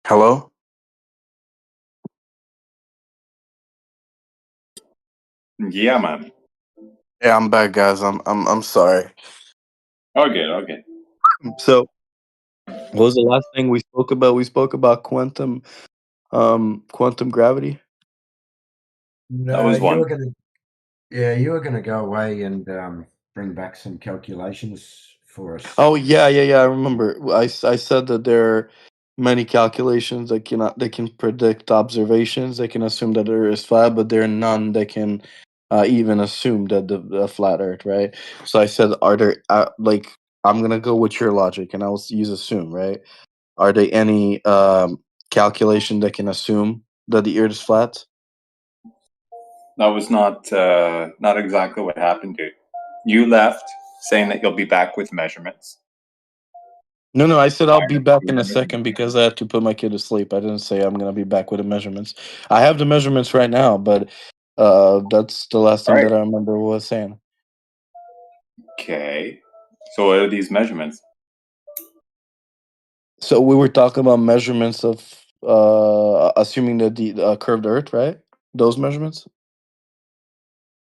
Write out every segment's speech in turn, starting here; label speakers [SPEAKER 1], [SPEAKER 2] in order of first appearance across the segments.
[SPEAKER 1] Hello?
[SPEAKER 2] Yeah, man.
[SPEAKER 1] Yeah, I'm back, guys. I'm sorry.
[SPEAKER 2] Okay, okay.
[SPEAKER 1] So, what was the last thing we spoke about? We spoke about quantum gravity.
[SPEAKER 2] That
[SPEAKER 3] No,
[SPEAKER 2] was
[SPEAKER 3] you
[SPEAKER 2] one.
[SPEAKER 3] were gonna, yeah, you were gonna go away and bring back some calculations for us.
[SPEAKER 1] Oh yeah. I remember. I said that there are many calculations that can predict observations. They can assume that the Earth is flat, but there are none that can even assume that the flat Earth, right? So I said, are there like I'm gonna go with your logic, and I'll use assume, right? Are there any calculation that can assume that the Earth is flat?
[SPEAKER 2] That was not exactly what happened, dude. You left saying that you'll be back with measurements.
[SPEAKER 1] No. I said
[SPEAKER 2] I
[SPEAKER 1] I'll be back in a
[SPEAKER 2] remember.
[SPEAKER 1] second because I had to put my kid to sleep. I didn't say I'm gonna be back with the measurements. I have the measurements right now, but that's the last
[SPEAKER 2] All
[SPEAKER 1] thing
[SPEAKER 2] right.
[SPEAKER 1] that I remember was saying.
[SPEAKER 2] Okay. So what are these measurements?
[SPEAKER 1] So we were talking about measurements of assuming that the curved Earth, right? Those measurements.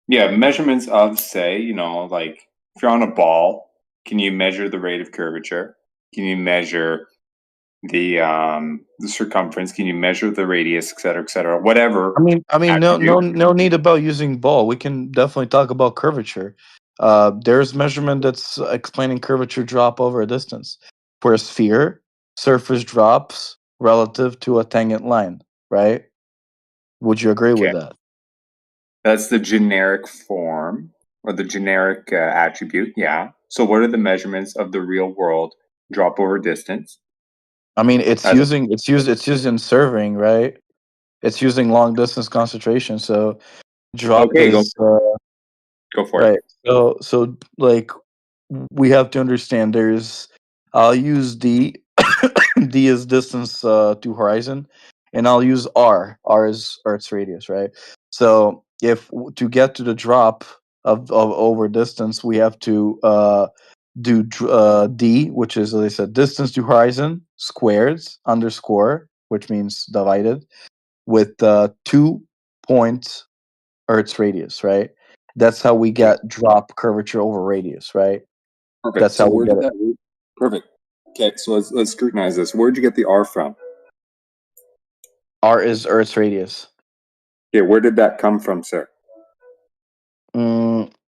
[SPEAKER 2] Yeah, measurements of, say, like if you're on a ball, can you measure the rate of curvature? Can you measure the circumference? Can you measure the radius, et cetera, et cetera? Whatever
[SPEAKER 1] I mean,
[SPEAKER 2] attribute.
[SPEAKER 1] no need about using ball. We can definitely talk about curvature. There's measurement that's explaining curvature drop over a distance. For a sphere, surface drops relative to a tangent line, right? Would you agree
[SPEAKER 2] Okay.
[SPEAKER 1] with that?
[SPEAKER 2] That's the generic form or the generic attribute. Yeah. So what are the measurements of the real world drop over distance?
[SPEAKER 1] I mean, it's
[SPEAKER 2] As
[SPEAKER 1] using it's used in surveying, right? It's using long distance concentration. So drop
[SPEAKER 2] okay,
[SPEAKER 1] is
[SPEAKER 2] go for it.
[SPEAKER 1] right. So like we have to understand there's I'll use D. D is distance to horizon, and I'll use R. R is Earth's radius, right? So if to get to the drop of over distance, we have to do D, which is, as I said, distance to horizon squared underscore, which means divided, with 2 points Earth's radius, right? That's how we
[SPEAKER 2] Okay,
[SPEAKER 1] get drop curvature over radius, right?
[SPEAKER 2] perfect.
[SPEAKER 1] That's
[SPEAKER 2] So
[SPEAKER 1] how we
[SPEAKER 2] where
[SPEAKER 1] get
[SPEAKER 2] did
[SPEAKER 1] it.
[SPEAKER 2] that perfect. Okay, so let's scrutinize this. Where'd you get the R from?
[SPEAKER 1] R is Earth's radius.
[SPEAKER 2] Okay, where did that come from, sir?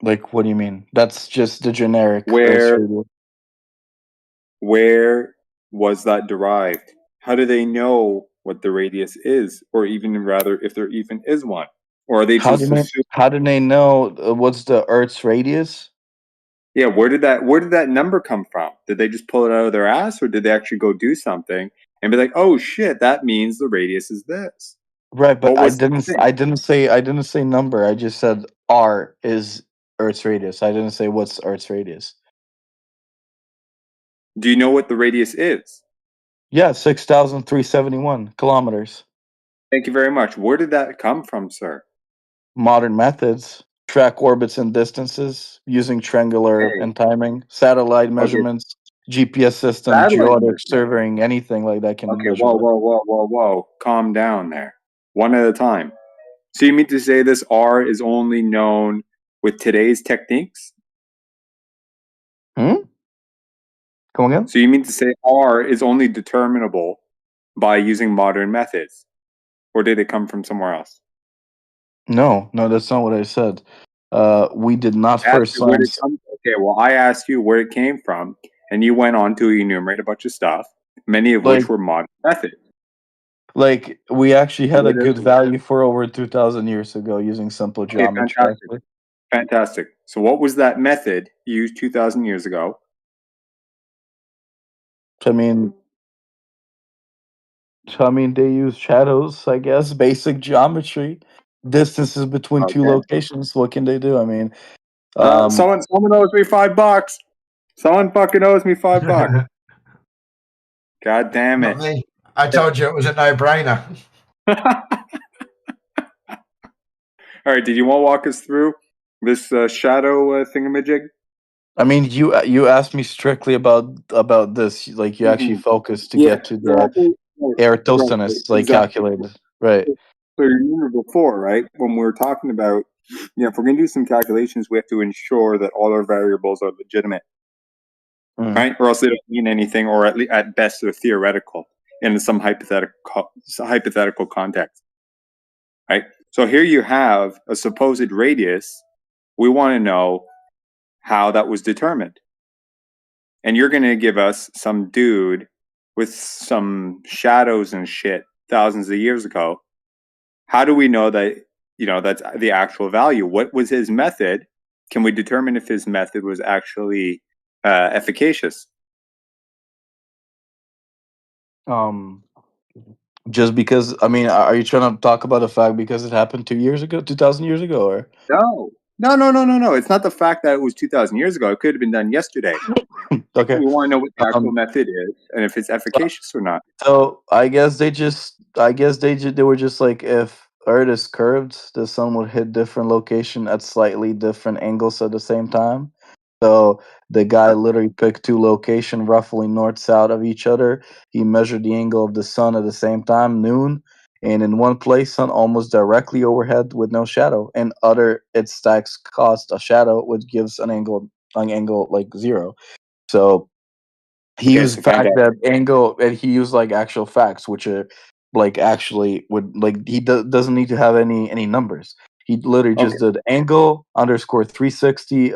[SPEAKER 1] Like, what do you mean? That's just the generic Earth's
[SPEAKER 2] Where
[SPEAKER 1] radius.
[SPEAKER 2] where was that derived? How do they know what the radius is, or even rather, if there even is one, or are they just assuming?
[SPEAKER 1] How do they know what's the Earth's radius?
[SPEAKER 2] Yeah, where did that number come from? Did they just pull it out of their ass, or did they actually go do something and be like, "Oh shit, that means the radius is this"?
[SPEAKER 1] Right, but
[SPEAKER 2] What was the thing?
[SPEAKER 1] I didn't say number. I just said R is Earth's radius. I didn't say what's Earth's radius.
[SPEAKER 2] Do you know what the radius is?
[SPEAKER 1] Yeah, 6,371 kilometers.
[SPEAKER 2] Thank you very much. Where did that come from, sir?
[SPEAKER 1] Modern methods track orbits and distances using triangular
[SPEAKER 2] Hey,
[SPEAKER 1] and timing, satellite
[SPEAKER 2] okay,
[SPEAKER 1] measurements, GPS system,
[SPEAKER 2] satellite
[SPEAKER 1] geodetic
[SPEAKER 2] measurement.
[SPEAKER 1] surveying, anything like that can
[SPEAKER 2] Okay,
[SPEAKER 1] measure
[SPEAKER 2] whoa,
[SPEAKER 1] that.
[SPEAKER 2] whoa, whoa, whoa, whoa. Calm down there. One at a time. So you mean to say this R is only known with today's techniques?
[SPEAKER 1] Hmm? Come again?
[SPEAKER 2] So you mean to say R is only determinable by using modern methods? Or did it come from somewhere else?
[SPEAKER 1] No, that's not what I said. We did not
[SPEAKER 2] I asked
[SPEAKER 1] first
[SPEAKER 2] you where did it
[SPEAKER 1] find.
[SPEAKER 2] come from. Okay, well, I asked you where it came from, and you went on to enumerate a bunch of stuff, many of
[SPEAKER 1] like
[SPEAKER 2] which were modern methods.
[SPEAKER 1] like we actually had a
[SPEAKER 2] Where
[SPEAKER 1] good
[SPEAKER 2] did,
[SPEAKER 1] value for over 2,000 years ago using simple
[SPEAKER 2] okay,
[SPEAKER 1] geometry.
[SPEAKER 2] fantastic.
[SPEAKER 1] Actually,
[SPEAKER 2] Fantastic. So what was that method used 2,000 years ago?
[SPEAKER 1] I mean, they use shadows. I guess basic geometry, distances between two
[SPEAKER 2] Okay.
[SPEAKER 1] locations. What can they do? I mean, um,
[SPEAKER 2] Someone owes me $5. Someone fucking owes me $5.
[SPEAKER 3] Not
[SPEAKER 2] God damn it.
[SPEAKER 3] me. I told you it was a no-brainer.
[SPEAKER 2] All right, did you want to walk us through this shadow thingamajig?
[SPEAKER 1] I mean, you asked me strictly about this. Like, you actually
[SPEAKER 2] Mhm.
[SPEAKER 1] focused to
[SPEAKER 2] Yeah,
[SPEAKER 1] get to the
[SPEAKER 2] exactly.
[SPEAKER 1] Eratosthenes, like
[SPEAKER 2] exactly.
[SPEAKER 1] calculated, right?
[SPEAKER 2] So you remember before, right? When we were talking about, if we're going to do some calculations, we have to ensure that all our variables are legitimate, right? Or else they don't mean anything, or at best they're theoretical in some hypothetical context, right? So here you have a supposed radius. We want to know how that was determined. And you're going to give us some dude with some shadows and shit thousands of years ago. How do we know that, that's the actual value? What was his method? Can we determine if his method was actually efficacious?
[SPEAKER 1] Just because, I mean, are you trying to talk about a fact because it happened 2 years ago, 2,000 years ago, or?
[SPEAKER 2] No. It's not the fact that it was 2,000 years ago. It could have been done yesterday.
[SPEAKER 1] Okay.
[SPEAKER 2] We want to know what the actual method is and if it's efficacious or not.
[SPEAKER 1] So I guess they were just like, if Earth is curved, the sun would hit different location at slightly different angles at the same time. So the guy literally picked two locations roughly north south of each other. He measured the angle of the sun at the same time, noon, and in one place, sun almost directly overhead with no shadow, and other it stacks cost a shadow, which gives an angle like zero. So he
[SPEAKER 2] Okay,
[SPEAKER 1] used
[SPEAKER 2] so
[SPEAKER 1] fact
[SPEAKER 2] fantastic.
[SPEAKER 1] that angle, and he used like actual facts, which are like actually would like doesn't need to have any numbers. He literally
[SPEAKER 2] Okay,
[SPEAKER 1] just did angle underscore 360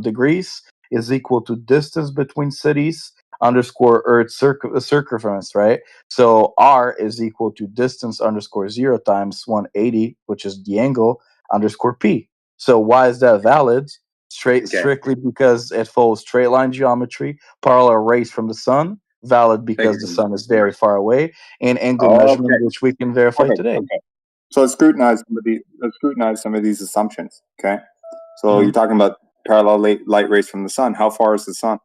[SPEAKER 1] degrees is equal to distance between cities underscore Earth circumference, right? So R is equal to distance underscore 0 times 180, which is the angle underscore P. So why is that valid?
[SPEAKER 2] okay.
[SPEAKER 1] Strictly because it follows straight line geometry, parallel rays from the sun, valid
[SPEAKER 2] Thank
[SPEAKER 1] because
[SPEAKER 2] you
[SPEAKER 1] the
[SPEAKER 2] very much.
[SPEAKER 1] sun is very far away, and angle
[SPEAKER 2] Okay,
[SPEAKER 1] measurement, which we can verify
[SPEAKER 2] okay,
[SPEAKER 1] today.
[SPEAKER 2] okay. So let's scrutinize some of these assumptions. Okay. So
[SPEAKER 1] Mhm.
[SPEAKER 2] you're talking about parallel light rays from the sun. How far is the sun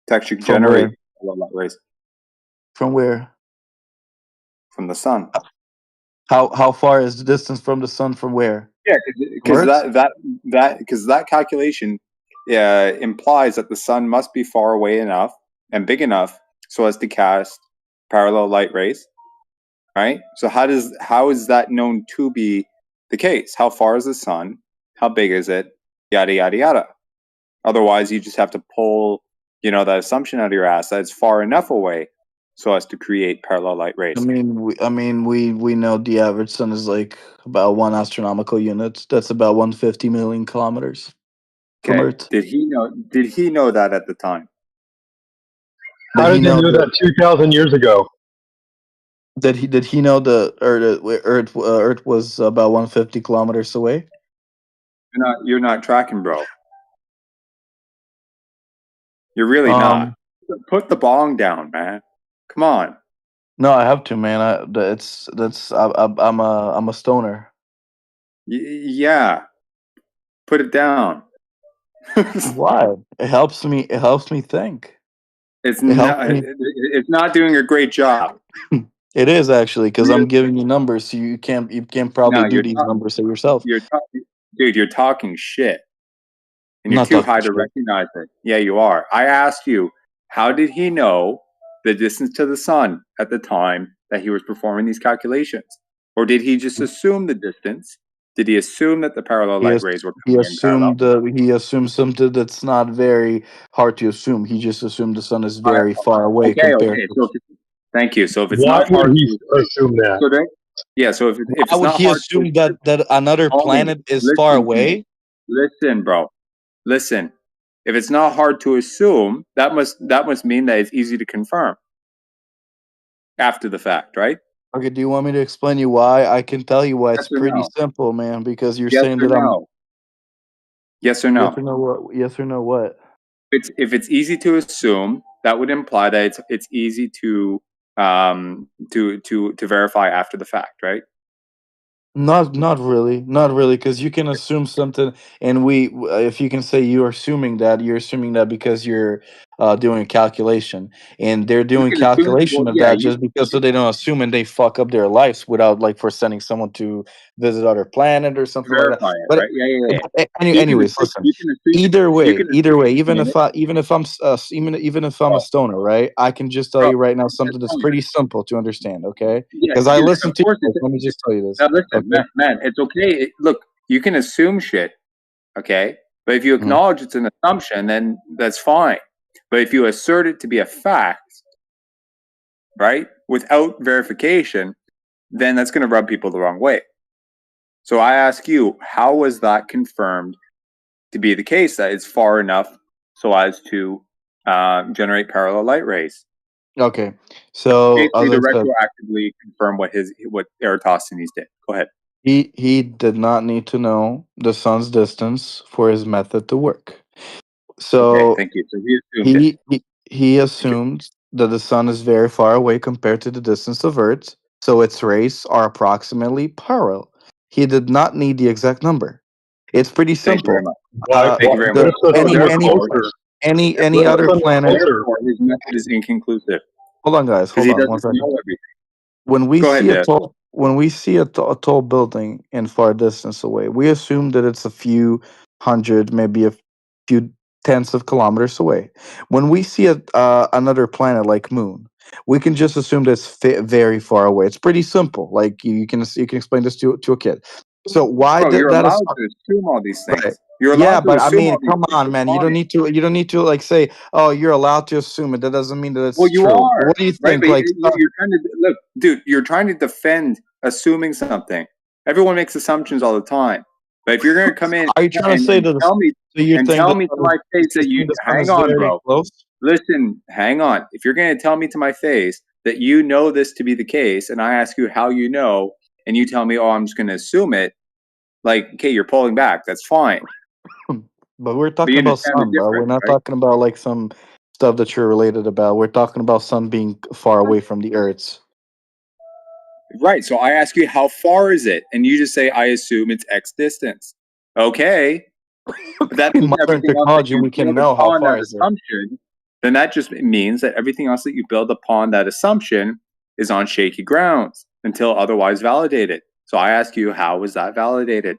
[SPEAKER 2] to actually
[SPEAKER 1] From
[SPEAKER 2] generate
[SPEAKER 1] where?
[SPEAKER 2] parallel light rays
[SPEAKER 1] From where?
[SPEAKER 2] from the sun?
[SPEAKER 1] How far is the distance from the sun from where?
[SPEAKER 2] Yeah,
[SPEAKER 1] From
[SPEAKER 2] because
[SPEAKER 1] Earth?
[SPEAKER 2] that calculation implies that the sun must be far away enough and big enough so as to cast parallel light rays, right? So how is that known to be the case? How far is the sun? How big is it? Yada yada yada. Otherwise, you just have to pull, that assumption out of your ass that it's far enough away so as to create parallel light rays.
[SPEAKER 1] We know the average sun is like about 1 astronomical unit. That's about 150 million kilometers from
[SPEAKER 2] Okay.
[SPEAKER 1] Earth.
[SPEAKER 2] Did he know that at the time?
[SPEAKER 1] Did
[SPEAKER 4] How
[SPEAKER 1] he
[SPEAKER 4] did they
[SPEAKER 1] know
[SPEAKER 4] know
[SPEAKER 1] the
[SPEAKER 4] that 2,000 years ago?
[SPEAKER 1] did he know the Earth was about 150 kilometers away?
[SPEAKER 2] You're not tracking, bro. You're really not.
[SPEAKER 1] Um,
[SPEAKER 2] Put the bong down, man. Come on.
[SPEAKER 1] no, I have to, man. I'm a stoner.
[SPEAKER 2] Yeah. Put it down.
[SPEAKER 1] Why? It helps me think.
[SPEAKER 2] It's
[SPEAKER 1] It helps
[SPEAKER 2] not.
[SPEAKER 1] me.
[SPEAKER 2] It's not doing a great job.
[SPEAKER 1] It is actually because I'm
[SPEAKER 2] Really?
[SPEAKER 1] giving you numbers, so you can't probably
[SPEAKER 2] No,
[SPEAKER 1] do these numbers yourself.
[SPEAKER 2] dude. You're talking shit, and
[SPEAKER 1] I'm
[SPEAKER 2] you're
[SPEAKER 1] not
[SPEAKER 2] too
[SPEAKER 1] talking
[SPEAKER 2] high to
[SPEAKER 1] shit.
[SPEAKER 2] recognize it. Yeah, you are. I asked you, how did he know the distance to the sun at the time that he was performing these calculations, or did he just assume the distance? Did he assume that the parallel
[SPEAKER 1] He
[SPEAKER 2] light
[SPEAKER 1] has,
[SPEAKER 2] rays were coming in parallel?
[SPEAKER 1] he assumed something that's not very hard to assume. He just assumed the sun is
[SPEAKER 2] I,
[SPEAKER 1] very far away
[SPEAKER 2] okay,
[SPEAKER 1] compared
[SPEAKER 2] okay.
[SPEAKER 1] to.
[SPEAKER 2] Thank you. So if it's
[SPEAKER 4] Why
[SPEAKER 2] not
[SPEAKER 4] would
[SPEAKER 2] hard
[SPEAKER 4] he
[SPEAKER 2] to,
[SPEAKER 4] assume that?
[SPEAKER 2] so then, yeah. So if
[SPEAKER 1] Why
[SPEAKER 2] it's
[SPEAKER 1] would
[SPEAKER 2] not
[SPEAKER 1] he
[SPEAKER 2] hard to,
[SPEAKER 1] assume that another
[SPEAKER 2] homie,
[SPEAKER 1] planet is far
[SPEAKER 2] listen to me.
[SPEAKER 1] away?
[SPEAKER 2] Listen, bro. Listen. If it's not hard to assume, that must mean that it's easy to confirm after the fact, right?
[SPEAKER 1] Okay, do you want me to explain you why? I can tell you why.
[SPEAKER 2] Yes
[SPEAKER 1] It's
[SPEAKER 2] or
[SPEAKER 1] pretty
[SPEAKER 2] no?
[SPEAKER 1] simple, man. Because you're
[SPEAKER 2] Yes
[SPEAKER 1] saying
[SPEAKER 2] or
[SPEAKER 1] that I'm
[SPEAKER 2] no? Yes or
[SPEAKER 1] yes
[SPEAKER 2] no?
[SPEAKER 1] or no what? Yes or no what?
[SPEAKER 2] If it's easy to assume, that would imply that it's easy to verify after the fact, right?
[SPEAKER 1] Not really, because you can assume something, and if you can say you're assuming that because you're doing a calculation, and they're
[SPEAKER 2] You
[SPEAKER 1] doing
[SPEAKER 2] can assume. Well,
[SPEAKER 1] calculation of
[SPEAKER 2] yeah,
[SPEAKER 1] that just because so they don't assume and they fuck up their lives without like for sending someone to visit other planet or something like that.
[SPEAKER 2] verify it,
[SPEAKER 1] But
[SPEAKER 2] right? Yeah. You can
[SPEAKER 1] anyways,
[SPEAKER 2] assume.
[SPEAKER 1] listen.
[SPEAKER 2] You can assume. You can
[SPEAKER 1] Either way,
[SPEAKER 2] assume it,
[SPEAKER 1] even if I'm a
[SPEAKER 2] bro.
[SPEAKER 1] stoner, right? I can just tell
[SPEAKER 2] Bro,
[SPEAKER 1] you right now
[SPEAKER 2] I'm
[SPEAKER 1] something that's
[SPEAKER 2] telling you.
[SPEAKER 1] pretty simple to understand, okay?
[SPEAKER 2] Yeah,
[SPEAKER 1] Because I
[SPEAKER 2] dude.
[SPEAKER 1] listen
[SPEAKER 2] Of
[SPEAKER 1] to
[SPEAKER 2] course,
[SPEAKER 1] you. Let me just tell you this,
[SPEAKER 2] now listen,
[SPEAKER 1] okay?
[SPEAKER 2] man. It's okay. Look, you can assume shit, okay? But if you
[SPEAKER 1] Mhm.
[SPEAKER 2] acknowledge it's an assumption, then that's fine. But if you assert it to be a fact, right, without verification, then that's going to rub people the wrong way. So I ask you, how was that confirmed to be the case that it's far enough so as to generate parallel light rays?
[SPEAKER 1] Okay. So
[SPEAKER 2] Basically,
[SPEAKER 1] as
[SPEAKER 2] to
[SPEAKER 1] I said,
[SPEAKER 2] retroactively confirm what Eratosthenes did. Go ahead.
[SPEAKER 1] he did not need to know the sun's distance for his method to work.
[SPEAKER 2] Okay,
[SPEAKER 1] So
[SPEAKER 2] thank you. So he assumed it.
[SPEAKER 1] he he, he
[SPEAKER 2] Okay.
[SPEAKER 1] assumed that the sun is very far away compared to the distance of Earth, so its rays are approximately parallel. He did not need the exact number. It's pretty
[SPEAKER 2] Thank you very
[SPEAKER 1] simple.
[SPEAKER 2] much.
[SPEAKER 4] Why?
[SPEAKER 2] Thank you very
[SPEAKER 4] What
[SPEAKER 2] much.
[SPEAKER 4] if the
[SPEAKER 2] So
[SPEAKER 4] sun was
[SPEAKER 2] therefore,
[SPEAKER 4] closer?
[SPEAKER 1] Any
[SPEAKER 4] What if the
[SPEAKER 1] other
[SPEAKER 4] sun was
[SPEAKER 1] planet.
[SPEAKER 4] closer?
[SPEAKER 2] his method is inconclusive
[SPEAKER 1] Hold on, guys.
[SPEAKER 2] because
[SPEAKER 1] Hold
[SPEAKER 2] he
[SPEAKER 1] on one
[SPEAKER 2] doesn't
[SPEAKER 1] second.
[SPEAKER 2] know everything.
[SPEAKER 1] When we
[SPEAKER 2] Go ahead,
[SPEAKER 1] see
[SPEAKER 2] Dad.
[SPEAKER 1] a tall building in far distance away, we assume that it's a few hundred, maybe a few tens of kilometers away. When we see another planet like Moon, we can just assume that it's very far away. It's pretty simple. Like you can explain this to a kid. So why
[SPEAKER 2] Bro,
[SPEAKER 1] did
[SPEAKER 2] you're
[SPEAKER 1] that is
[SPEAKER 2] allowed to assume all these
[SPEAKER 1] right?
[SPEAKER 2] things. You're
[SPEAKER 1] Yeah,
[SPEAKER 2] allowed to
[SPEAKER 1] but I
[SPEAKER 2] assume
[SPEAKER 1] mean,
[SPEAKER 2] all these
[SPEAKER 1] come
[SPEAKER 2] things.
[SPEAKER 1] on,
[SPEAKER 2] It's
[SPEAKER 1] man.
[SPEAKER 2] fine.
[SPEAKER 1] You don't need to like say, "Oh, you're allowed to assume it." That doesn't mean that
[SPEAKER 2] Well,
[SPEAKER 1] it's
[SPEAKER 2] you
[SPEAKER 1] true.
[SPEAKER 2] are,
[SPEAKER 1] What do you
[SPEAKER 2] right?
[SPEAKER 1] think?
[SPEAKER 2] But
[SPEAKER 1] Like,
[SPEAKER 2] you're trying to look, dude. You're trying to defend assuming something. Everyone makes assumptions all the time. But if you're going to come in
[SPEAKER 1] are you trying to say that? So you
[SPEAKER 2] and
[SPEAKER 1] think
[SPEAKER 2] tell
[SPEAKER 1] the
[SPEAKER 2] me to
[SPEAKER 1] sun is,
[SPEAKER 2] my face
[SPEAKER 1] you
[SPEAKER 2] that you
[SPEAKER 1] think the sun
[SPEAKER 2] hang
[SPEAKER 1] is
[SPEAKER 2] on,
[SPEAKER 1] very
[SPEAKER 2] bro.
[SPEAKER 1] close?
[SPEAKER 2] Listen, hang on. If you're going to tell me to my face that you know this to be the case, and I ask you how you know, and you tell me, oh, I'm just going to assume it, like, okay, you're pulling back. That's fine.
[SPEAKER 1] But we're
[SPEAKER 2] But you
[SPEAKER 1] talking about
[SPEAKER 2] understand the
[SPEAKER 1] sun, bro. We're
[SPEAKER 2] difference,
[SPEAKER 1] not
[SPEAKER 2] right?
[SPEAKER 1] talking about like some stuff that you're related about. We're talking about sun being far away from the Earth's.
[SPEAKER 2] Right. So I ask you, how far is it? And you just say, I assume it's X distance. Okay. But that
[SPEAKER 1] In
[SPEAKER 2] means
[SPEAKER 1] modern
[SPEAKER 2] everything else that
[SPEAKER 1] technology,
[SPEAKER 2] you
[SPEAKER 1] we can
[SPEAKER 2] build
[SPEAKER 1] know how
[SPEAKER 2] upon
[SPEAKER 1] far
[SPEAKER 2] that
[SPEAKER 1] is it.
[SPEAKER 2] assumption, then that just means that everything else that you build upon that assumption is on shaky grounds until otherwise validated. So I ask you, how was that validated?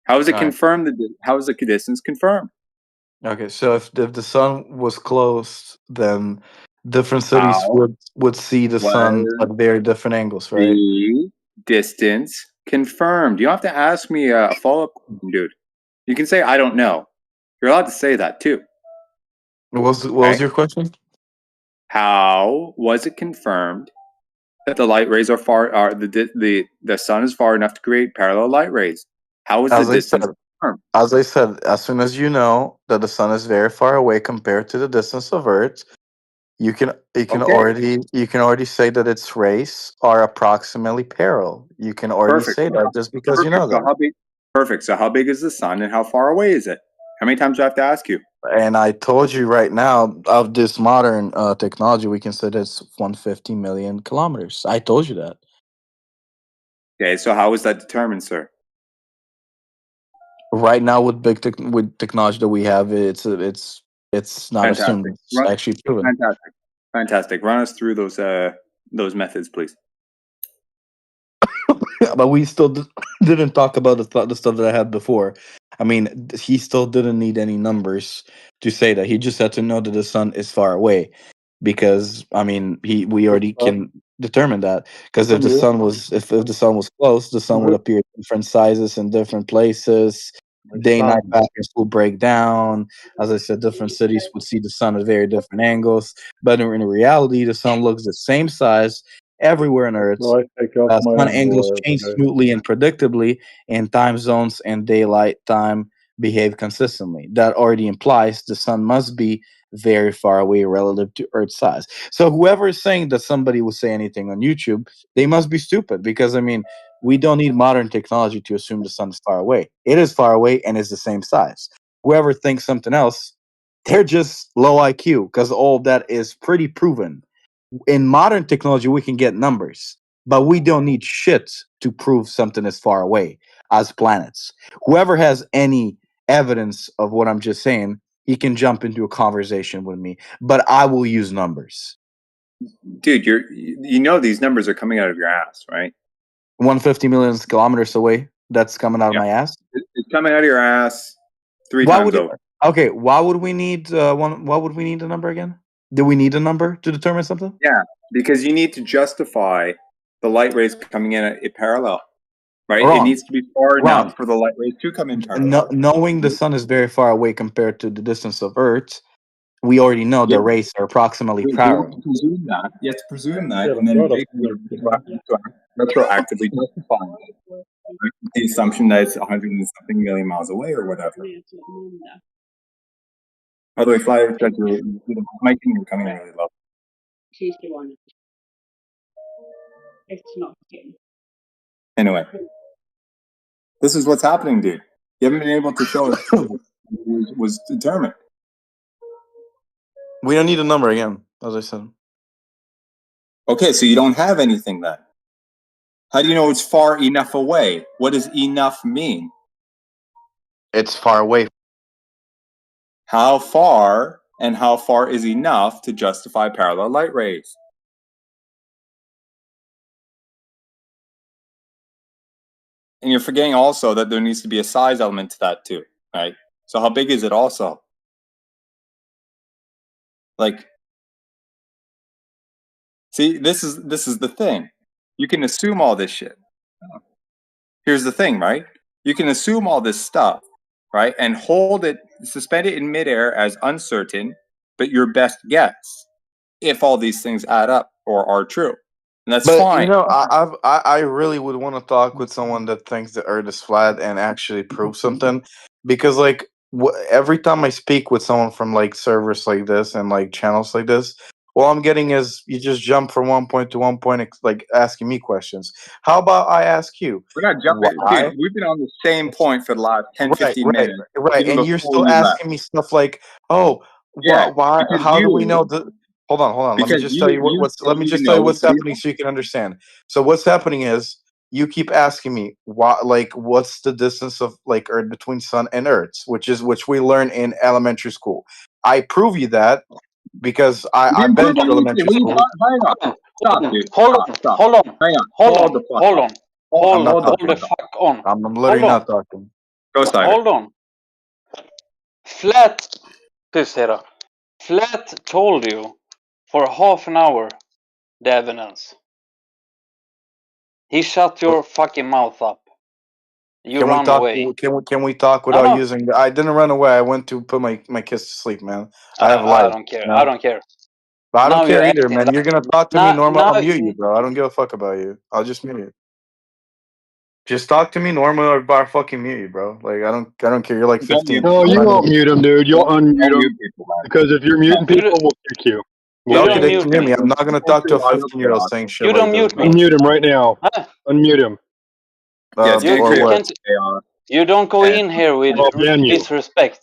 [SPEAKER 2] How is it
[SPEAKER 1] All right.
[SPEAKER 2] confirmed? How is the distance confirmed?
[SPEAKER 1] Okay. So if the sun was close, then different cities
[SPEAKER 2] How
[SPEAKER 1] would see the sun
[SPEAKER 2] was
[SPEAKER 1] at very different angles, right?
[SPEAKER 2] the distance confirmed? You don't have to ask me a follow up, dude. You can say, I don't know. You're allowed to say that too.
[SPEAKER 1] What was
[SPEAKER 2] Okay.
[SPEAKER 1] your question?
[SPEAKER 2] How was it confirmed that the light rays are the sun is far enough to create parallel light rays? How is the
[SPEAKER 1] As I said,
[SPEAKER 2] distance confirmed?
[SPEAKER 1] as soon as you know that the sun is very far away compared to the distance of Earth,
[SPEAKER 2] Okay,
[SPEAKER 1] you can already say that its rays are approximately parallel. You can already
[SPEAKER 2] perfect.
[SPEAKER 1] say that just because you
[SPEAKER 2] Perfect.
[SPEAKER 1] know that.
[SPEAKER 2] Perfect. So how big is the sun and how far away is it? How many times do I have to ask you?
[SPEAKER 1] And I told you right now of this modern technology, we can say that it's 150 million kilometers. I told you that.
[SPEAKER 2] Okay, so how is that determined, sir?
[SPEAKER 1] Right now, with with technology that we have, it's not
[SPEAKER 2] Fantastic.
[SPEAKER 1] assumed. It's actually proven.
[SPEAKER 2] Fantastic. Fantastic. Run us through those methods, please.
[SPEAKER 1] But we still didn't talk about the stuff that I had before. I mean, he still didn't need any numbers to say that. He just had to know that the sun is far away, because I mean, we already can determine that. Because if the sun was close, the sun would appear in different sizes in different places. Day night patterns will break down. As I said, different cities would see the sun at very different angles. But in reality, the sun looks the same size everywhere on Earth.
[SPEAKER 4] Will I take off my
[SPEAKER 1] Sun angles
[SPEAKER 4] underwear?
[SPEAKER 1] change
[SPEAKER 4] Okay.
[SPEAKER 1] smoothly and predictably, and time zones and daylight time behave consistently. That already implies the sun must be very far away relative to Earth's size. So whoever is saying that somebody will say anything on YouTube, they must be stupid, because I mean, we don't need modern technology to assume the sun is far away. It is far away and is the same size. Whoever thinks something else, they're just low IQ, because all that is pretty proven. In modern technology, we can get numbers, but we don't need shit to prove something is far away as planets. Whoever has any evidence of what I'm just saying, he can jump into a conversation with me. But I will use numbers.
[SPEAKER 2] Dude, you know these numbers are coming out of your ass, right?
[SPEAKER 1] 150 million kilometers away. That's coming out of my ass.
[SPEAKER 2] It's coming out of your ass 3
[SPEAKER 1] Why
[SPEAKER 2] times
[SPEAKER 1] would
[SPEAKER 2] over.
[SPEAKER 1] Okay, why would we need one? Why would we need a number again? Do we need a number to determine something?
[SPEAKER 2] Yeah, because you need to justify the light rays coming in at parallel, right?
[SPEAKER 1] Wrong.
[SPEAKER 2] It needs to be far
[SPEAKER 1] Wrong.
[SPEAKER 2] enough for the light rays to come in parallel.
[SPEAKER 1] Knowing the sun is very far away compared to the distance of Earth, we already know the rays are approximately
[SPEAKER 2] We have
[SPEAKER 1] parallel.
[SPEAKER 2] to presume that. You have to presume that, and then retroactively justifying it. Right? The assumption that it's 100 and something million miles away or whatever. By the way, Flyer, Mike, you're coming in really low. Anyway, this is what's happening, dude. You haven't been able to show us was determined.
[SPEAKER 1] We don't need a number again, as I said.
[SPEAKER 2] Okay, so you don't have anything then. How do you know it's far enough away? What does enough mean?
[SPEAKER 1] It's far away.
[SPEAKER 2] How far and how far is enough to justify parallel light rays? And you're forgetting also that there needs to be a size element to that too, right? So how big is it also? Like, see, this is the thing. You can assume all this shit. Here's the thing, right? You can assume all this stuff, right? And suspend it in midair as uncertain, but your best guess if all these things add up or are true. And that's fine.
[SPEAKER 1] You know, I really would want to talk with someone that thinks the Earth is flat and actually prove something, because like every time I speak with someone from like servers like this and like channels like this, all I'm getting is you just jump from one point to one point, like asking me questions. How about I ask you?
[SPEAKER 2] We're not jumping. Dude, we've been on the same point for the last 10, 15 minutes.
[SPEAKER 1] Right. And you're still asking me stuff like, oh, why? How do we know the? Hold on. Let me just tell you what's happening so you can understand. So what's happening is you keep asking me what's the distance of like Earth between Sun and Earth, which we learn in elementary school. I prove you that because I've been to elementary school.
[SPEAKER 2] Hang on. Stop, dude.
[SPEAKER 5] Hold on.
[SPEAKER 2] Hang on.
[SPEAKER 5] Hold the fuck on.
[SPEAKER 1] I'm literally not talking.
[SPEAKER 2] Go side.
[SPEAKER 5] Hold on. Flat told you for half an hour the evidence. He shut your fucking mouth up. You ran away.
[SPEAKER 1] Can we talk without using? I didn't run away. I went to put my kids to sleep, man. I have life.
[SPEAKER 5] I don't care. I don't care.
[SPEAKER 1] But I don't care either, man. You're gonna talk to me normal. I'll mute you, bro. I don't give a fuck about you. I'll just mute you. Just talk to me normal, or I'll fucking mute you, bro. Like I don't care. You're like 15.
[SPEAKER 4] No, you won't mute him, dude. You'll unmute him because if you're muting people, we'll kick you.
[SPEAKER 1] Okay, they can hear me. I'm not gonna talk to a 15-year-old saying shit.
[SPEAKER 5] You don't mute me.
[SPEAKER 4] Unmute him right now. Unmute him.
[SPEAKER 5] You don't go in here with disrespect.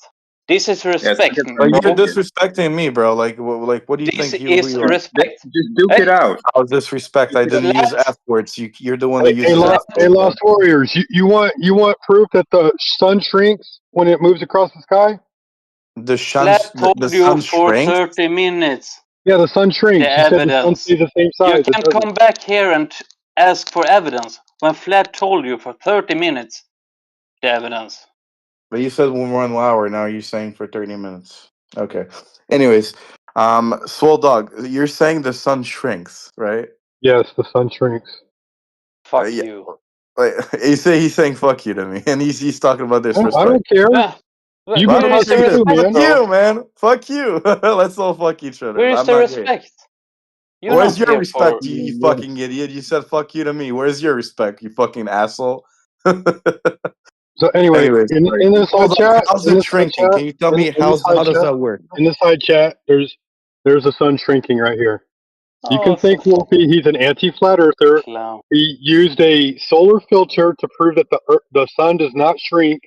[SPEAKER 5] This is respect.
[SPEAKER 1] You're disrespecting me, bro. Like what do you think?
[SPEAKER 5] This is respect.
[SPEAKER 2] Just duke it out.
[SPEAKER 1] I was disrespect. I didn't use F words. You're the one that uses F words.
[SPEAKER 4] Hey, Lost Warriors, you want proof that the sun shrinks when it moves across the sky?
[SPEAKER 1] The sun
[SPEAKER 5] for 30 minutes.
[SPEAKER 4] Yeah, the sun shrinks.
[SPEAKER 5] The evidence.
[SPEAKER 4] The sun stays the same size.
[SPEAKER 5] You can't come back here and ask for evidence when Flat told you for 30 minutes the evidence.
[SPEAKER 1] But you said 1 hour. Now you're saying for 30 minutes. Okay. Anyways, SwoleDog, you're saying the sun shrinks, right?
[SPEAKER 4] Yes, the sun shrinks.
[SPEAKER 5] Fuck you.
[SPEAKER 1] Like, he's saying fuck you to me, and he's talking about disrespect.
[SPEAKER 4] I don't care. You
[SPEAKER 1] fuck you, man. Fuck you. Let's all fuck each other.
[SPEAKER 5] Where's the respect?
[SPEAKER 1] Where's your respect, you fucking idiot? You said fuck you to me. Where's your respect, you fucking asshole?
[SPEAKER 4] So anyways, in the side chat,
[SPEAKER 1] how's it shrinking? Can you tell me how does that work?
[SPEAKER 4] In the side chat, there's a sun shrinking right here. You can think Wolfie, he's an anti-flat earther. He used a solar filter to prove that the sun does not shrink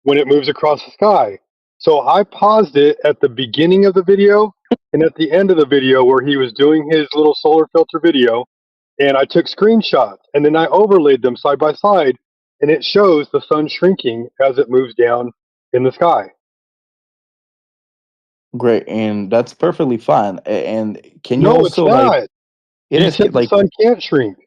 [SPEAKER 4] when it moves across the sky. So I paused it at the beginning of the video and at the end of the video where he was doing his little solar filter video, and I took screenshots and then I overlaid them side by side, and it shows the sun shrinking as it moves down in the sky.
[SPEAKER 1] Great, and that's perfectly fine. And can you
[SPEAKER 4] No, it's
[SPEAKER 1] also like
[SPEAKER 4] not.
[SPEAKER 1] it
[SPEAKER 4] You
[SPEAKER 1] is
[SPEAKER 4] said the
[SPEAKER 1] like
[SPEAKER 4] sun can't shrink.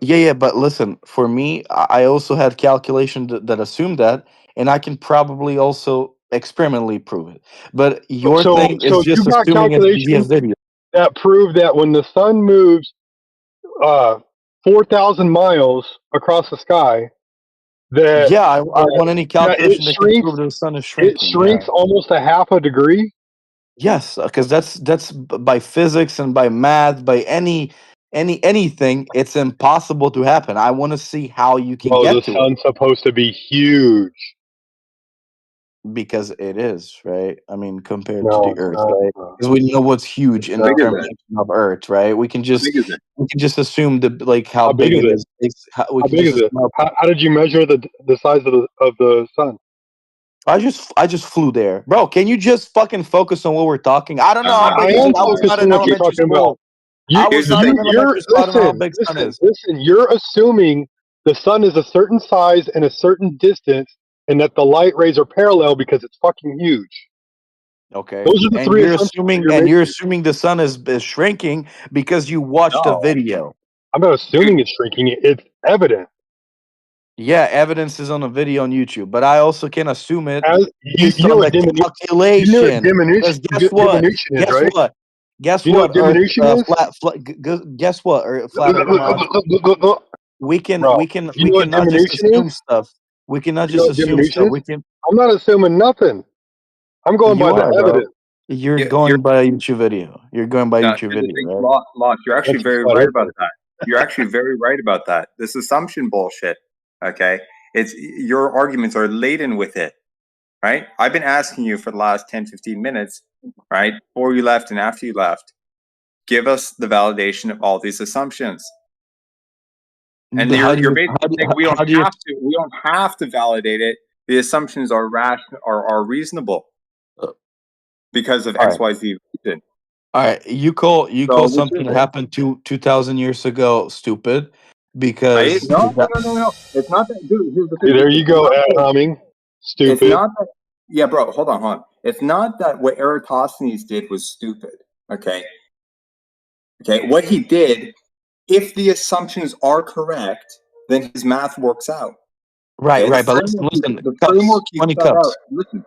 [SPEAKER 1] yeah, but listen, for me, I also had calculation that assumed that, and I can probably also experimentally prove it. But your thing is
[SPEAKER 4] So you
[SPEAKER 1] just
[SPEAKER 4] got
[SPEAKER 1] assuming it via
[SPEAKER 4] calculations
[SPEAKER 1] video.
[SPEAKER 4] that prove that when the sun moves 4,000 miles across the sky, that
[SPEAKER 1] Yeah, I want any
[SPEAKER 4] that
[SPEAKER 1] calculation that can prove the sun is
[SPEAKER 4] it
[SPEAKER 1] shrinking.
[SPEAKER 4] shrinks
[SPEAKER 1] Yeah.
[SPEAKER 4] almost a half a degree.
[SPEAKER 1] Yes, because that's by physics and by math, by anything, it's impossible to happen. I want to see how you can
[SPEAKER 4] Bro, the
[SPEAKER 1] get to it
[SPEAKER 4] sun's supposed to be huge.
[SPEAKER 1] because it is, right? I mean, compared to
[SPEAKER 4] No,
[SPEAKER 1] the
[SPEAKER 4] it's
[SPEAKER 1] Earth,
[SPEAKER 4] not.
[SPEAKER 1] right?
[SPEAKER 4] Bro.
[SPEAKER 1] Because we know what's huge
[SPEAKER 4] It's
[SPEAKER 1] in
[SPEAKER 2] How
[SPEAKER 1] the
[SPEAKER 2] big
[SPEAKER 4] not.
[SPEAKER 2] is
[SPEAKER 1] terms
[SPEAKER 2] it?
[SPEAKER 1] of Earth, right? We can
[SPEAKER 2] How big
[SPEAKER 1] just
[SPEAKER 2] is it?
[SPEAKER 1] assume that like how
[SPEAKER 4] How big
[SPEAKER 1] big
[SPEAKER 4] is
[SPEAKER 1] it
[SPEAKER 4] it?
[SPEAKER 1] is. We
[SPEAKER 4] How
[SPEAKER 1] can
[SPEAKER 4] big
[SPEAKER 1] just
[SPEAKER 4] is it?
[SPEAKER 1] assume
[SPEAKER 4] How did you measure the size of the sun?
[SPEAKER 1] I just flew there, bro. Can you just fucking focus on what we're talking? I don't know how
[SPEAKER 4] I
[SPEAKER 1] big is
[SPEAKER 4] am
[SPEAKER 1] it. I was not
[SPEAKER 4] focusing
[SPEAKER 1] in
[SPEAKER 4] what you're
[SPEAKER 1] elementary
[SPEAKER 4] talking about.
[SPEAKER 1] school. I
[SPEAKER 2] Here's
[SPEAKER 1] was
[SPEAKER 2] the
[SPEAKER 1] not
[SPEAKER 2] thing.
[SPEAKER 1] in elementary school. I don't know how big sun is.
[SPEAKER 4] Listen. You're assuming the sun is a certain size and a certain distance, and that the light rays are parallel because it's fucking huge.
[SPEAKER 1] Okay,
[SPEAKER 4] Those are the three assumptions that you're
[SPEAKER 1] you're
[SPEAKER 4] making.
[SPEAKER 1] assuming the sun is shrinking because you watched a
[SPEAKER 2] No,
[SPEAKER 1] video.
[SPEAKER 4] I'm not
[SPEAKER 2] dude.
[SPEAKER 4] assuming it's shrinking. It's evident.
[SPEAKER 1] Yeah, evidence is on a video on YouTube, but I also can assume it
[SPEAKER 4] As
[SPEAKER 1] based on the
[SPEAKER 4] you know what
[SPEAKER 1] calculation. Because guess what?
[SPEAKER 4] diminution is,
[SPEAKER 1] Guess
[SPEAKER 4] right?
[SPEAKER 1] what? Guess
[SPEAKER 4] You know what
[SPEAKER 1] what? Earth
[SPEAKER 4] diminution is?
[SPEAKER 1] guess what? Flat Earth math.
[SPEAKER 4] Bro, you
[SPEAKER 1] We
[SPEAKER 4] know what
[SPEAKER 1] cannot just
[SPEAKER 4] diminution
[SPEAKER 1] assume
[SPEAKER 4] is?
[SPEAKER 1] stuff. We cannot
[SPEAKER 4] You know
[SPEAKER 1] just
[SPEAKER 4] what
[SPEAKER 1] assume
[SPEAKER 4] diminution
[SPEAKER 1] stuff.
[SPEAKER 4] is?
[SPEAKER 1] We can.
[SPEAKER 4] I'm not assuming nothing. I'm going by
[SPEAKER 1] You
[SPEAKER 4] the
[SPEAKER 1] are, bro.
[SPEAKER 4] evidence.
[SPEAKER 1] You're
[SPEAKER 2] You're
[SPEAKER 1] going by a YouTube video. You're going by
[SPEAKER 2] no.
[SPEAKER 1] YouTube
[SPEAKER 2] Here's the
[SPEAKER 1] video,
[SPEAKER 2] thing,
[SPEAKER 1] right?
[SPEAKER 2] Lost. You're actually
[SPEAKER 4] That's a
[SPEAKER 2] very
[SPEAKER 4] flat
[SPEAKER 2] right about
[SPEAKER 4] earther.
[SPEAKER 2] that. You're actually very right about that. This assumption bullshit. Okay, it's your arguments are laden with it. Right? I've been asking you for the last 10, 15 minutes, right? Before you left and after you left, give us the validation of all these assumptions. And
[SPEAKER 1] How do
[SPEAKER 2] you're
[SPEAKER 1] you
[SPEAKER 2] basically saying we don't have to validate it. The assumptions are rational are reasonable because of
[SPEAKER 1] all right.
[SPEAKER 2] XYZ reason.
[SPEAKER 1] All right, you call
[SPEAKER 2] So which
[SPEAKER 1] something
[SPEAKER 2] is
[SPEAKER 1] that
[SPEAKER 2] it?
[SPEAKER 1] happened 2,000 years ago stupid because
[SPEAKER 2] No. It's not that, dude. Here's the
[SPEAKER 4] See,
[SPEAKER 2] thing.
[SPEAKER 4] there you go, ad homing.
[SPEAKER 2] It's
[SPEAKER 4] Stupid.
[SPEAKER 2] not that. Yeah, bro. Hold on. It's not that what Eratosthenes did was stupid. Okay. What he did, if the assumptions are correct, then his math works out.
[SPEAKER 1] right,
[SPEAKER 2] Okay.
[SPEAKER 1] right. But listen,
[SPEAKER 2] The
[SPEAKER 1] cups,
[SPEAKER 2] framework he
[SPEAKER 1] 20
[SPEAKER 2] set out.
[SPEAKER 1] cups,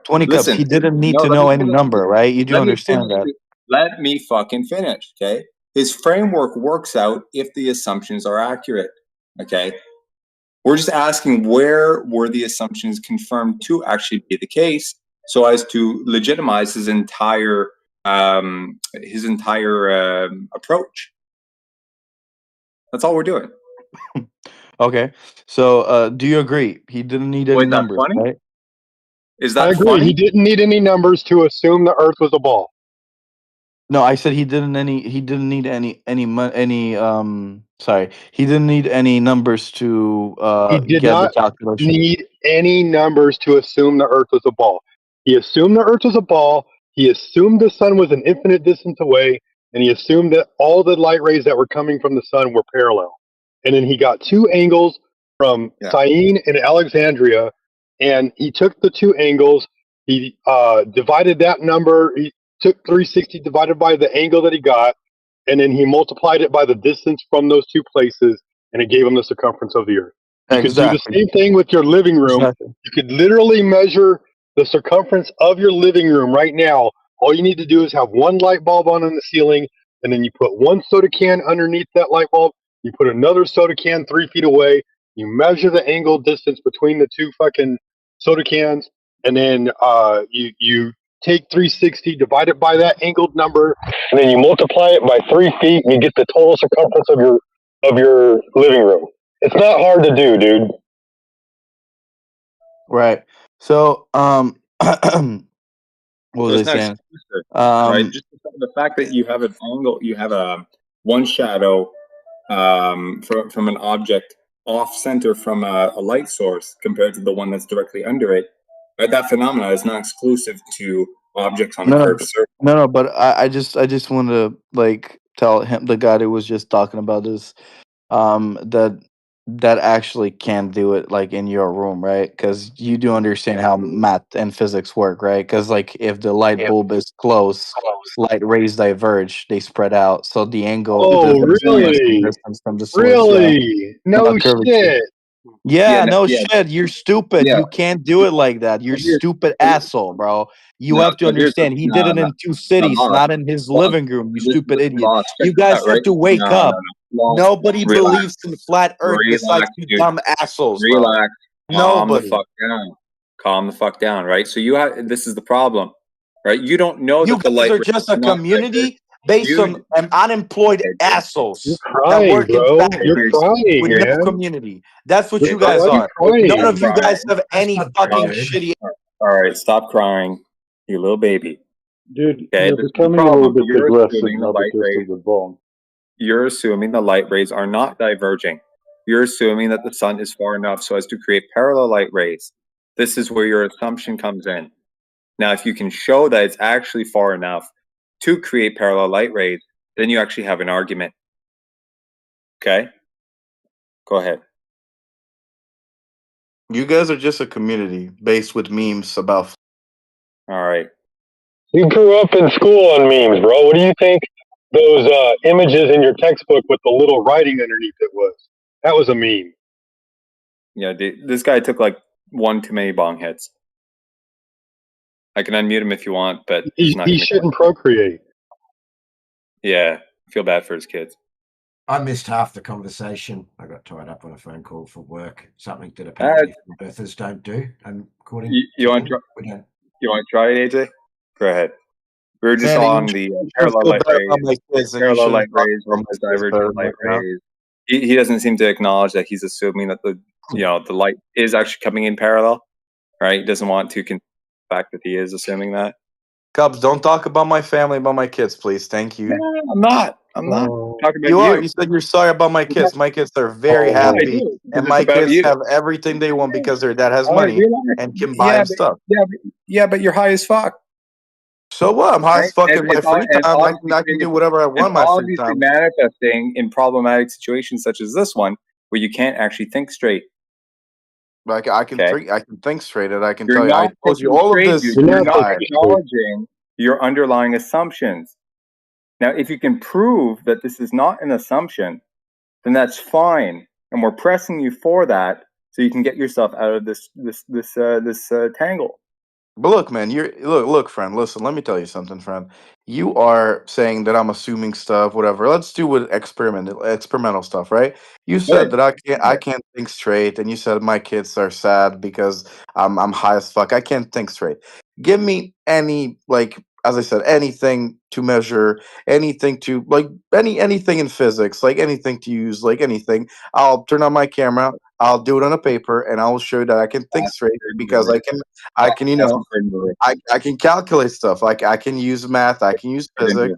[SPEAKER 1] 20 cups.
[SPEAKER 2] Listen.
[SPEAKER 1] He didn't need
[SPEAKER 2] No,
[SPEAKER 1] to
[SPEAKER 2] let me
[SPEAKER 1] know any
[SPEAKER 2] finish.
[SPEAKER 1] number, right? You do
[SPEAKER 2] Let me
[SPEAKER 1] understand
[SPEAKER 2] finish.
[SPEAKER 1] that.
[SPEAKER 2] Let me fucking finish. Okay. His framework works out if the assumptions are accurate. Okay. We're just asking where were the assumptions confirmed to actually be the case, so as to legitimize his entire approach. That's all we're doing.
[SPEAKER 1] Okay. So, do you agree? He didn't need any
[SPEAKER 2] Wait, that's
[SPEAKER 1] numbers,
[SPEAKER 2] funny?
[SPEAKER 1] right?
[SPEAKER 2] Is
[SPEAKER 4] I
[SPEAKER 2] that
[SPEAKER 4] agree.
[SPEAKER 2] funny?
[SPEAKER 4] He didn't need any numbers to assume the Earth was a ball.
[SPEAKER 1] No, I said he didn't need sorry. He didn't need any numbers to
[SPEAKER 4] He did
[SPEAKER 1] get the
[SPEAKER 4] not
[SPEAKER 1] calculation.
[SPEAKER 4] need any numbers to assume the Earth was a ball. He assumed the Earth was a ball. He assumed the sun was an infinite distance away, and he assumed that all the light rays that were coming from the sun were parallel. And then he got two angles from
[SPEAKER 2] Yeah.
[SPEAKER 4] Syene and Alexandria, and he took the two angles. He divided that number. He took 360 divided by the angle that he got, and then he multiplied it by the distance from those two places, and it gave him the circumference of the Earth. You could do the
[SPEAKER 1] Exactly.
[SPEAKER 4] same thing with your living room.
[SPEAKER 1] Exactly.
[SPEAKER 4] You could literally measure the circumference of your living room right now. All you need to do is have one light bulb on the ceiling, and then you put one soda can underneath that light bulb. You put another soda can 3 feet away. You measure the angle distance between the two fucking soda cans, and then you take 360, divide it by that angled number, and then you multiply it by 3 feet, and you get the total circumference of your living room. It's not hard to do, dude.
[SPEAKER 1] Right. So, what was
[SPEAKER 2] There's
[SPEAKER 1] I
[SPEAKER 2] no
[SPEAKER 1] saying?
[SPEAKER 2] excuse there, right? Just the fact that you have an angle, you have one shadow from an object off center from a light source compared to the one that's directly under it. Right? That phenomena is not exclusive to objects on a
[SPEAKER 1] No,
[SPEAKER 2] curved surface.
[SPEAKER 1] no. But I just want to like tell him, the guy who was just talking about this, that that actually can do it like in your room, right? Because you do understand how math and physics work, right? Because like if the light bulb is close, light rays diverge, they spread out. So the angle,
[SPEAKER 4] Oh,
[SPEAKER 1] there's only a certain
[SPEAKER 4] really?
[SPEAKER 1] distance from the source, yeah.
[SPEAKER 4] Really? No
[SPEAKER 1] Curvature.
[SPEAKER 4] shit.
[SPEAKER 1] Yeah,
[SPEAKER 2] no,
[SPEAKER 1] no shit. You're stupid.
[SPEAKER 2] yeah.
[SPEAKER 1] You can't do it like that. You're
[SPEAKER 2] Here's-
[SPEAKER 1] stupid asshole, bro. You
[SPEAKER 2] No,
[SPEAKER 1] have to
[SPEAKER 2] so here's the-
[SPEAKER 1] understand. He did it in two cities,
[SPEAKER 2] boss,
[SPEAKER 1] not in his
[SPEAKER 2] boss,
[SPEAKER 1] living room. You
[SPEAKER 2] this is
[SPEAKER 1] stupid
[SPEAKER 2] the
[SPEAKER 1] idiot.
[SPEAKER 2] boss. Check
[SPEAKER 1] You
[SPEAKER 2] this
[SPEAKER 1] guys
[SPEAKER 2] out,
[SPEAKER 1] have
[SPEAKER 2] right?
[SPEAKER 1] to wake up.
[SPEAKER 2] No.
[SPEAKER 1] Nobody
[SPEAKER 2] Relax.
[SPEAKER 1] believes in flat Earth besides you
[SPEAKER 2] dude.
[SPEAKER 1] dumb assholes, bro.
[SPEAKER 2] Relax. Calm the
[SPEAKER 1] Nobody.
[SPEAKER 2] fuck down. Calm the fuck down, right? So you have this is the problem, right? You don't know
[SPEAKER 1] You
[SPEAKER 2] that the
[SPEAKER 1] guys
[SPEAKER 2] light
[SPEAKER 1] are just a
[SPEAKER 2] not
[SPEAKER 1] community based
[SPEAKER 2] You-
[SPEAKER 1] on unemployed
[SPEAKER 2] You're
[SPEAKER 4] You're
[SPEAKER 1] assholes that
[SPEAKER 4] crying,
[SPEAKER 1] work in
[SPEAKER 4] bro.
[SPEAKER 1] factories
[SPEAKER 4] You're crying,
[SPEAKER 1] with no
[SPEAKER 4] man.
[SPEAKER 1] community. That's what
[SPEAKER 2] Yeah,
[SPEAKER 1] you
[SPEAKER 4] Why
[SPEAKER 1] guys
[SPEAKER 4] are you
[SPEAKER 1] are.
[SPEAKER 4] crying?
[SPEAKER 1] None of you guys have
[SPEAKER 3] That's
[SPEAKER 1] any
[SPEAKER 3] not
[SPEAKER 1] fucking
[SPEAKER 3] good.
[SPEAKER 1] shitty.
[SPEAKER 2] All right, stop crying, you little baby.
[SPEAKER 6] Dude,
[SPEAKER 2] Okay,
[SPEAKER 6] you're
[SPEAKER 2] this is the
[SPEAKER 6] becoming a
[SPEAKER 2] problem.
[SPEAKER 6] little bit
[SPEAKER 2] You're
[SPEAKER 6] aggressive
[SPEAKER 2] assuming the
[SPEAKER 6] now
[SPEAKER 2] light
[SPEAKER 6] because
[SPEAKER 2] rays.
[SPEAKER 6] of the bone.
[SPEAKER 2] You're assuming the light rays are not diverging. You're assuming that the sun is far enough so as to create parallel light rays. This is where your assumption comes in. Now, if you can show that it's actually far enough to create parallel light rays, then you actually have an argument. Okay? Go ahead.
[SPEAKER 1] You guys are just a community based with memes about.
[SPEAKER 2] All right.
[SPEAKER 4] You grew up in school on memes, bro. What do you think those images in your textbook with the little writing underneath it was? That was a meme.
[SPEAKER 2] Yeah, this guy took like one too many bong hits. I can unmute him if you want, but he's not.
[SPEAKER 4] He shouldn't procreate.
[SPEAKER 2] Yeah, I feel bad for his kids.
[SPEAKER 3] I missed half the conversation. I got tied up on a phone call for work. Something that apparently birthers don't do. And according
[SPEAKER 2] You want
[SPEAKER 3] to
[SPEAKER 2] to try it, AJ? Go ahead. We were just
[SPEAKER 1] Man,
[SPEAKER 2] on
[SPEAKER 1] you
[SPEAKER 2] the
[SPEAKER 1] should
[SPEAKER 2] parallel
[SPEAKER 1] feel
[SPEAKER 2] light
[SPEAKER 1] better
[SPEAKER 2] rays.
[SPEAKER 1] about my kids than you
[SPEAKER 2] Parallel
[SPEAKER 1] should
[SPEAKER 2] light rays
[SPEAKER 1] about my
[SPEAKER 2] versus
[SPEAKER 1] kids,
[SPEAKER 2] divergent
[SPEAKER 1] but,
[SPEAKER 2] light
[SPEAKER 1] you know.
[SPEAKER 2] rays. He doesn't seem to acknowledge that he's assuming that the light is actually coming in parallel, right? He doesn't want to the fact that he is assuming that.
[SPEAKER 1] Cubs, don't talk about my family, about my kids, please. Thank you.
[SPEAKER 2] No, I'm not. I'm not talking about
[SPEAKER 1] You
[SPEAKER 2] you.
[SPEAKER 1] are. You said you're sorry about my kids. My kids are very
[SPEAKER 2] I
[SPEAKER 1] happy,
[SPEAKER 2] do, because
[SPEAKER 1] and
[SPEAKER 2] it's
[SPEAKER 1] my
[SPEAKER 2] about
[SPEAKER 1] kids
[SPEAKER 2] you.
[SPEAKER 1] have everything they want because their dad has
[SPEAKER 2] I
[SPEAKER 1] money
[SPEAKER 2] realize.
[SPEAKER 1] and can buy them stuff.
[SPEAKER 2] But you're high as fuck.
[SPEAKER 1] So what? I'm high as fuck in my
[SPEAKER 2] It's
[SPEAKER 1] free time. I can do whatever I want in my free
[SPEAKER 2] obviously
[SPEAKER 1] time.
[SPEAKER 2] manifesting in problematic situations such as this one, where you can't actually think straight.
[SPEAKER 1] Like I can
[SPEAKER 2] Okay.
[SPEAKER 1] think straight. And I can
[SPEAKER 2] You're
[SPEAKER 1] tell you. I
[SPEAKER 2] not
[SPEAKER 1] told you
[SPEAKER 2] thinking
[SPEAKER 1] all of
[SPEAKER 2] straight,
[SPEAKER 1] this.
[SPEAKER 2] dude.
[SPEAKER 4] You're
[SPEAKER 2] You're
[SPEAKER 4] not
[SPEAKER 2] not
[SPEAKER 1] Why?
[SPEAKER 2] acknowledging your underlying assumptions. Now, if you can prove that this is not an assumption, then that's fine, and we're pressing you for that so you can get yourself out of this tangle.
[SPEAKER 1] But look, man, look, friend. Listen, let me tell you something, friend. You are saying that I'm assuming stuff, whatever. Let's do with experimental stuff, right? You said that I can't think straight, and you said my kids are sad because I'm high as fuck. I can't think straight. Give me any as I said, anything to measure, anything to anything in physics, like anything to use, like anything. I'll turn on my camera. I'll do it on a paper, and I'll show you that I can think straight because I can, I can calculate stuff. Like I can use math. I can use physics.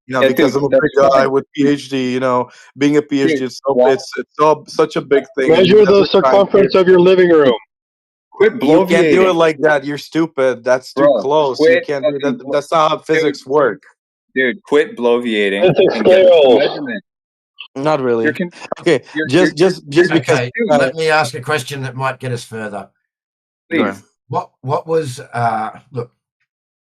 [SPEAKER 1] Because I'm a big guy with PhD. Being a PhD, it's such a big thing. And you
[SPEAKER 4] Measure
[SPEAKER 1] guys
[SPEAKER 4] the
[SPEAKER 1] are trying
[SPEAKER 4] circumference of your living room.
[SPEAKER 2] Quit
[SPEAKER 1] You can't do
[SPEAKER 2] bloviating.
[SPEAKER 1] it like that. You're stupid. That's too
[SPEAKER 2] Bro,
[SPEAKER 1] close. You
[SPEAKER 2] quit
[SPEAKER 1] can't do
[SPEAKER 2] fucking
[SPEAKER 1] that. That's not how physics work.
[SPEAKER 2] Dude, quit bloviating
[SPEAKER 4] Physics
[SPEAKER 2] and get the
[SPEAKER 4] scales.
[SPEAKER 2] measurement.
[SPEAKER 1] Not really. Okay,
[SPEAKER 2] you're-
[SPEAKER 1] just because.
[SPEAKER 3] Okay, let me ask a question that might get us further.
[SPEAKER 2] Please.
[SPEAKER 3] What was look,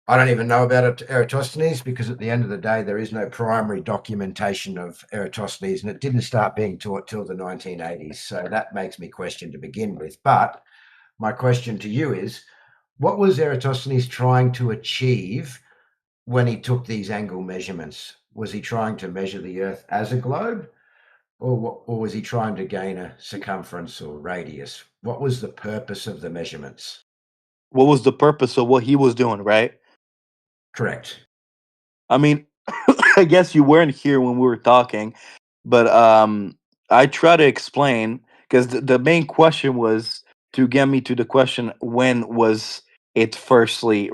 [SPEAKER 3] I don't even know about Eratosthenes because at the end of the day there is no primary documentation of Eratosthenes, and it didn't start being taught till the 1980s. So that makes me question to begin with. But my question to you is, what was Eratosthenes trying to achieve when he took these angle measurements? Was he trying to measure the Earth as a globe? Or was he trying to gain a circumference or radius? What was the purpose of the measurements?
[SPEAKER 1] What was the purpose of what he was doing, right?
[SPEAKER 3] Correct.
[SPEAKER 1] I mean, I guess you weren't here when we were talking, but I try to explain because the main question was to get me to the question when was it firstly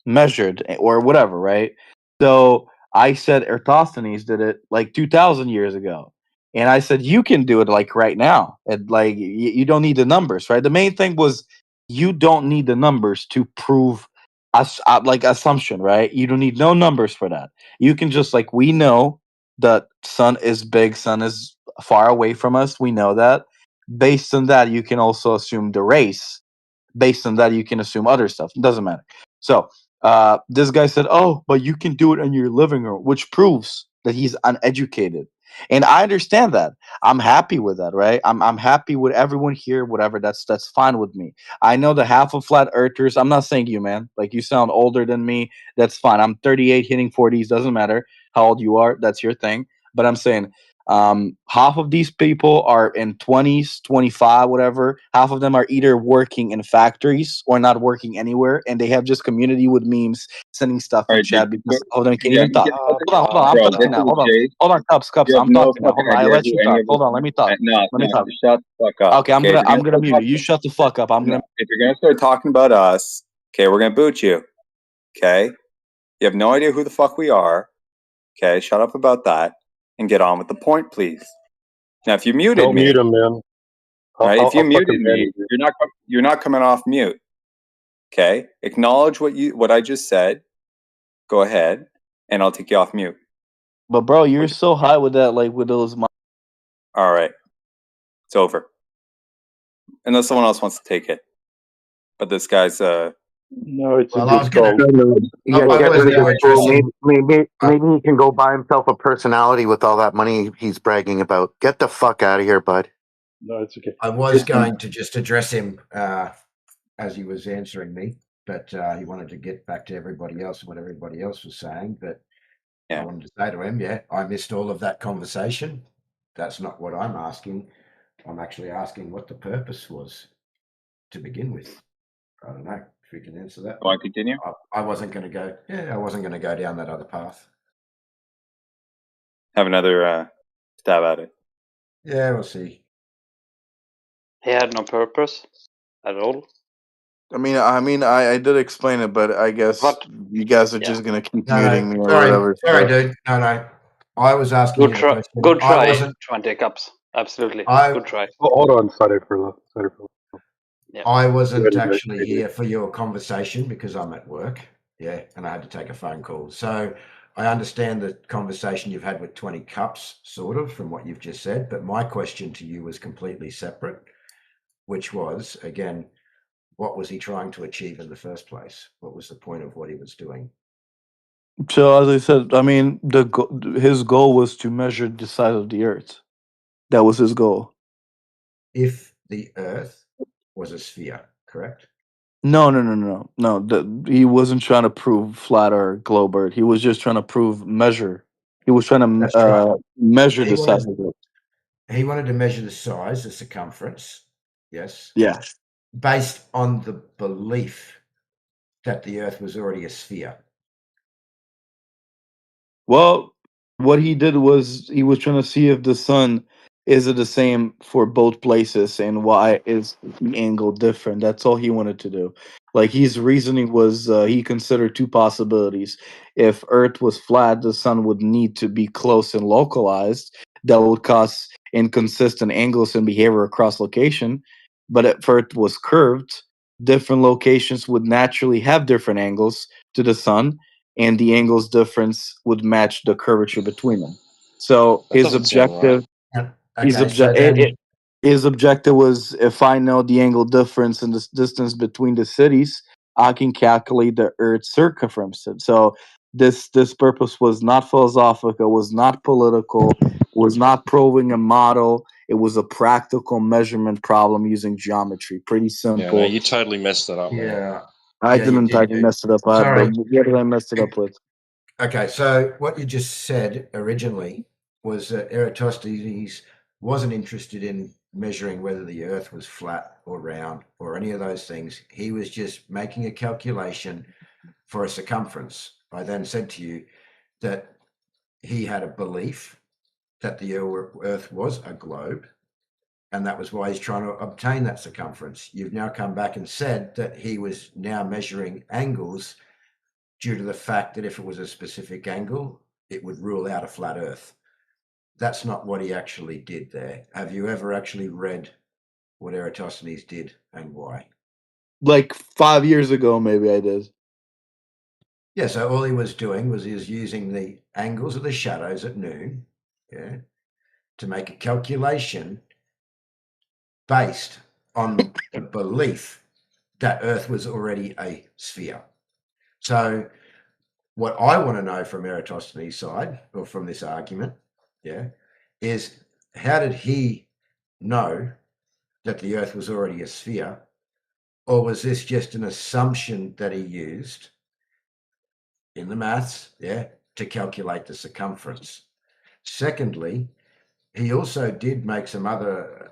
[SPEAKER 1] measured or whatever, right? So I said Eratosthenes did it like 2,000 years ago. And I said you can do it like right now. And like you don't need the numbers, right? The main thing was you don't need the numbers to prove like assumption, right? You don't need no numbers for that. You can just we know the sun is big, sun is far away from us. We know that. Based on that, you can also assume the race. Based on that, you can assume other stuff. It doesn't matter. So this guy said, "Oh, but you can do it in your living room," which proves that he's uneducated. And I understand that. I'm happy with that, right? I'm happy with everyone here. Whatever, that's fine with me. I know the half of flat earthers. I'm not saying you, man. Like you sound older than me. That's fine. I'm 38, hitting 40s. Doesn't matter how old you are. That's your thing. But I'm saying half of these people are in 20s, 25, whatever. Half of them are either working in factories or not working anywhere, and they have just community with memes, sending stuff
[SPEAKER 2] All
[SPEAKER 1] in
[SPEAKER 2] right, dude.
[SPEAKER 1] chat because of them can't
[SPEAKER 2] Yeah,
[SPEAKER 1] even talk. Hold on. I'm
[SPEAKER 2] bro,
[SPEAKER 1] talking
[SPEAKER 2] get
[SPEAKER 1] now.
[SPEAKER 2] to the chase.
[SPEAKER 1] Hold on, Cups.
[SPEAKER 2] You have
[SPEAKER 1] I'm
[SPEAKER 2] no
[SPEAKER 1] talking now.
[SPEAKER 2] fucking
[SPEAKER 1] Hold on. I
[SPEAKER 2] idea
[SPEAKER 1] let
[SPEAKER 2] who
[SPEAKER 1] you
[SPEAKER 2] any
[SPEAKER 1] talk.
[SPEAKER 2] of us.
[SPEAKER 1] Hold on. Let me talk.
[SPEAKER 2] No,
[SPEAKER 1] Let me talk.
[SPEAKER 2] shut the fuck up.
[SPEAKER 1] Okay, I'm
[SPEAKER 2] Okay,
[SPEAKER 1] gonna mute you. You shut the fuck up. I'm gonna.
[SPEAKER 2] If you're gonna start talking about us, okay, we're gonna boot you. Okay, you have no idea who the fuck we are. Okay, shut up about that and get on with the point, please. Now, if you muted
[SPEAKER 4] Don't
[SPEAKER 2] me,
[SPEAKER 4] mute him, man.
[SPEAKER 2] right? If you
[SPEAKER 4] I'll fucking
[SPEAKER 2] muted
[SPEAKER 4] ban
[SPEAKER 2] me,
[SPEAKER 4] you.
[SPEAKER 2] you're not coming off mute. Okay, acknowledge what I just said. Go ahead, and I'll take you off mute.
[SPEAKER 1] But bro, you're so high with that, like with those.
[SPEAKER 2] All right, it's over. Unless someone else wants to take it. But this guy's
[SPEAKER 6] No, it's
[SPEAKER 3] Well,
[SPEAKER 6] a
[SPEAKER 3] I was
[SPEAKER 6] good
[SPEAKER 3] gonna-
[SPEAKER 6] call.
[SPEAKER 3] I
[SPEAKER 7] Get
[SPEAKER 3] was
[SPEAKER 7] rid of
[SPEAKER 3] now
[SPEAKER 7] that fool.
[SPEAKER 3] addressing.
[SPEAKER 7] Maybe he can go buy himself a personality with all that money he's bragging about. Get the fuck out of here, bud.
[SPEAKER 6] No, it's okay.
[SPEAKER 3] I was going to just address him as he was answering me, but he wanted to get back to everybody else and what everybody else was saying. But
[SPEAKER 2] Yeah.
[SPEAKER 3] I wanted to say to him, yeah, I missed all of that conversation. That's not what I'm asking. I'm actually asking what the purpose was to begin with. I don't know if we can answer that.
[SPEAKER 2] want to continue?
[SPEAKER 3] I wasn't going to go. Yeah, I wasn't going to go down that other path.
[SPEAKER 2] Have another stab at it.
[SPEAKER 3] Yeah, we'll see.
[SPEAKER 5] He had no purpose at all.
[SPEAKER 1] I did explain it, but I guess
[SPEAKER 5] What?
[SPEAKER 1] you guys are
[SPEAKER 5] Yeah.
[SPEAKER 1] just gonna keep
[SPEAKER 3] No,
[SPEAKER 1] muting me or
[SPEAKER 3] sorry,
[SPEAKER 1] whatever.
[SPEAKER 3] sorry,
[SPEAKER 1] so-
[SPEAKER 3] dude. No. I was asking
[SPEAKER 5] Good
[SPEAKER 3] you the
[SPEAKER 5] try.
[SPEAKER 3] question.
[SPEAKER 5] Good
[SPEAKER 3] I
[SPEAKER 5] try.
[SPEAKER 3] wasn't.
[SPEAKER 5] 20 cups. Absolutely.
[SPEAKER 3] I-
[SPEAKER 5] Good try.
[SPEAKER 4] Hold on, Cider for
[SPEAKER 3] I wasn't
[SPEAKER 4] Good,
[SPEAKER 3] actually
[SPEAKER 4] good.
[SPEAKER 3] here for your conversation because I'm at work. Yeah, and I had to take a phone call. So I understand the conversation you've had with 20 cups, sort of, from what you've just said. But my question to you was completely separate, which was, again, what was he trying to achieve in the first place? What was the point of what he was doing?
[SPEAKER 1] So as I said, his goal was to measure the size of the Earth. That was his goal.
[SPEAKER 3] If the Earth was a sphere, correct?
[SPEAKER 1] No. He wasn't trying to prove flat or globe Earth. He was just trying to measure. He was trying
[SPEAKER 3] That's
[SPEAKER 1] to
[SPEAKER 3] right.
[SPEAKER 1] measure
[SPEAKER 3] He
[SPEAKER 1] the size
[SPEAKER 3] wanted-
[SPEAKER 1] of the Earth.
[SPEAKER 3] He wanted to measure the size, the circumference, yes,
[SPEAKER 1] Yeah.
[SPEAKER 3] based on the belief that the Earth was already a sphere.
[SPEAKER 1] Well, what he did was he was trying to see if the sun is it the same for both places and why is the angle different. That's all he wanted to do. Like his reasoning was he considered two possibilities. If Earth was flat, the sun would need to be close and localized. That would cause inconsistent angles and behavior across location. But if Earth was curved, different locations would naturally have different angles to the sun and the angles difference would match the curvature between them. So
[SPEAKER 8] That doesn't sound right.
[SPEAKER 1] his objective was if I know the angle difference and the distance between the cities, I can calculate the Earth's circumference. So this purpose was not philosophical, was not political, was not proving a model. It was a practical measurement problem using geometry. Pretty
[SPEAKER 8] Yeah,
[SPEAKER 1] simple.
[SPEAKER 8] no, you totally messed it up, man.
[SPEAKER 3] Yeah.
[SPEAKER 1] I
[SPEAKER 3] Yeah, you
[SPEAKER 1] didn't
[SPEAKER 3] did,
[SPEAKER 1] I mess it up. But
[SPEAKER 3] Sorry.
[SPEAKER 1] what did I mess it up with?
[SPEAKER 3] Okay, so what you just said originally was that Eratosthenes wasn't interested in measuring whether the Earth was flat or round or any of those things. He was just making a calculation for a circumference. I then said to you that he had a belief that the Earth was a globe, and that was why he's trying to obtain that circumference. You've now come back and said that he was now measuring angles due to the fact that if it was a specific angle, it would rule out a flat Earth. That's not what he actually did there. Have you ever actually read what Eratosthenes did and why?
[SPEAKER 1] Like 5 years ago, maybe I did.
[SPEAKER 3] Yeah, so all he was doing was he was using the angles of the shadows at noon, yeah, to make a calculation based on the belief that Earth was already a sphere. So what I want to know from Eratosthenes' side, or from this argument, yeah, is how did he know that the Earth was already a sphere? Or was this just an assumption that he used in the maths, yeah, to calculate the circumference? Secondly, he also did make some other,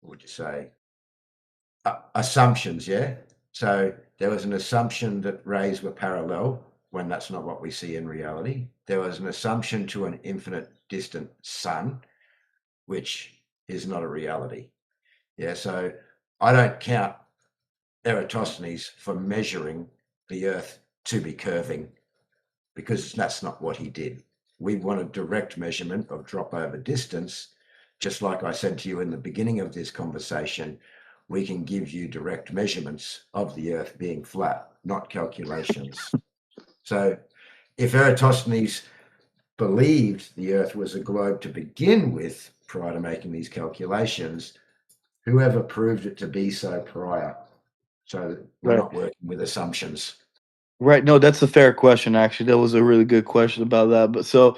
[SPEAKER 3] what would you say, assumptions, yeah? So there was an assumption that rays were parallel when that's not what we see in reality. There was an assumption to an infinite distant sun, which is not a reality. Yeah, so I don't count Eratosthenes for measuring the Earth to be curving, because that's not what he did. We want a direct measurement of drop over distance. Just like I said to you in the beginning of this conversation, we can give you direct measurements of the Earth being flat, not calculations. So if Eratosthenes believed the Earth was a globe to begin with prior to making these calculations, whoever proved it to be so prior? So we're
[SPEAKER 1] Right.
[SPEAKER 3] not working with assumptions.
[SPEAKER 1] Right. No, that's a fair question. Actually, that was a really good question about that. But so,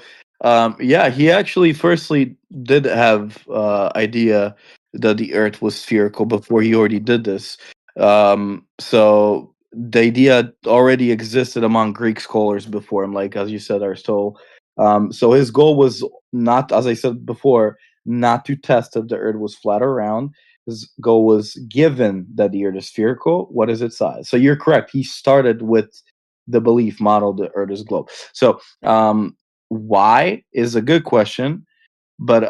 [SPEAKER 1] yeah, he actually firstly did have idea that the Earth was spherical before he already did this. So the idea already existed among Greek scholars before him, like as you said, Aristotle. So his goal was not, as I said before, not to test if the Earth was flat or round. His goal was, given that the Earth is spherical, what is its size? So you're correct. He started with the belief model, the Earth is globe. So why is a good question, but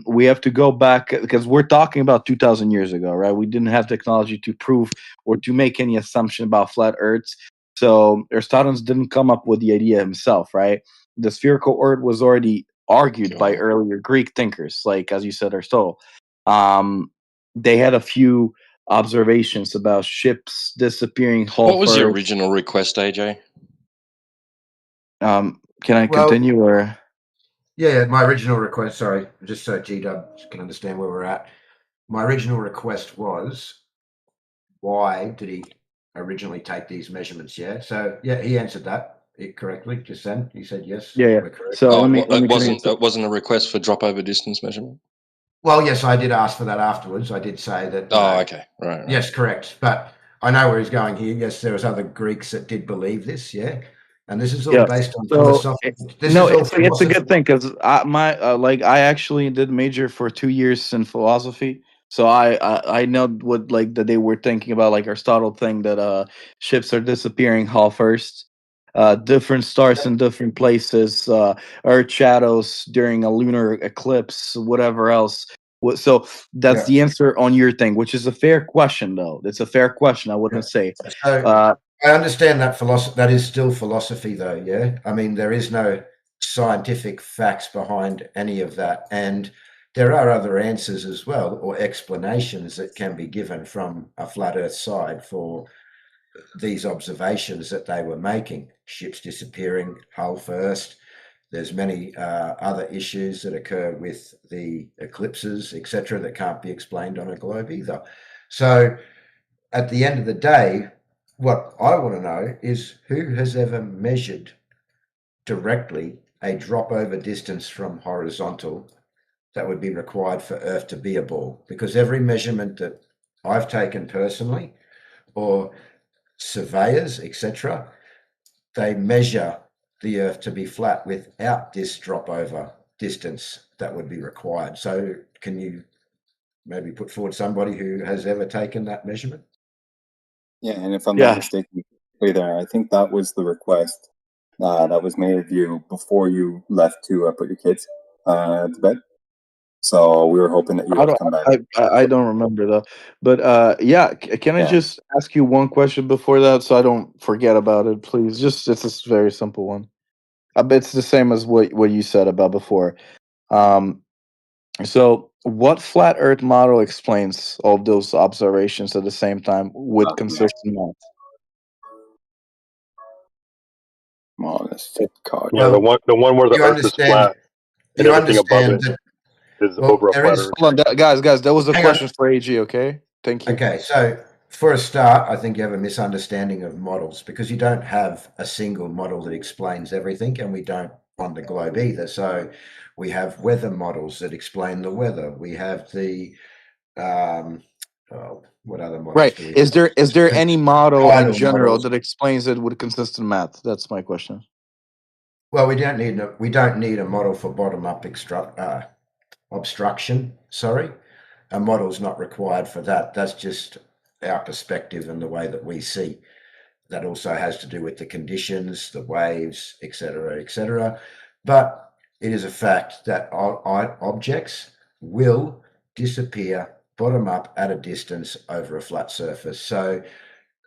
[SPEAKER 1] we have to go back because we're talking about 2,000 years ago, right? We didn't have technology to prove or to make any assumption about flat Earths. So Aristotle didn't come up with the idea himself, right? The spherical Earth was already argued by earlier Greek thinkers, like as you said, Aristotle. They had a few observations about ships disappearing.
[SPEAKER 8] What was the
[SPEAKER 1] first.
[SPEAKER 8] original request, AJ?
[SPEAKER 1] Can I
[SPEAKER 3] Well,
[SPEAKER 1] continue or?
[SPEAKER 3] Yeah, my original request, sorry, just so G-Dub can understand where we're at. My original request was, why did he originally take these measurements? Yeah, so yeah, he answered that correctly just then. He said yes,
[SPEAKER 1] Yeah.
[SPEAKER 3] we're correct.
[SPEAKER 1] So
[SPEAKER 8] Oh,
[SPEAKER 1] let me
[SPEAKER 8] it
[SPEAKER 1] continue.
[SPEAKER 8] wasn't a request for drop over distance measurement.
[SPEAKER 3] Well, yes, I did ask for that afterwards. I did say that.
[SPEAKER 8] Oh, okay, right.
[SPEAKER 3] Yes, correct. But I know where he's going here. Yes, there was other Greeks that did believe this. Yeah, and this is all
[SPEAKER 1] Yeah.
[SPEAKER 3] based on
[SPEAKER 1] So
[SPEAKER 3] philosophy.
[SPEAKER 1] it's a good thing because I actually did major for 2 years in philosophy, so I know what like that they were thinking about, like Aristotle thing that ships are disappearing hull first, different stars in different places, Earth shadows during a lunar eclipse, whatever else. So that's
[SPEAKER 3] Yeah.
[SPEAKER 1] the answer on your thing, which is a fair question though. It's a fair question. I wouldn't say.
[SPEAKER 3] So I understand that philosophy. That is still philosophy, though. Yeah, I mean there is no scientific facts behind any of that, and there are other answers as well, or explanations that can be given from a flat Earth side for these observations that they were making. Ships disappearing, hull first. There's many other issues that occur with the eclipses, etc., that can't be explained on a globe either. So at the end of the day, what I want to know is who has ever measured directly a drop over distance from horizontal that would be required for Earth to be a ball? Because every measurement that I've taken personally, or surveyors, etc., they measure the Earth to be flat without this drop over distance that would be required. So can you maybe put forward somebody who has ever taken that measurement?
[SPEAKER 2] Yeah, and if I'm not mistaken, there, I think that was the request that was made of you before you left to put your kids to bed. So we were hoping that you would come back.
[SPEAKER 1] I don't remember though, but yeah, can I just ask you one question before that so I don't forget about it, please? Just it's a very simple one. I bet it's the same as what you said about before. So what flat Earth model explains all of those observations at the same time with consistent math?
[SPEAKER 2] Well, let's take card.
[SPEAKER 4] Yeah, the one where the
[SPEAKER 3] you
[SPEAKER 4] Earth is
[SPEAKER 3] understand.
[SPEAKER 4] flat and
[SPEAKER 3] You
[SPEAKER 4] everything above
[SPEAKER 3] understand
[SPEAKER 4] it
[SPEAKER 3] that.
[SPEAKER 4] is
[SPEAKER 3] Well,
[SPEAKER 4] over a
[SPEAKER 3] there
[SPEAKER 4] flat
[SPEAKER 3] is.
[SPEAKER 4] Earth.
[SPEAKER 1] Hold on, guys. That was a
[SPEAKER 3] Hang on.
[SPEAKER 1] question for AG. Okay, thank you.
[SPEAKER 3] Okay, so for a start, I think you have a misunderstanding of models because you don't have a single model that explains everything, and we don't on the globe either. So we have weather models that explain the weather. We have the what other models
[SPEAKER 1] Right.
[SPEAKER 3] do we
[SPEAKER 1] Is
[SPEAKER 3] have?
[SPEAKER 1] there any model in
[SPEAKER 3] Tidal
[SPEAKER 1] general
[SPEAKER 3] models.
[SPEAKER 1] that explains it with consistent math? That's my question.
[SPEAKER 3] Well, we don't need a model for bottom up obstruction. Sorry, a model's not required for that. That's just our perspective and the way that we see. That also has to do with the conditions, the waves, etc., etc. But it is a fact that objects will disappear bottom up at a distance over a flat surface. So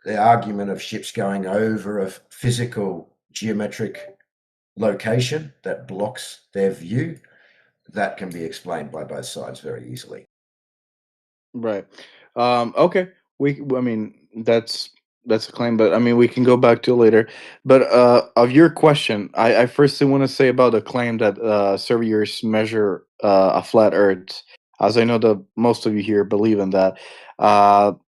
[SPEAKER 3] the argument of ships going over a physical geometric location that blocks their view, that can be explained by both sides very easily.
[SPEAKER 1] Right. Okay. I mean, that's a claim, but I mean, we can go back to it later. But of your question, I firstly want to say about the claim that surveyors measure a flat Earth, as I know that most of you here believe in that,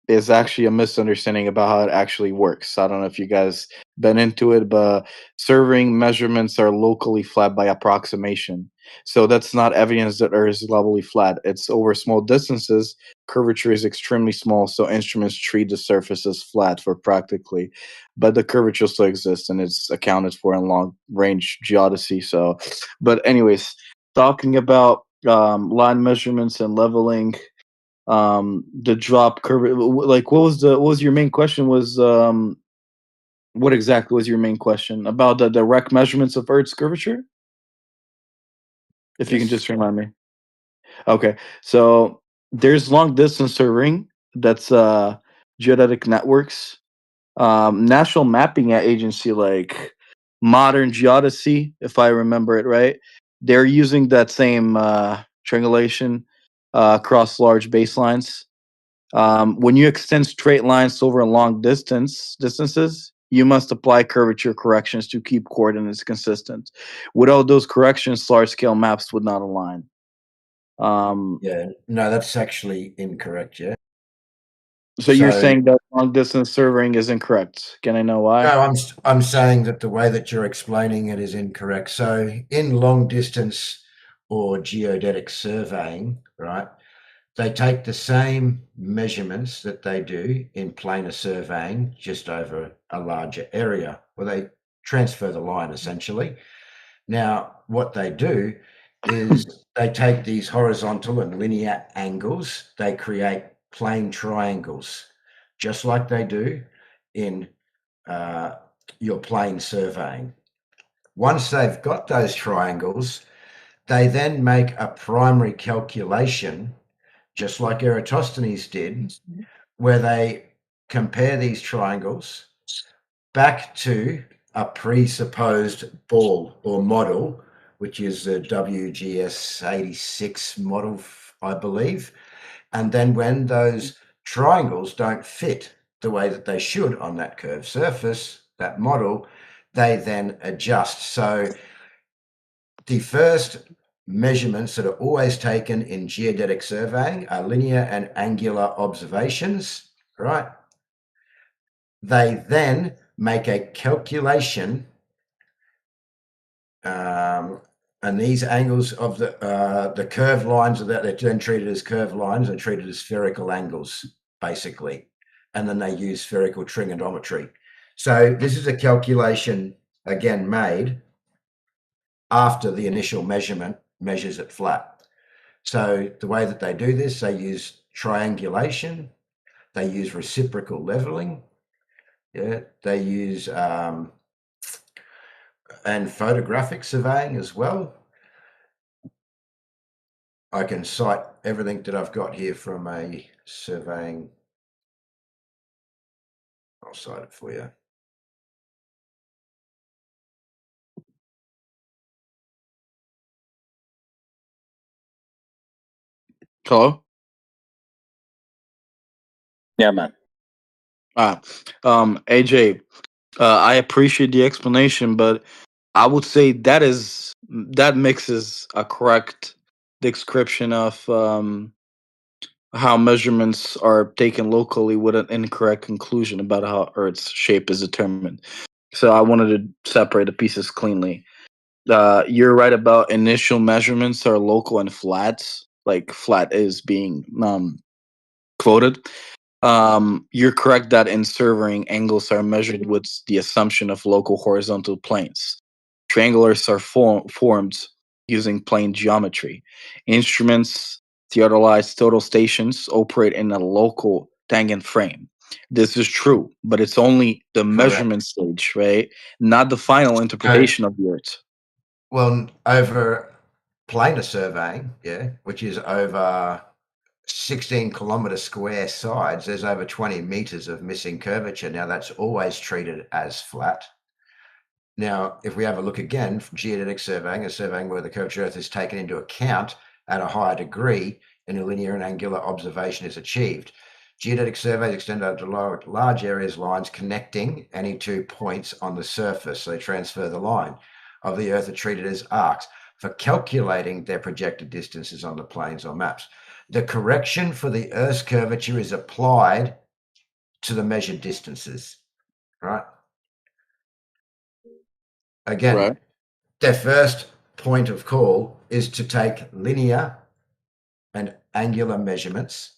[SPEAKER 1] is actually a misunderstanding about how it actually works. I don't know if you guys been into it, but surveying measurements are locally flat by approximation. So that's not evidence that Earth is levelly flat. It's over small distances. Curvature is extremely small, so instruments treat the surface as flat for practically, but the curvature still exists and it's accounted for in long range geodesy. So, but anyways, talking about line measurements and leveling, the drop curve. Like, what was your main question? Was what exactly was your main question about the direct measurements of Earth's curvature? If you can
[SPEAKER 3] Yes.
[SPEAKER 1] just remind me. Okay, so there's long distance surveying. That's geodetic networks. National mapping agency like Modern Geodesy, if I remember it right. They're using that same triangulation across large baselines. When you extend straight lines over a long distances, you must apply curvature corrections to keep coordinates consistent. Without those corrections, large scale maps would not align.
[SPEAKER 3] Yeah, no, that's actually incorrect. Yeah.
[SPEAKER 1] So you're
[SPEAKER 3] So
[SPEAKER 1] saying that long distance surveying is incorrect. Can I know why?
[SPEAKER 3] no, I'm saying that the way that you're explaining it is incorrect. So in long distance or geodetic surveying, right? They take the same measurements that they do in planar surveying, just over a larger area, where they transfer the line essentially. Now, what they do is they take these horizontal and linear angles, they create plane triangles, just like they do in your plane surveying. Once they've got those triangles, they then make a primary calculation, just like Eratosthenes did, where they compare these triangles back to a presupposed ball or model, which is the WGS 86 model, I believe. And then when those triangles don't fit the way that they should on that curved surface, that model, they then adjust. So the first measurements that are always taken in geodetic surveying are linear and angular observations, right? They then make a calculation, and these angles of the curved lines of that, they're then treated as curved lines and treated as spherical angles, basically. And then they use spherical trigonometry. So this is a calculation, again, made after the initial measurement measures it flat. So the way that they do this, they use triangulation, they use reciprocal leveling, yeah, they use and photographic surveying as well. I can cite everything that I've got here from a surveying. I'll cite it for you.
[SPEAKER 1] Hello?
[SPEAKER 2] Yeah, man.
[SPEAKER 1] AJ, I appreciate the explanation, but I would say that mixes a correct description of how measurements are taken locally with an incorrect conclusion about how Earth's shape is determined. So I wanted to separate the pieces cleanly. You're right about initial measurements are local and flats, like flat is being quoted. You're correct that in surveying, angles are measured with the assumption of local horizontal planes. Triangulars are formed using plane geometry. Instruments, theodolized total stations, operate in a local tangent frame. This is true, but it's only the measurement stage, right? Not the final interpretation of the Earth.
[SPEAKER 3] Well, over planar surveying, yeah, which is over 16 kilometre square sides, there's over 20 meters of missing curvature. Now, that's always treated as flat. Now, if we have a look again, geodetic surveying, a surveying where the curvature of Earth is taken into account at a higher degree and a linear and angular observation is achieved. Geodetic surveys extend out to large areas, lines connecting any 2 points on the surface. So they transfer the line of the Earth are treated as arcs for calculating their projected distances on the planes or maps. The correction for the Earth's curvature is applied to the measured distances, right? Again,
[SPEAKER 1] Right.
[SPEAKER 3] their first point of call is to take linear and angular measurements.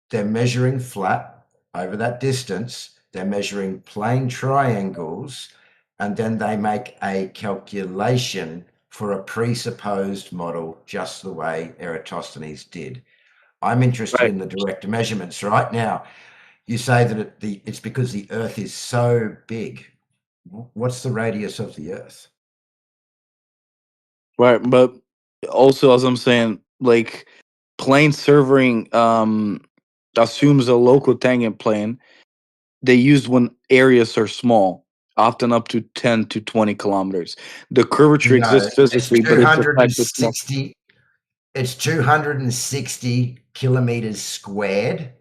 [SPEAKER 3] They're measuring flat over that distance. They're measuring plane triangles, and then they make a calculation for a presupposed model, just the way Eratosthenes did. I'm interested in the direct measurements right now. You say that it's because the Earth is so big. What's the radius of the Earth?
[SPEAKER 1] Right, but also as I'm saying, like plane surveying assumes a local tangent plane. They use when areas are small, often up to 10 to 20 kilometers. The curvature
[SPEAKER 3] No,
[SPEAKER 1] exists
[SPEAKER 3] it's
[SPEAKER 1] physically, but its effect is small.
[SPEAKER 3] 260. It's 260 kilometers squared,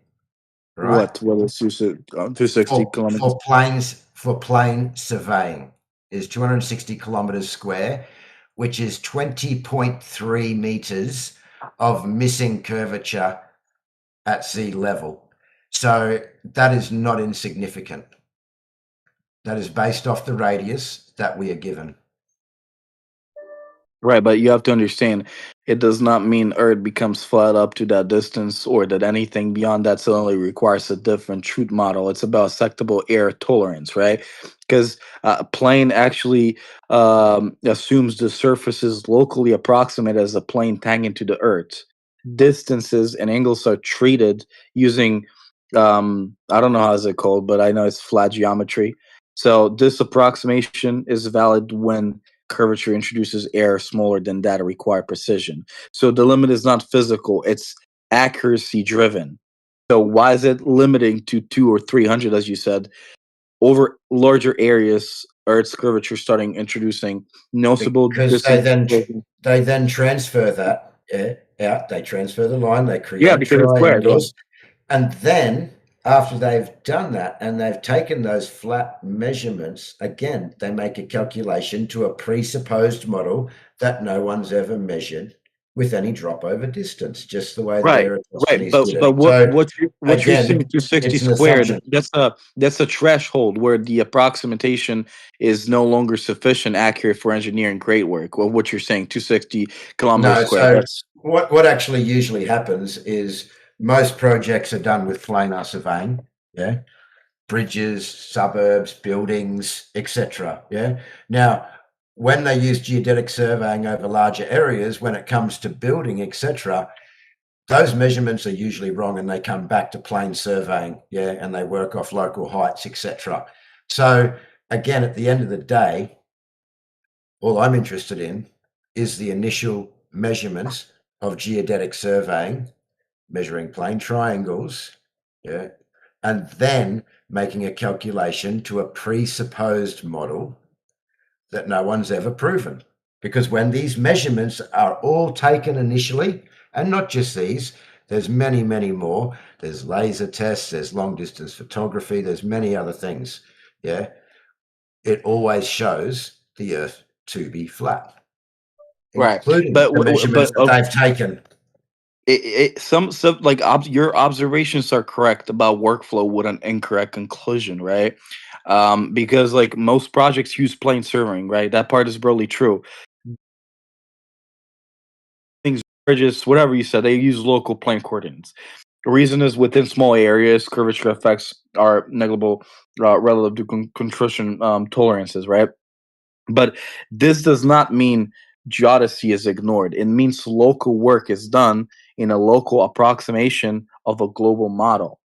[SPEAKER 3] right?
[SPEAKER 1] What is 260 kilometers?
[SPEAKER 3] For plane surveying is 260 kilometers square, which is 20.3 meters of missing curvature at sea level. So that is not insignificant. That is based off the radius that we are given.
[SPEAKER 1] Right, but you have to understand, it does not mean Earth becomes flat up to that distance or that anything beyond that suddenly requires a different truth model. It's about acceptable air tolerance, right? Because plane actually assumes the surface is locally approximate as a plane tangent to the Earth. Distances and angles are treated using, I don't know how is it called, but I know it's flat geometry. So this approximation is valid when curvature introduces error smaller than that require precision. So the limit is not physical, it's accuracy driven. So why is it limiting to 2 or 300, as you said, over larger areas? Earth's curvature starting introducing noticeable
[SPEAKER 3] Because
[SPEAKER 1] distance.
[SPEAKER 3] they then transfer that out. They transfer the line. They create
[SPEAKER 1] because it's square,
[SPEAKER 3] triangles, and then after they've done that and they've taken those flat measurements, again, they make a calculation to a presupposed model that no one's ever measured with any drop over distance, just the way
[SPEAKER 1] Right,
[SPEAKER 3] that
[SPEAKER 1] right.
[SPEAKER 3] Eratosthenes
[SPEAKER 1] But
[SPEAKER 3] did it.
[SPEAKER 1] but what you're
[SPEAKER 3] Again,
[SPEAKER 1] saying 260
[SPEAKER 3] it's an
[SPEAKER 1] squared,
[SPEAKER 3] assumption.
[SPEAKER 1] that's a threshold where the approximation is no longer sufficient accurate for engineering great work. Well, what you're saying, 260 kilometers
[SPEAKER 3] No,
[SPEAKER 1] squared.
[SPEAKER 3] so
[SPEAKER 1] That's
[SPEAKER 3] what actually usually happens is most projects are done with planar surveying, yeah, bridges, suburbs, buildings, etc. Yeah. Now, when they use geodetic surveying over larger areas, when it comes to building, etc., those measurements are usually wrong, and they come back to plane surveying, yeah, and they work off local heights, etc. So again, at the end of the day, all I'm interested in is the initial measurements of geodetic surveying, measuring plane triangles, yeah, and then making a calculation to a presupposed model that no one's ever proven. Because when these measurements are all taken initially, and not just these, there's many, many more. There's laser tests, there's long distance photography, there's many other things, yeah. it always shows the Earth to be flat,
[SPEAKER 1] Right.
[SPEAKER 3] including
[SPEAKER 1] But
[SPEAKER 3] the measurements that they've taken.
[SPEAKER 1] some like your observations are correct about workflow with an incorrect conclusion, right? Because like most projects use plane serving, right? That part is really true. Things, bridges, whatever you said, they use local plane coordinates. The reason is within small areas, curvature effects are negligible relative to contrition tolerances, right? But this does not mean geodesy is ignored. It means local work is done in a local approximation of a global model.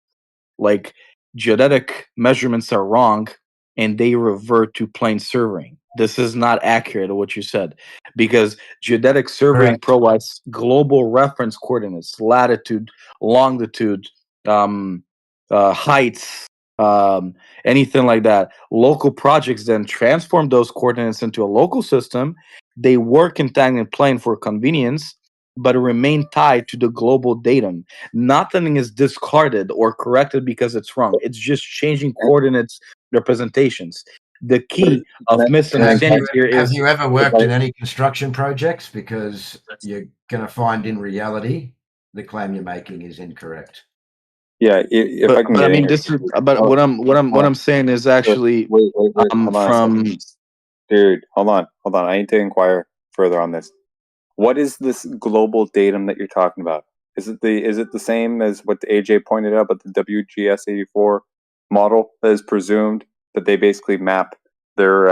[SPEAKER 1] Like geodetic measurements are wrong and they revert to plane surveying. This is not accurate of what you said because geodetic surveying provides global reference coordinates, latitude, longitude, um, heights, anything like that. Local projects then transform those coordinates into a local system. They work in tangent plane for convenience, but remain tied to the global datum. Nothing is discarded or corrected because it's wrong. It's just changing coordinates representations. The key of misunderstanding here
[SPEAKER 3] Have
[SPEAKER 1] is
[SPEAKER 3] you ever worked in any construction projects? Because you're going to find in reality the claim you're making is incorrect.
[SPEAKER 2] Yeah, if I can
[SPEAKER 1] but
[SPEAKER 2] get
[SPEAKER 1] I
[SPEAKER 2] in
[SPEAKER 1] mean
[SPEAKER 2] here.
[SPEAKER 1] this is but what I'm saying is actually
[SPEAKER 2] wait, hold on a
[SPEAKER 1] from
[SPEAKER 2] second. Dude, hold on. I need to inquire further on this. What is this global datum that you're talking about? Is it the same as what the AJ pointed out about the WGS84 model that is presumed that they basically map their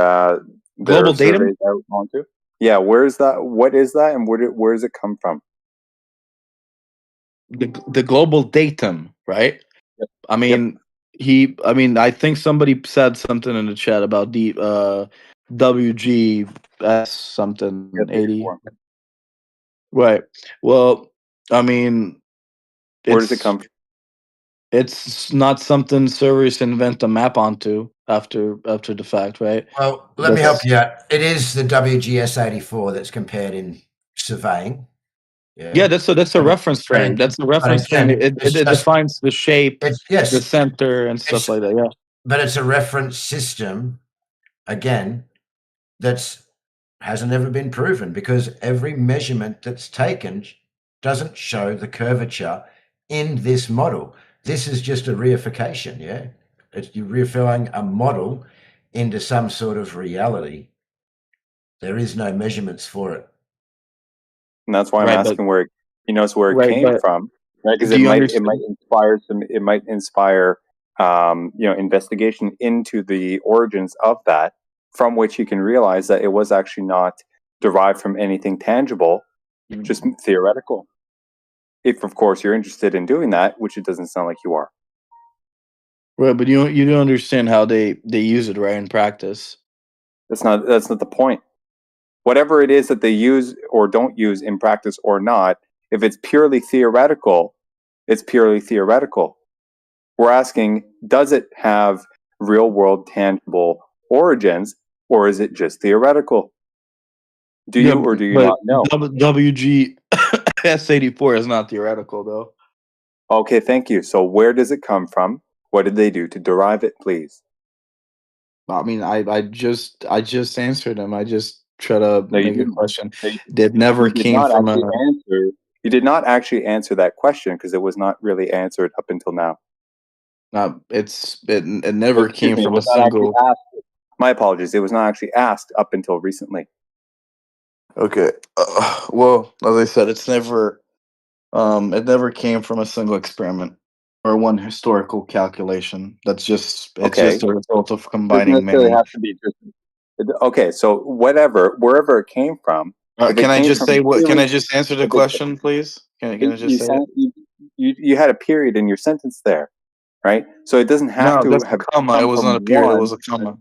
[SPEAKER 1] global datum.
[SPEAKER 2] surveys out onto? Yeah, where is that? What is that, and where does it come from?
[SPEAKER 1] The global datum, right?
[SPEAKER 2] Yep.
[SPEAKER 1] I mean, I think somebody said something in the chat about the WGS something 80. Right. Well, I mean,
[SPEAKER 2] Where does it come from?
[SPEAKER 1] It's not something servers invent a map onto after the fact, right?
[SPEAKER 3] Well, let me help you out. It is the WGS84 that's compared in surveying.
[SPEAKER 1] Yeah, that's a reference frame. That's a reference frame. It defines the shape, the center, and stuff like that. Yeah.
[SPEAKER 3] But it's a reference system, again, that's hasn't ever been proven because every measurement that's taken doesn't show the curvature in this model. This is just a reification, yeah? You're reifying a model into some sort of reality. There is no measurements for it.
[SPEAKER 2] And that's why I'm asking where it came from, right? Because it might inspire investigation into the origins of that, from which you can realize that it was actually not derived from anything tangible, just theoretical. If of course you're interested in doing that, which it doesn't sound like you are.
[SPEAKER 1] Right, but you don't understand how they use it right in practice.
[SPEAKER 2] That's not the point. Whatever it is that they use or don't use in practice or not, if it's purely theoretical, it's purely theoretical. We're asking, does it have real world tangible origins, or is it just theoretical? Do you or do you not know?
[SPEAKER 1] WGS84 is not theoretical, though.
[SPEAKER 2] Okay, thank you. So where does it come from? What did they do to derive it, please?
[SPEAKER 1] I mean, I just answered them. I just try to make a question that never came from a.
[SPEAKER 2] You did not actually answer that question because it was not really answered up until now.
[SPEAKER 1] It never came from a single.
[SPEAKER 2] My apologies. It was not actually asked up until recently.
[SPEAKER 1] Okay. Well, as I said, it never came from a single experiment or one historical calculation. It's just a result of combining many.
[SPEAKER 2] Okay, so wherever it came from.
[SPEAKER 1] Can I just answer the question, please? Can I just say it?
[SPEAKER 2] You had a period in your sentence there, right? So it doesn't have to have
[SPEAKER 1] a comma. It was not a period. It was a comma.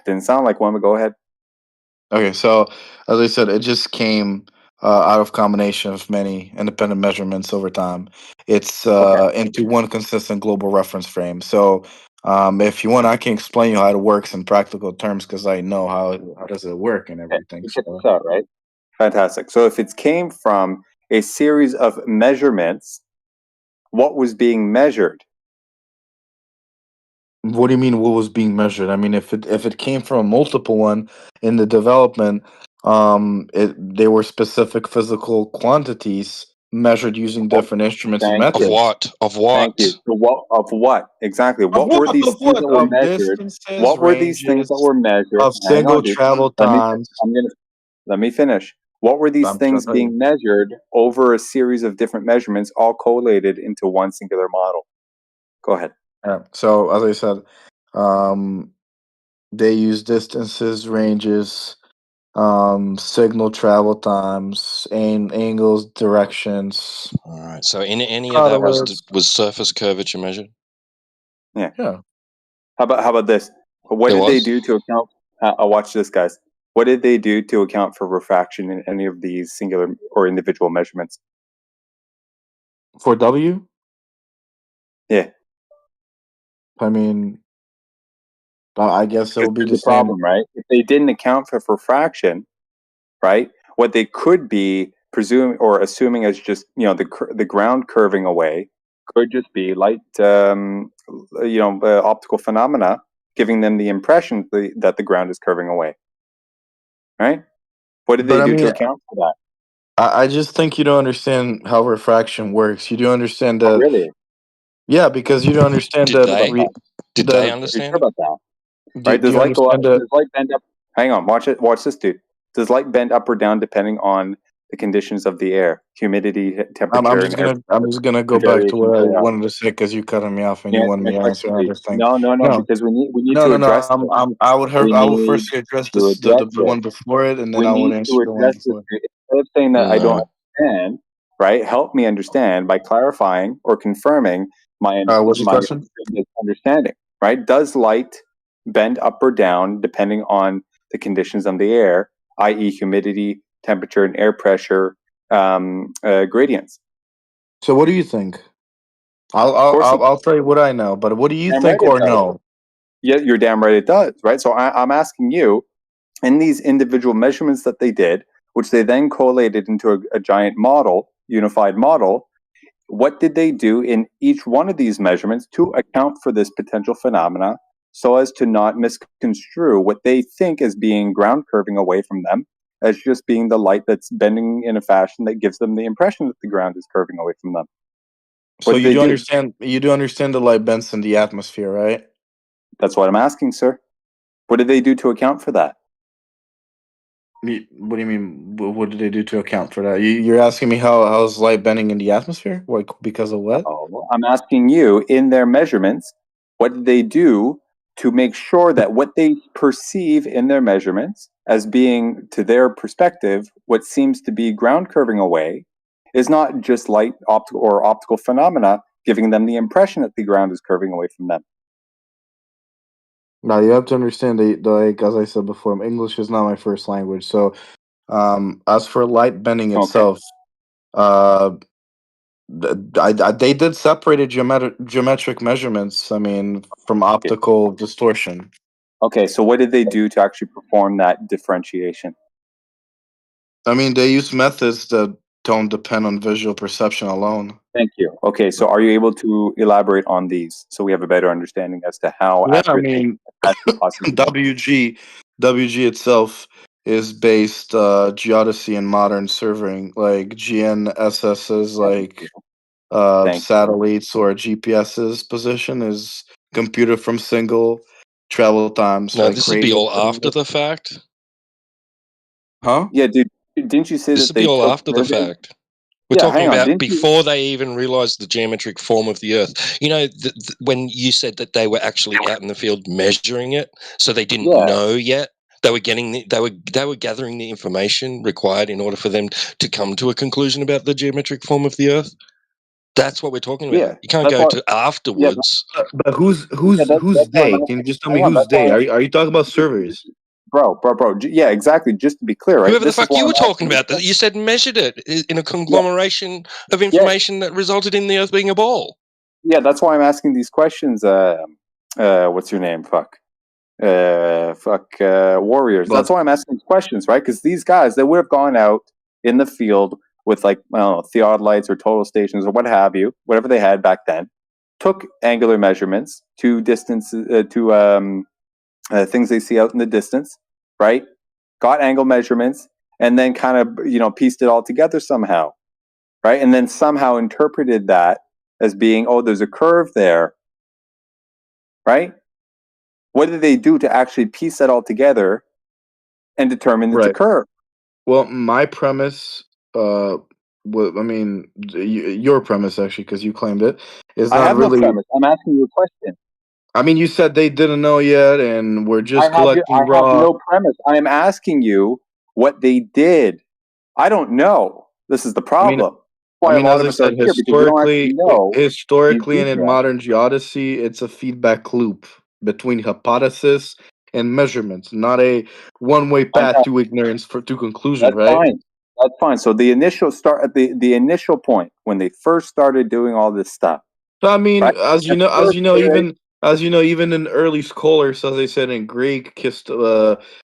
[SPEAKER 2] Didn't sound like one, but go ahead.
[SPEAKER 1] Okay, so as I said, it just came out of combination of many independent measurements over time. It's into one consistent global reference frame. So if you want, I can explain you how it works in practical terms because I know how does it work and everything.
[SPEAKER 2] So. Right? Fantastic. So if it came from a series of measurements, what was being measured?
[SPEAKER 1] What do you mean? What was being measured? I mean, if it came from a multiple one in the development, they were specific physical quantities measured using different instruments and
[SPEAKER 2] Thank
[SPEAKER 8] Of
[SPEAKER 2] you.
[SPEAKER 1] methods.
[SPEAKER 8] what? Of
[SPEAKER 2] Thank
[SPEAKER 8] what?
[SPEAKER 2] you. So of what? Exactly.
[SPEAKER 1] Of
[SPEAKER 2] What were
[SPEAKER 1] what?
[SPEAKER 2] these
[SPEAKER 1] Of
[SPEAKER 2] things
[SPEAKER 1] what?
[SPEAKER 2] that were
[SPEAKER 1] Of
[SPEAKER 2] measured?
[SPEAKER 1] distances,
[SPEAKER 2] What were these things that
[SPEAKER 1] ranges,
[SPEAKER 2] were measured?
[SPEAKER 1] of
[SPEAKER 2] Hang
[SPEAKER 1] single
[SPEAKER 2] on, dude.
[SPEAKER 1] travel
[SPEAKER 2] Let me.
[SPEAKER 1] times.
[SPEAKER 2] Let me finish. What were these
[SPEAKER 1] I'm trying
[SPEAKER 2] things
[SPEAKER 1] to tell you.
[SPEAKER 2] being measured over a series of different measurements, all collated into one singular model? Go ahead.
[SPEAKER 1] Yeah. So as I said, um, they use distances, ranges, signal travel times, angles, directions,
[SPEAKER 8] All right. So any of that
[SPEAKER 1] colors.
[SPEAKER 8] was surface curvature measured?
[SPEAKER 2] Yeah.
[SPEAKER 1] Yeah.
[SPEAKER 2] How about this? What
[SPEAKER 8] There
[SPEAKER 2] did they
[SPEAKER 8] was?
[SPEAKER 2] do to account? Watch this, guys. What did they do to account for refraction in any of these singular or individual measurements?
[SPEAKER 1] For W,
[SPEAKER 2] Yeah.
[SPEAKER 1] I mean, I guess it
[SPEAKER 2] Because
[SPEAKER 1] will be
[SPEAKER 2] here's
[SPEAKER 1] the
[SPEAKER 2] the
[SPEAKER 1] same.
[SPEAKER 2] problem, right? If they didn't account for refraction, right? What they could be assuming as just the ground curving away could just be light, optical phenomena, giving them the impression that the ground is curving away, right? What did
[SPEAKER 1] But
[SPEAKER 2] they
[SPEAKER 1] I
[SPEAKER 2] do to
[SPEAKER 1] mean,
[SPEAKER 2] account for that?
[SPEAKER 1] I just think you don't understand how refraction works. You do understand
[SPEAKER 2] Oh,
[SPEAKER 1] that.
[SPEAKER 2] really?
[SPEAKER 1] Yeah, because you don't understand
[SPEAKER 8] Did
[SPEAKER 1] that.
[SPEAKER 8] they? Did they
[SPEAKER 2] Are you
[SPEAKER 8] understand
[SPEAKER 2] sure
[SPEAKER 8] it?
[SPEAKER 2] about that? Right?
[SPEAKER 1] Do
[SPEAKER 2] Does
[SPEAKER 1] you
[SPEAKER 2] light go up?
[SPEAKER 1] understand that?
[SPEAKER 2] Does light bend up? Hang on, watch it. Watch this, dude. Does light bend up or down depending on the conditions of the air, humidity, temperature, and air
[SPEAKER 1] I'm just gonna go
[SPEAKER 2] and
[SPEAKER 1] back to
[SPEAKER 2] variations
[SPEAKER 1] what I
[SPEAKER 2] thereof?
[SPEAKER 1] wanted to say because you cut me off and you
[SPEAKER 2] Answer
[SPEAKER 1] wanted
[SPEAKER 2] my
[SPEAKER 1] me to
[SPEAKER 2] question,
[SPEAKER 1] answer
[SPEAKER 2] please.
[SPEAKER 1] another thing.
[SPEAKER 2] No,
[SPEAKER 1] No,
[SPEAKER 2] because we need
[SPEAKER 1] no,
[SPEAKER 2] to
[SPEAKER 1] no, no.
[SPEAKER 2] address this. We
[SPEAKER 1] I would
[SPEAKER 2] need
[SPEAKER 1] first address
[SPEAKER 2] to
[SPEAKER 1] this
[SPEAKER 2] address
[SPEAKER 1] the
[SPEAKER 2] it.
[SPEAKER 1] one before it, and then
[SPEAKER 2] We
[SPEAKER 1] I would
[SPEAKER 2] need to
[SPEAKER 1] answer the one
[SPEAKER 2] address this.
[SPEAKER 1] before.
[SPEAKER 2] Instead of saying that I don't
[SPEAKER 8] No.
[SPEAKER 2] understand, right? Help me understand by clarifying or confirming
[SPEAKER 1] What's your
[SPEAKER 2] my
[SPEAKER 1] question?
[SPEAKER 2] understanding. Right? Does light bend up or down depending on the conditions of the air, i.e., humidity, temperature, and air pressure gradients?
[SPEAKER 1] So, what do you think?
[SPEAKER 2] Of course,
[SPEAKER 1] I'll tell you what I know, but what do you
[SPEAKER 2] damn right
[SPEAKER 1] think
[SPEAKER 2] it
[SPEAKER 1] or
[SPEAKER 2] does.
[SPEAKER 1] no?
[SPEAKER 2] Yeah, you're damn right it does. Right. So I'm asking you, in these individual measurements that they did, which they then collated into a giant model, unified model, what did they do in each one of these measurements to account for this potential phenomena so as to not misconstrue what they think as being ground curving away from them as just being the light that's bending in a fashion that gives them the impression that the ground is curving away from them?
[SPEAKER 1] So
[SPEAKER 2] What did they do?
[SPEAKER 1] you do understand the light bends in the atmosphere, right?
[SPEAKER 2] That's what I'm asking, sir. What did they do to account for that?
[SPEAKER 1] What do you mean? What did they do to account for that? You're asking me how's light bending in the atmosphere? Like because of what?
[SPEAKER 2] No, I'm asking you, in their measurements, what did they do to make sure that what they perceive in their measurements as being, to their perspective, what seems to be ground curving away is not just light optical phenomena giving them the impression that the ground is curving away from them?
[SPEAKER 1] Now you have to understand that, like as I said before, English is not my first language. So, as for light bending
[SPEAKER 2] Okay.
[SPEAKER 1] itself, uh, they did separated geometric measurements. I mean, from optical distortion.
[SPEAKER 2] Okay, so what did they do to actually perform that differentiation?
[SPEAKER 1] I mean, they use methods that don't depend on visual perception alone.
[SPEAKER 2] Thank you. Okay, so are you able to elaborate on these so we have a better understanding as to how
[SPEAKER 1] Yeah, I
[SPEAKER 2] accurate they
[SPEAKER 1] mean,
[SPEAKER 2] actually possibly be?
[SPEAKER 1] WG itself is based geodesy and modern surveying, like GNSS is
[SPEAKER 2] Thank
[SPEAKER 1] like
[SPEAKER 2] you. Thank you.
[SPEAKER 1] satellites or GPS's position is computed from single travel times,
[SPEAKER 8] No,
[SPEAKER 1] like
[SPEAKER 8] this would be
[SPEAKER 1] radius.
[SPEAKER 8] all after the fact.
[SPEAKER 1] Huh?
[SPEAKER 2] Yeah, dude, didn't you say
[SPEAKER 8] This
[SPEAKER 2] that
[SPEAKER 8] would be
[SPEAKER 2] they
[SPEAKER 8] all
[SPEAKER 2] took
[SPEAKER 8] after the
[SPEAKER 2] surveys?
[SPEAKER 8] fact. We're
[SPEAKER 2] Yeah,
[SPEAKER 8] talking
[SPEAKER 2] hang on.
[SPEAKER 8] about
[SPEAKER 2] Didn't you?
[SPEAKER 8] before they even realized the geometric form of the Earth. You know, when you said that they were actually out in the field measuring it, so they didn't
[SPEAKER 2] Yeah,
[SPEAKER 8] know yet. They were they were gathering the information required in order for them to come to a conclusion about the geometric form of the Earth. That's what we're talking
[SPEAKER 2] yeah.
[SPEAKER 8] about. You can't
[SPEAKER 2] That's
[SPEAKER 8] go
[SPEAKER 2] why.
[SPEAKER 8] to
[SPEAKER 2] Yeah,
[SPEAKER 8] afterwards.
[SPEAKER 1] But who's
[SPEAKER 2] that's why I'm
[SPEAKER 1] they? Can you
[SPEAKER 2] asking.
[SPEAKER 1] just tell me
[SPEAKER 2] Hang on.
[SPEAKER 1] who's
[SPEAKER 2] That's
[SPEAKER 1] they?
[SPEAKER 2] why,
[SPEAKER 1] Are you talking about surveys?
[SPEAKER 2] bro. Yeah, exactly. Just to be clear, right?
[SPEAKER 8] Whoever the
[SPEAKER 2] This is
[SPEAKER 8] fuck
[SPEAKER 2] why
[SPEAKER 8] you were
[SPEAKER 2] I'm
[SPEAKER 8] talking
[SPEAKER 2] asking these
[SPEAKER 8] about, that you
[SPEAKER 2] questions.
[SPEAKER 8] said measured it in a
[SPEAKER 2] Yeah,
[SPEAKER 8] conglomeration of
[SPEAKER 2] yeah,
[SPEAKER 8] information that resulted in the Earth being a ball.
[SPEAKER 2] yeah. That's why I'm asking these questions. What's your name? Warriors.
[SPEAKER 1] But
[SPEAKER 2] That's why I'm asking these questions, right? Because these guys, they would have gone out in the field with, like, I don't know, theodolites or total stations or what have you, whatever they had back then, took angular measurements to things they see out in the distance, right? Got angle measurements, and then kind of pieced it all together somehow, right? And then somehow interpreted that as being, oh, there's a curve there, right? What did they do to actually piece that all together and determine it's a curve?
[SPEAKER 1] Well, my premise, your premise actually, because you claimed it, is
[SPEAKER 2] I
[SPEAKER 1] not
[SPEAKER 2] have
[SPEAKER 1] really.
[SPEAKER 2] no premise. I'm asking you a question.
[SPEAKER 1] I mean, you said they didn't know yet, and we're just
[SPEAKER 2] I
[SPEAKER 1] collecting
[SPEAKER 2] have
[SPEAKER 1] raw.
[SPEAKER 2] no premise. I am asking you what they did. I don't know. This is the problem. Why a lot
[SPEAKER 1] As
[SPEAKER 2] of
[SPEAKER 1] I
[SPEAKER 2] us are
[SPEAKER 1] said,
[SPEAKER 2] here, because we don't actually know these
[SPEAKER 1] historically, and in
[SPEAKER 2] details.
[SPEAKER 1] modern geodesy, it's a feedback loop between hypothesis and measurements, not a one-way path to ignorance to conclusion,
[SPEAKER 2] That's
[SPEAKER 1] right?
[SPEAKER 2] fine. That's fine. So the initial start at the initial point when they first started doing all this stuff.
[SPEAKER 1] So, I mean,
[SPEAKER 2] right?
[SPEAKER 1] as you know, even in early scholars, as they said in Greek,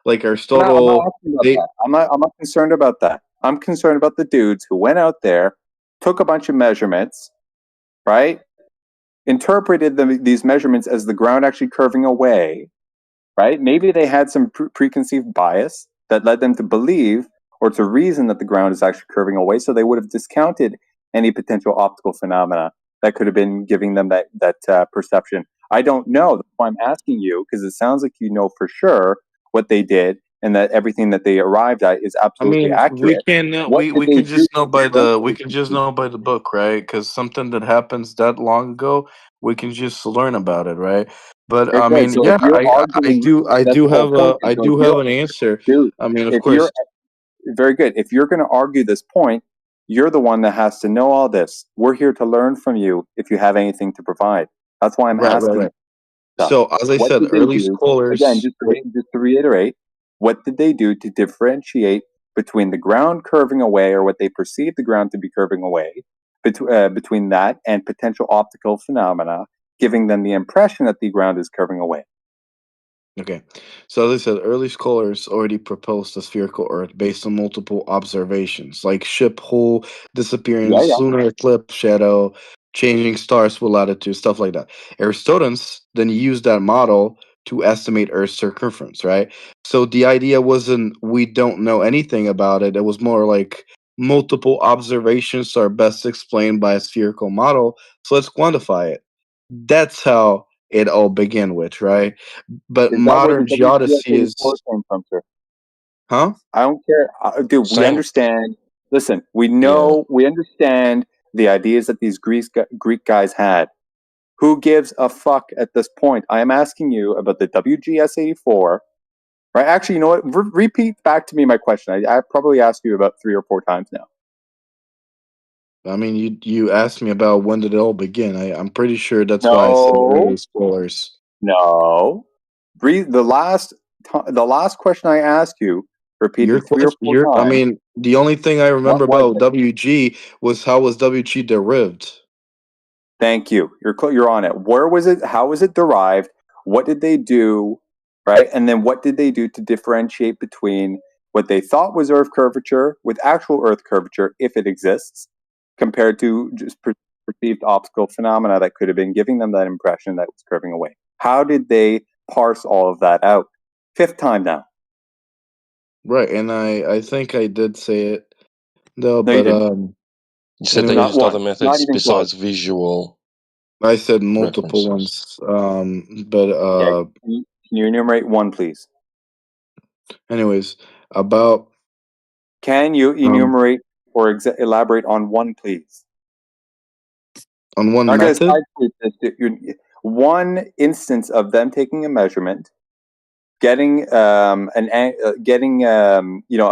[SPEAKER 1] like
[SPEAKER 2] I'm
[SPEAKER 1] Aristotle,
[SPEAKER 2] not asking about that. I'm not concerned about that. I'm concerned about the dudes who went out there, took a bunch of measurements, right? Interpreted these measurements as the ground actually curving away, right? Maybe they had some preconceived bias that led them to believe or to reason that the ground is actually curving away, so they would have discounted any potential optical phenomena that could have been giving them that perception. I don't know. That's why I'm asking you, because it sounds like you know for sure what they did and that everything that they arrived at is absolutely accurate.
[SPEAKER 1] We can just know by the book, right? Because something that happens that long ago, we can just learn about it, right? But
[SPEAKER 2] Very
[SPEAKER 1] I
[SPEAKER 2] good.
[SPEAKER 1] mean,
[SPEAKER 2] So
[SPEAKER 1] yeah,
[SPEAKER 2] if you're arguing,
[SPEAKER 1] I
[SPEAKER 2] that's
[SPEAKER 1] do
[SPEAKER 2] the whole
[SPEAKER 1] have
[SPEAKER 2] point.
[SPEAKER 1] I
[SPEAKER 2] So
[SPEAKER 1] do have an answer.
[SPEAKER 2] dude,
[SPEAKER 1] I mean, of
[SPEAKER 2] if
[SPEAKER 1] course,
[SPEAKER 2] you're very good. If you're going to argue this point, you're the one that has to know all this. We're here to learn from you if you have anything to provide. That's why I'm asking.
[SPEAKER 1] right.
[SPEAKER 2] Stuff.
[SPEAKER 1] So, as I
[SPEAKER 2] What
[SPEAKER 1] said,
[SPEAKER 2] did they
[SPEAKER 1] early
[SPEAKER 2] do? Again,
[SPEAKER 1] scholars.
[SPEAKER 2] just to reiterate, what did they do to differentiate between the ground curving away, or what they perceive the ground to be curving away, between that and potential optical phenomena, giving them the impression that the ground is curving away?
[SPEAKER 1] Okay, so as I said, early scholars already proposed a spherical Earth based on multiple observations, like ship hole disappearance,
[SPEAKER 2] Yeah.
[SPEAKER 1] lunar eclipse, shadow, changing stars with latitude, stuff like that. Aristotle's then used that model to estimate Earth's circumference, right? So the idea wasn't we don't know anything about it. It was more like multiple observations are best explained by a spherical model. So let's quantify it. That's how it all began with, right? But
[SPEAKER 2] Is that where the
[SPEAKER 1] modern
[SPEAKER 2] WGS
[SPEAKER 1] geodesy is,
[SPEAKER 2] 84 came from, sir?
[SPEAKER 1] huh?
[SPEAKER 2] I don't care. Dude, we
[SPEAKER 8] Same.
[SPEAKER 2] understand. Listen, we understand the ideas that these Greek guys had. Who gives a fuck at this point? I am asking you about the WGS 84. Right? Actually, you know what? Repeat back to me my question. I probably asked you about 3 or 4 times now.
[SPEAKER 1] I mean, you asked me about when did it all begin. I'm pretty sure that's why I said early scholars.
[SPEAKER 2] No. The last question I asked you, repeated 3 or 4 times.
[SPEAKER 1] I mean, the only thing I remember
[SPEAKER 2] What was
[SPEAKER 1] about
[SPEAKER 2] it?
[SPEAKER 1] WG was how was WG derived.
[SPEAKER 2] Thank you. You're on it. Where was it? How was it derived? What did they do? Right? And then what did they do to differentiate between what they thought was Earth curvature with actual Earth curvature, if it exists, compared to just perceived optical phenomena that could have been giving them that impression that it was curving away? How did they parse all of that out? 5th time now.
[SPEAKER 1] Right, and I think I did say it though,
[SPEAKER 2] No, you
[SPEAKER 1] but
[SPEAKER 2] didn't.
[SPEAKER 8] You said they
[SPEAKER 1] anyway,
[SPEAKER 8] used other
[SPEAKER 2] Not
[SPEAKER 8] methods
[SPEAKER 2] even close.
[SPEAKER 8] besides visual
[SPEAKER 1] I said multiple
[SPEAKER 8] references.
[SPEAKER 1] ones. But
[SPEAKER 2] Okay. Can you enumerate one, please?
[SPEAKER 1] anyways, about
[SPEAKER 2] Can you enumerate or elaborate on one, please?
[SPEAKER 1] on one
[SPEAKER 2] Not going to
[SPEAKER 1] method.
[SPEAKER 2] side this. One instance of them taking a measurement, getting a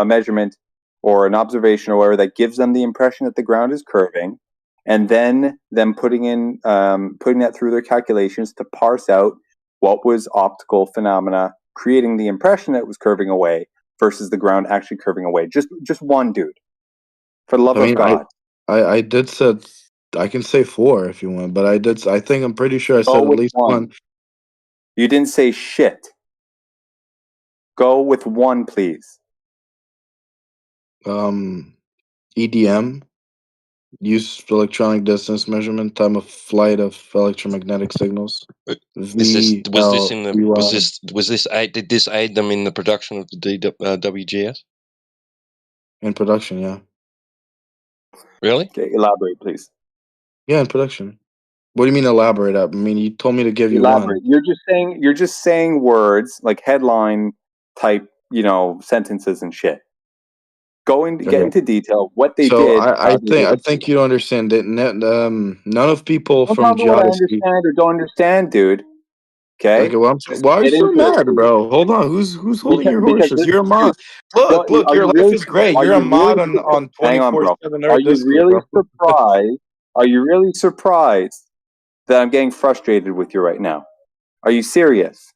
[SPEAKER 2] measurement or an observation or whatever that gives them the impression that the ground is curving, and then them putting that through their calculations to parse out what was optical phenomena creating the impression that it was curving away versus the ground actually curving away. Just one, dude. For the love of God.
[SPEAKER 1] I did said I can say 4 if you want, but I think I'm pretty sure I
[SPEAKER 2] Go
[SPEAKER 1] said at
[SPEAKER 2] with
[SPEAKER 1] least
[SPEAKER 2] one.
[SPEAKER 1] one.
[SPEAKER 2] You didn't say shit. Go with one, please.
[SPEAKER 1] EDM, Use electronic distance measurement, time of flight of electromagnetic signals.
[SPEAKER 8] Was this aid? Did this aid them in the production of the WGS?
[SPEAKER 1] In production, yeah.
[SPEAKER 8] Really?
[SPEAKER 2] Okay, elaborate, please.
[SPEAKER 1] Yeah, in production. What do you mean elaborate? I mean, you told me to give you
[SPEAKER 2] Elaborate.
[SPEAKER 1] one.
[SPEAKER 2] You're just saying words like headline type, sentences and shit. Get into detail what they
[SPEAKER 1] So
[SPEAKER 2] did.
[SPEAKER 1] I think you don't understand that. None of people
[SPEAKER 2] Don't
[SPEAKER 1] from
[SPEAKER 2] tell me what I
[SPEAKER 1] geodesy.
[SPEAKER 2] understand or don't understand, dude. Okay.
[SPEAKER 1] Okay, well,
[SPEAKER 2] Just
[SPEAKER 1] why are you
[SPEAKER 2] get
[SPEAKER 1] so
[SPEAKER 2] into it,
[SPEAKER 1] mad,
[SPEAKER 2] please.
[SPEAKER 1] bro? Hold on, who's holding your
[SPEAKER 2] Because
[SPEAKER 1] horses? You're a
[SPEAKER 2] dude,
[SPEAKER 1] mod. Look,
[SPEAKER 2] are
[SPEAKER 1] your
[SPEAKER 2] you
[SPEAKER 1] life
[SPEAKER 2] really?
[SPEAKER 1] is great.
[SPEAKER 2] Are
[SPEAKER 1] You're a
[SPEAKER 2] you
[SPEAKER 1] mod
[SPEAKER 2] really?
[SPEAKER 1] on
[SPEAKER 2] Hang on, bro.
[SPEAKER 1] 24/7
[SPEAKER 2] Are
[SPEAKER 1] Earth
[SPEAKER 2] you
[SPEAKER 1] Discord,
[SPEAKER 2] really
[SPEAKER 1] bro.
[SPEAKER 2] surprised? Are you really surprised that I'm getting frustrated with you right now? Are you serious?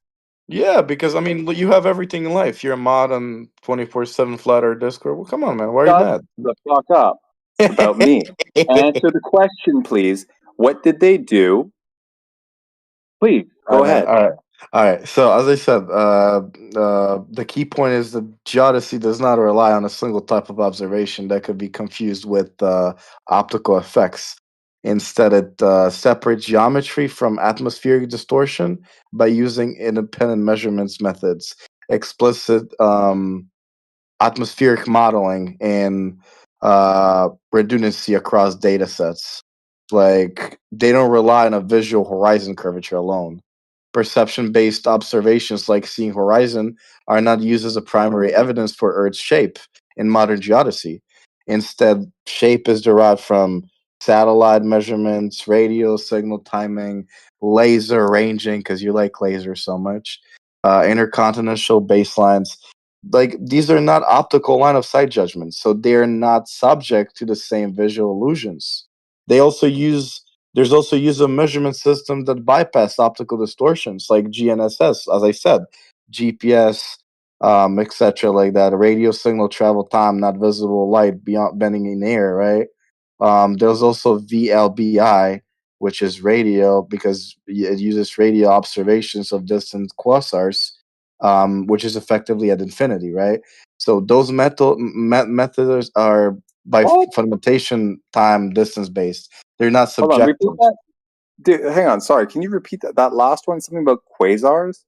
[SPEAKER 1] Yeah, because I mean, you have everything in life. You're a mod on 24/7 Flat Earth Discord. Well, come on, man. Why are you
[SPEAKER 2] Shut
[SPEAKER 1] mad?
[SPEAKER 2] the fuck up about me. Answer the question, please. What did they do? Please go ahead.
[SPEAKER 1] All right. So as I said, the key point is that geodesy does not rely on a single type of observation that could be confused with optical effects. Instead, it separates geometry from atmospheric distortion by using independent measurements methods, explicit atmospheric modeling, and redundancy across data sets. Like, they don't rely on a visual horizon curvature alone. Perception-based observations like seeing horizon are not used as a primary evidence for Earth's shape in modern geodesy. Instead, shape is derived from satellite measurements, radio signal timing, laser ranging, because you like lasers so much, intercontinental baselines. Like, these are not optical line of sight judgments, so they're not subject to the same visual illusions. They also use There's also use of measurement systems that bypass optical distortions, like GNSS, as I said, GPS, etc., like that. Radio signal travel time, not visible light beyond bending in air, right? There's also VLBI, which is radio, because it uses radio observations of distant quasars, which is effectively at infinity, right? So those methods are by
[SPEAKER 2] What?
[SPEAKER 1] fundamentation time distance based. They're not
[SPEAKER 2] Hold on, repeat
[SPEAKER 1] subjective.
[SPEAKER 2] that. Dude, hang on. Sorry, can you repeat that last one? Something about quasars?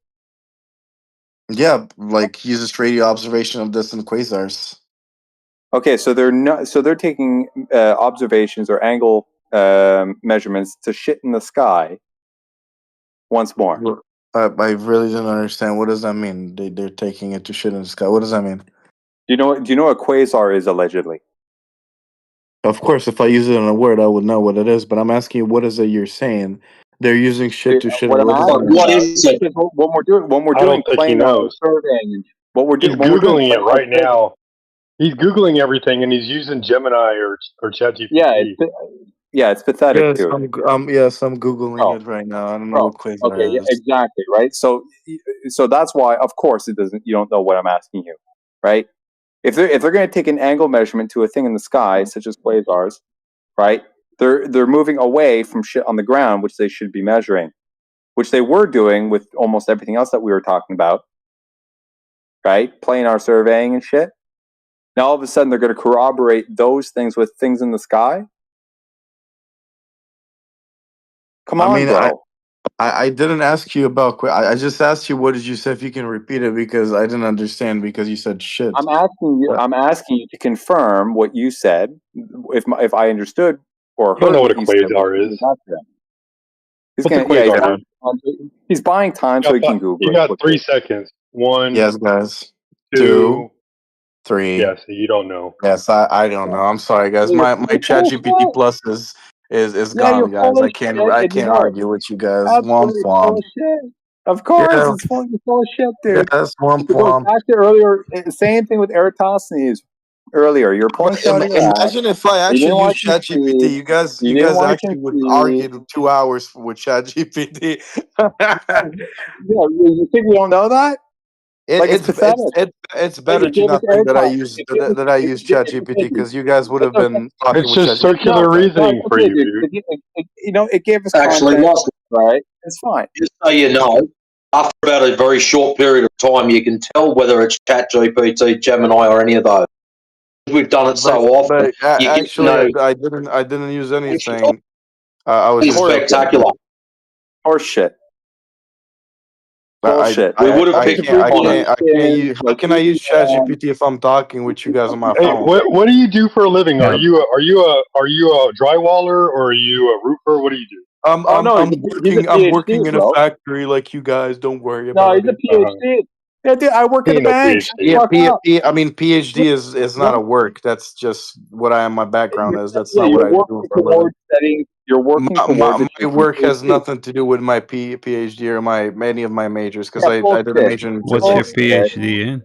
[SPEAKER 1] Yeah, like uses radio observation of distant quasars.
[SPEAKER 2] Okay, so they're not. So they're taking observations or angle measurements to shit in the sky. Once more.
[SPEAKER 1] Well, I really didn't understand. What does that mean? They're taking it to shit in the sky. What does that mean?
[SPEAKER 2] Do you know what quasar is allegedly?
[SPEAKER 1] Of course, if I use it in a word, I would know what it is. But I'm asking you, what is it you're saying? They're using shit to shit.
[SPEAKER 2] What I'm
[SPEAKER 1] What does that
[SPEAKER 2] asking
[SPEAKER 1] mean?
[SPEAKER 9] What
[SPEAKER 2] about,
[SPEAKER 9] is it?
[SPEAKER 2] because when we're
[SPEAKER 4] I
[SPEAKER 2] doing
[SPEAKER 4] don't think he
[SPEAKER 2] planar
[SPEAKER 4] knows.
[SPEAKER 2] surveying, and
[SPEAKER 4] He's
[SPEAKER 2] when we're doing
[SPEAKER 4] Googling it
[SPEAKER 2] planar
[SPEAKER 4] right
[SPEAKER 2] surveying,
[SPEAKER 4] now. He's Googling everything, and he's using Gemini or ChatGPT.
[SPEAKER 2] it's pathetic,
[SPEAKER 1] Yes,
[SPEAKER 2] dude.
[SPEAKER 1] I'm googling
[SPEAKER 2] Oh,
[SPEAKER 1] it right now. I don't know
[SPEAKER 2] oh,
[SPEAKER 1] what
[SPEAKER 2] okay,
[SPEAKER 1] quasar
[SPEAKER 2] yeah,
[SPEAKER 1] is.
[SPEAKER 2] exactly, right. So that's why, of course, it doesn't. You don't know what I'm asking you, right? If they're going to take an angle measurement to a thing in the sky, such as quasars, right? They're moving away from shit on the ground, which they should be measuring, which they were doing with almost everything else that we were talking about, right? Planar surveying and shit. Now all of a sudden they're going to corroborate those things with things in the sky. Come
[SPEAKER 1] I
[SPEAKER 2] on,
[SPEAKER 1] mean,
[SPEAKER 2] bro.
[SPEAKER 1] I didn't ask you about. I just asked you what did you say. If you can repeat it, because I didn't understand because you said shit.
[SPEAKER 2] I'm asking you to confirm what you said. If I understood or
[SPEAKER 4] You don't
[SPEAKER 2] heard
[SPEAKER 4] know what
[SPEAKER 2] what
[SPEAKER 4] a
[SPEAKER 2] you said.
[SPEAKER 4] quasar is.
[SPEAKER 2] What's
[SPEAKER 4] a quasar?
[SPEAKER 2] He's buying time so he can Google
[SPEAKER 4] You
[SPEAKER 2] it.
[SPEAKER 4] got 3 seconds. 1,
[SPEAKER 1] Yes, guys.
[SPEAKER 4] 2.
[SPEAKER 1] 3.
[SPEAKER 4] Yes, you don't know.
[SPEAKER 1] Yes, I don't know. I'm sorry, guys. My Chat GPT Plus is
[SPEAKER 2] You're
[SPEAKER 1] gone, guys.
[SPEAKER 2] full of
[SPEAKER 1] I
[SPEAKER 2] shit, and you
[SPEAKER 1] can't
[SPEAKER 2] know it.
[SPEAKER 1] argue with you guys. Womp
[SPEAKER 2] Absolutely full
[SPEAKER 1] womp.
[SPEAKER 2] of shit. Of course,
[SPEAKER 1] Yeah,
[SPEAKER 2] it's full of shit, dude.
[SPEAKER 1] yes, womp
[SPEAKER 2] It goes
[SPEAKER 1] womp.
[SPEAKER 2] back to earlier. Same thing with Eratosthenes. Earlier, you're pulling shit out of your ass.
[SPEAKER 1] Imagine if I
[SPEAKER 2] You didn't
[SPEAKER 1] actually
[SPEAKER 2] watch
[SPEAKER 1] use
[SPEAKER 2] and
[SPEAKER 1] Chat GPT.
[SPEAKER 2] see.
[SPEAKER 1] You
[SPEAKER 2] You didn't
[SPEAKER 1] guys
[SPEAKER 2] watch and
[SPEAKER 1] actually would
[SPEAKER 2] see.
[SPEAKER 1] argue 2 hours with Chat GPT.
[SPEAKER 2] Yeah, you think we don't know that? It's pathetic.
[SPEAKER 1] It's better
[SPEAKER 2] It
[SPEAKER 1] to
[SPEAKER 2] gave us
[SPEAKER 1] not think that
[SPEAKER 2] Eratosthenes.
[SPEAKER 1] I use Chat GPT, because you guys would have
[SPEAKER 2] That's okay.
[SPEAKER 1] been talking
[SPEAKER 4] It's
[SPEAKER 1] with
[SPEAKER 4] just
[SPEAKER 1] Chat GPT.
[SPEAKER 4] circular
[SPEAKER 2] No, it's
[SPEAKER 4] reasoning for
[SPEAKER 2] okay,
[SPEAKER 4] you,
[SPEAKER 2] dude.
[SPEAKER 4] dude.
[SPEAKER 2] It gave us
[SPEAKER 9] Actually,
[SPEAKER 2] content,
[SPEAKER 9] Lost,
[SPEAKER 2] right? It's fine.
[SPEAKER 9] just so you know, after about a very short period of time, you can tell whether it's ChatGPT, Gemini, or any of those. we've done it so often.
[SPEAKER 7] But
[SPEAKER 9] You get to
[SPEAKER 7] actually,
[SPEAKER 9] know
[SPEAKER 7] I didn't use anything. I was
[SPEAKER 9] it's
[SPEAKER 7] just
[SPEAKER 9] spectacular.
[SPEAKER 2] Horse shit.
[SPEAKER 7] I
[SPEAKER 2] Bullshit.
[SPEAKER 9] We would have picked Connor.
[SPEAKER 7] I can't use. How can I use ChatGPT if I'm talking with you guys on my
[SPEAKER 4] Hey,
[SPEAKER 7] phone?
[SPEAKER 4] what do you do for a living?
[SPEAKER 7] Yeah.
[SPEAKER 4] Are you a drywaller or are you a roofer? What do you do?
[SPEAKER 2] no,
[SPEAKER 7] I'm
[SPEAKER 2] he's a
[SPEAKER 7] I'm working
[SPEAKER 2] PhD,
[SPEAKER 7] in a
[SPEAKER 2] bro.
[SPEAKER 7] factory like you guys. Don't worry
[SPEAKER 2] No,
[SPEAKER 7] about
[SPEAKER 2] he's a
[SPEAKER 7] it.
[SPEAKER 2] PhD. Yeah, dude, I work
[SPEAKER 4] He
[SPEAKER 2] at a
[SPEAKER 4] ain't no
[SPEAKER 2] bank.
[SPEAKER 4] PhD.
[SPEAKER 2] Shut the fuck up.
[SPEAKER 7] I mean, PhD is not a work. That's just what I am. My background is. That's not what
[SPEAKER 2] You're
[SPEAKER 7] I do
[SPEAKER 2] working
[SPEAKER 7] for a living.
[SPEAKER 2] towards setting. You're working towards
[SPEAKER 7] My work has nothing to do with my PhD or many of my majors because I did a major in
[SPEAKER 10] What's your
[SPEAKER 7] physics.
[SPEAKER 10] PhD in?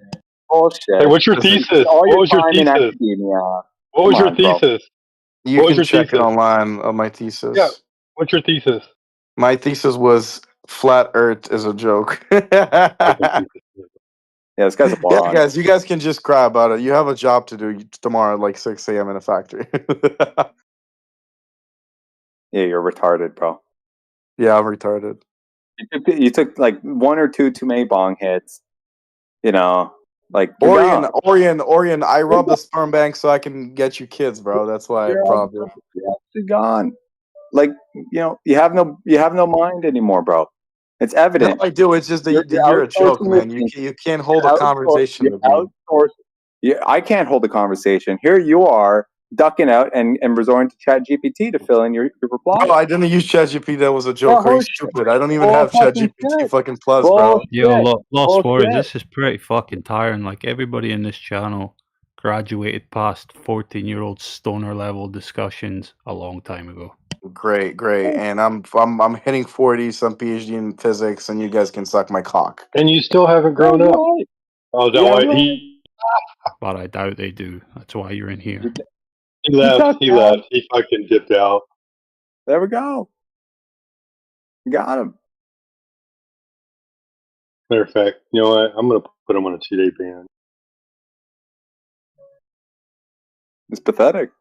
[SPEAKER 2] Bullshit.
[SPEAKER 4] Hey, what's your thesis?
[SPEAKER 2] All
[SPEAKER 4] What
[SPEAKER 2] your
[SPEAKER 4] was your
[SPEAKER 2] time in
[SPEAKER 4] thesis?
[SPEAKER 2] academia.
[SPEAKER 4] What was your thesis?
[SPEAKER 7] You
[SPEAKER 4] What was
[SPEAKER 7] can
[SPEAKER 4] your
[SPEAKER 7] check it
[SPEAKER 4] thesis?
[SPEAKER 7] online on my thesis.
[SPEAKER 4] Yeah. What's your thesis?
[SPEAKER 7] My thesis was flat Earth is a joke.
[SPEAKER 2] Yeah, this guy's a
[SPEAKER 7] Yeah,
[SPEAKER 2] moron.
[SPEAKER 7] guys, you guys can just cry about it. You have a job to do tomorrow at like 6 a.m. in a factory.
[SPEAKER 2] Yeah, you're retarded, bro.
[SPEAKER 7] Yeah, I'm retarded.
[SPEAKER 2] You took like one or two too many bong hits. You know, like you're
[SPEAKER 7] Orion, I robbed the sperm bank so I can get you kids, bro. That's why I robbed you.
[SPEAKER 2] You're gone. Like, you know, you have no mind anymore, bro. It's evident.
[SPEAKER 7] No, I do. It's just that you're a joke, man. You can't hold a conversation with me.
[SPEAKER 2] I can't hold a conversation. Here you are ducking out and resorting to ChatGPT to fill in your reply.
[SPEAKER 7] No, I didn't use ChatGPT. That was a joke. Are you stupid? I don't even have ChatGPT fucking plus, bro.
[SPEAKER 10] Yo, Lost Warriors, this is pretty fucking tiring. Like, everybody in this channel graduated past 14-year-old stoner level discussions a long time ago.
[SPEAKER 7] Great. And I'm hitting 40, some PhD in physics, and you guys can suck my cock.
[SPEAKER 4] And you still haven't grown up. Oh, is that why he?
[SPEAKER 10] But I doubt they do. That's why you're in here.
[SPEAKER 4] He left. He fucking dipped out.
[SPEAKER 2] There we go. Got him.
[SPEAKER 4] Matter of fact, you know what? I'm gonna put him on a 2-day ban.
[SPEAKER 2] It's pathetic.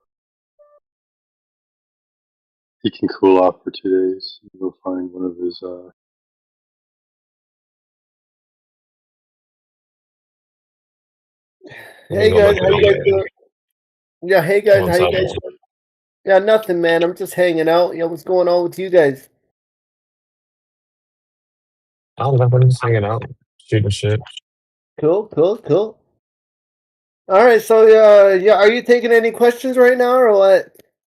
[SPEAKER 4] He can cool off for 2 days. Go find one of his.
[SPEAKER 11] Hey guys, how you guys doing? Yeah, hey guys, how you guys doing? Yeah, nothing, man. I'm just hanging out. Yeah, what's going on with you guys?
[SPEAKER 12] Oh, everybody's hanging out, shooting shit.
[SPEAKER 11] Cool. All right, so yeah, are you taking any questions right now or what?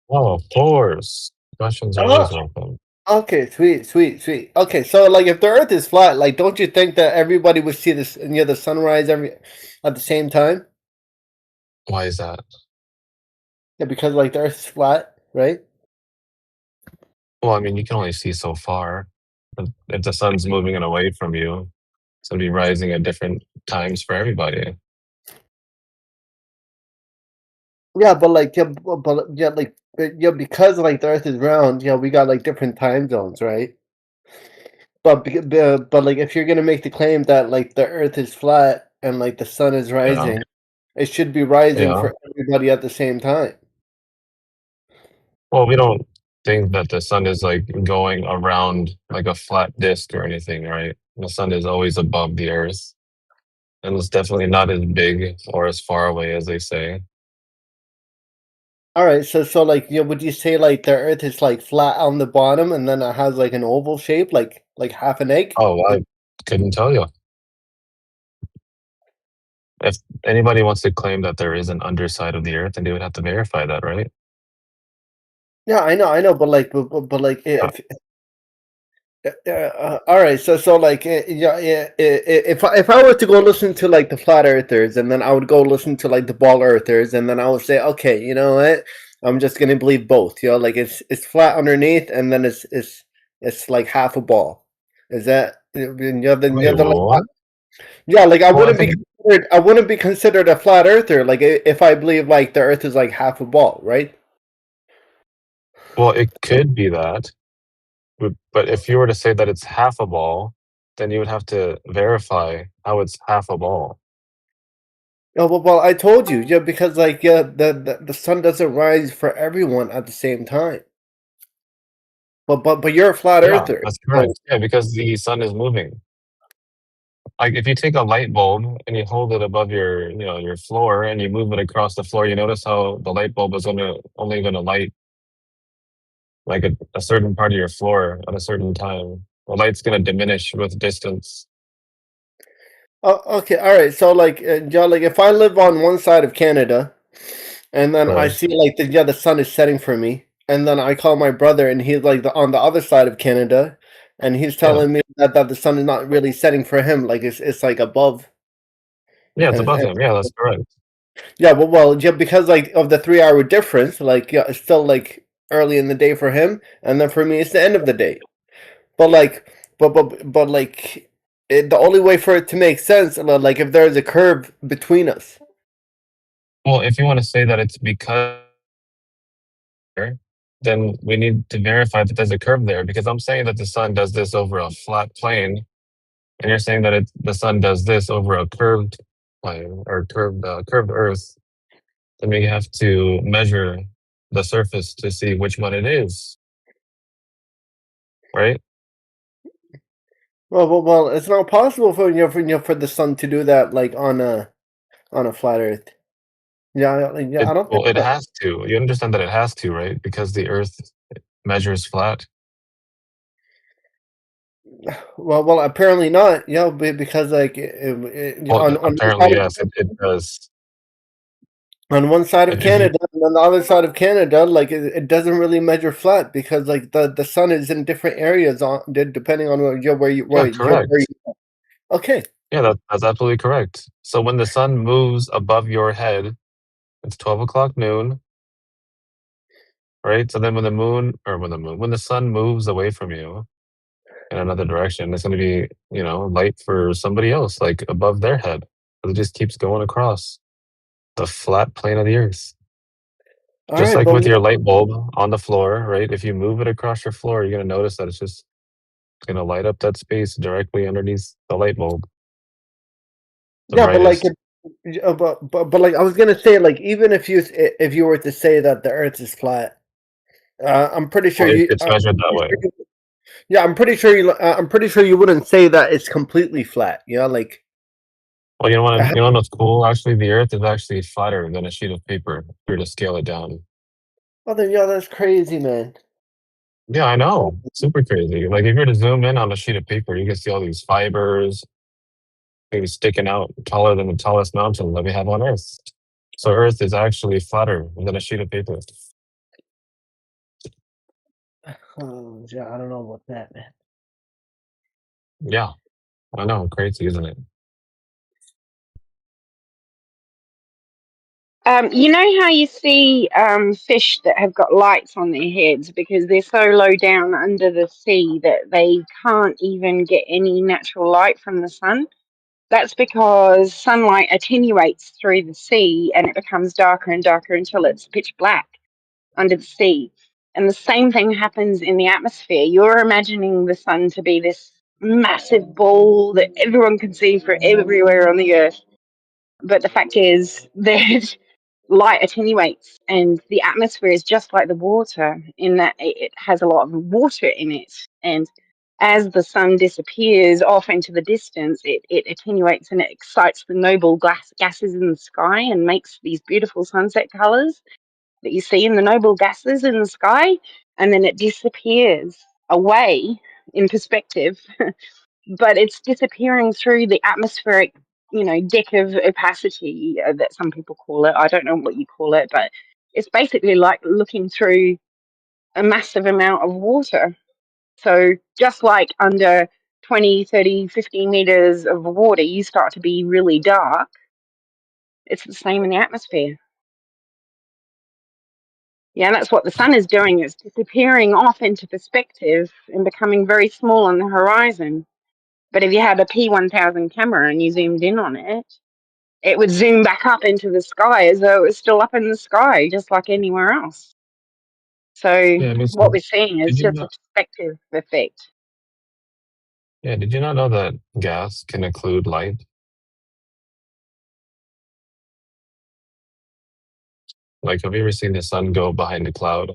[SPEAKER 12] Oh, of course. Questions are always welcome.
[SPEAKER 11] Okay, sweet. Okay, so like if the Earth is flat, like don't you think that everybody would see this the sunrise at the same time?
[SPEAKER 12] Why is that?
[SPEAKER 11] Yeah, because like the Earth is flat, right?
[SPEAKER 12] Well, I mean, you can only see so far. If the sun's moving it away from you, it's going to be rising at different times for everybody.
[SPEAKER 11] Yeah, but like because like the Earth is round, we got like different time zones, right? But like if you're gonna make the claim that like the Earth is flat and like the sun is rising, it should be rising for everybody at the same time.
[SPEAKER 12] Well, we don't think that the sun is like going around like a flat disk or anything, right? The sun is always above the Earth, and it's definitely not as big or as far away as they say.
[SPEAKER 11] All right, so like would you say like the Earth is like flat on the bottom and then it has like an oval shape, like half an egg?
[SPEAKER 12] Oh, I couldn't tell you. If anybody wants to claim that there is an underside of the Earth, then they would have to verify that, right?
[SPEAKER 11] Yeah, I know, but like, all right, so like, if I were to go listen to like the flat earthers, and then I would go listen to like the ball earthers, and then I would say, okay, you know what? I'm just gonna believe both. Like it's flat underneath, and then it's like half a ball. Is that yeah? Like I wouldn't be considered a flat earther. Like if I believe like the Earth is like half a ball, right?
[SPEAKER 12] Well, it could be that. But if you were to say that it's half a ball, then you would have to verify how it's half a ball.
[SPEAKER 11] Oh, well, I told you, because like the sun doesn't rise for everyone at the same time. But you're a flat earther.
[SPEAKER 12] That's correct. Yeah, because the sun is moving. like if you take a light bulb and you hold it above your, your floor and you move it across the floor, you notice how the light bulb is only gonna light like a certain part of your floor at a certain time. The light's gonna diminish with distance.
[SPEAKER 11] Oh, okay, all right. So like, John, like if I live on one side of Canada, and then I
[SPEAKER 12] Right.
[SPEAKER 11] see like the sun is setting for me, and then I call my brother, and he's like on the other side of Canada, and he's telling me that the sun is not really setting for him, like it's like above.
[SPEAKER 12] Yeah, it's
[SPEAKER 11] And,
[SPEAKER 12] above him. Yeah, that's correct.
[SPEAKER 11] yeah, well, yeah, because like of the 3 hour difference, like yeah, it's still like early in the day for him, and then for me it's the end of the day. But like, but like, the only way for it to make sense, like if there's a curve between us.
[SPEAKER 12] Well, if you want to say that it's because, then we need to verify that there's a curve there, because I'm saying that the sun does this over a flat plane, and you're saying that the sun does this over a curved plane or curved Earth. Then we have to measure the surface to see which one it is, right?
[SPEAKER 11] Well, it's not possible for for the sun to do that like on a flat Earth. Yeah, I don't think
[SPEAKER 12] It
[SPEAKER 11] so.
[SPEAKER 12] has to. You understand that it has to, right? Because the Earth measures flat.
[SPEAKER 11] Well, apparently not. Yeah, because like
[SPEAKER 12] Well,
[SPEAKER 11] on
[SPEAKER 12] apparently, yes, it does.
[SPEAKER 11] on one side of
[SPEAKER 12] If you,
[SPEAKER 11] Canada and on the other side of Canada, like it doesn't really measure flat because like the sun is in different areas depending on where
[SPEAKER 12] yeah, correct.
[SPEAKER 11] Okay.
[SPEAKER 12] Yeah, that's absolutely correct. So when the sun moves above your head, it's 12 o'clock noon, right? So then when the sun moves away from you in another direction, it's going to be, light for somebody else, like above their head. It just keeps going across the flat plane of the Earth.
[SPEAKER 11] All
[SPEAKER 12] Just
[SPEAKER 11] right,
[SPEAKER 12] like
[SPEAKER 11] but
[SPEAKER 12] with your light bulb on the floor, right? If you move it across your floor, you're going to notice that it's just going to light up that space directly underneath the light bulb. The
[SPEAKER 11] yeah, but like
[SPEAKER 12] brightest.
[SPEAKER 11] but like I was gonna say, like even if you were to say that the Earth is flat, I'm pretty sure
[SPEAKER 12] Well,
[SPEAKER 11] you.
[SPEAKER 12] it's measured that way.
[SPEAKER 11] Yeah, I'm pretty sure you. I'm pretty sure you wouldn't say that it's completely flat. You know, like.
[SPEAKER 12] Well, you know what's cool? Actually, the Earth is actually flatter than a sheet of paper if you were to scale it down.
[SPEAKER 11] Oh, then yeah, that's crazy, man.
[SPEAKER 12] Yeah, I know. Super crazy. Like if you were to zoom in on a sheet of paper, you can see all these fibers maybe sticking out taller than the tallest mountain that we have on Earth. So Earth is actually flatter than a sheet of paper.
[SPEAKER 11] Oh, yeah, I don't know about that, man.
[SPEAKER 12] Yeah, I know. Crazy, isn't it?
[SPEAKER 13] You know how you see fish that have got lights on their heads because they're so low down under the sea that they can't even get any natural light from the sun? That's because sunlight attenuates through the sea and it becomes darker and darker until it's pitch black under the sea. And the same thing happens in the atmosphere. You're imagining the sun to be this massive ball that everyone can see from everywhere on the earth. But the fact is that light attenuates and the atmosphere is just like the water in that it has a lot of water in it. And as the sun disappears off into the distance, it attenuates and it excites the noble gases in the sky and makes these beautiful sunset colors that you see in the noble gases in the sky. And then it disappears away in perspective, but it's disappearing through the atmospheric, deck of opacity that some people call it. I don't know what you call it, but it's basically like looking through a massive amount of water. So just like under 20, 30, 50 meters of water, you start to be really dark. It's the same in the atmosphere. Yeah, that's what the sun is doing. It's disappearing off into perspective and becoming very small on the horizon. But if you had a P1000 camera and you zoomed in on it, it would zoom back up into the sky as though it was still up in the sky, just like anywhere else. So
[SPEAKER 12] Yeah, I mean,
[SPEAKER 13] what we're seeing is
[SPEAKER 12] did you
[SPEAKER 13] just a
[SPEAKER 12] not?
[SPEAKER 13] perspective effect.
[SPEAKER 12] Yeah, did you not know that gas can occlude light? Like, have you ever seen the sun go behind a cloud?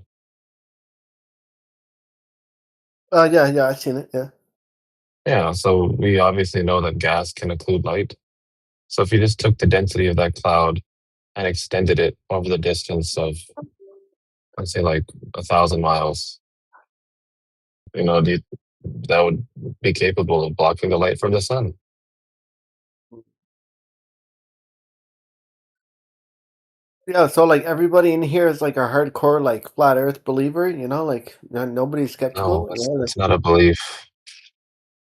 [SPEAKER 11] Yeah, I've seen it. Yeah.
[SPEAKER 12] Yeah, so we obviously know that gas can occlude light. So if you just took the density of that cloud and extended it over the distance of, let's say, like 1,000 miles, that would be capable of blocking the light from the sun.
[SPEAKER 11] Yeah, so like everybody in here is like a hardcore like flat Earth believer, like nobody's skeptical.
[SPEAKER 12] No, it's not a belief.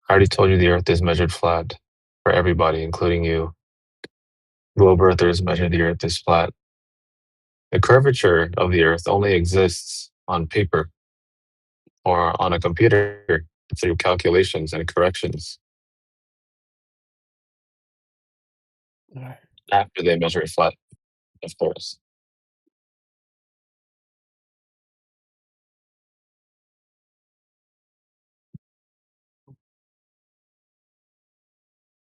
[SPEAKER 12] I already told you the Earth is measured flat for everybody, including you. Globe Earthers measure the Earth as flat. The curvature of the Earth only exists on paper or on a computer through calculations and corrections. After they measure it flat, of course.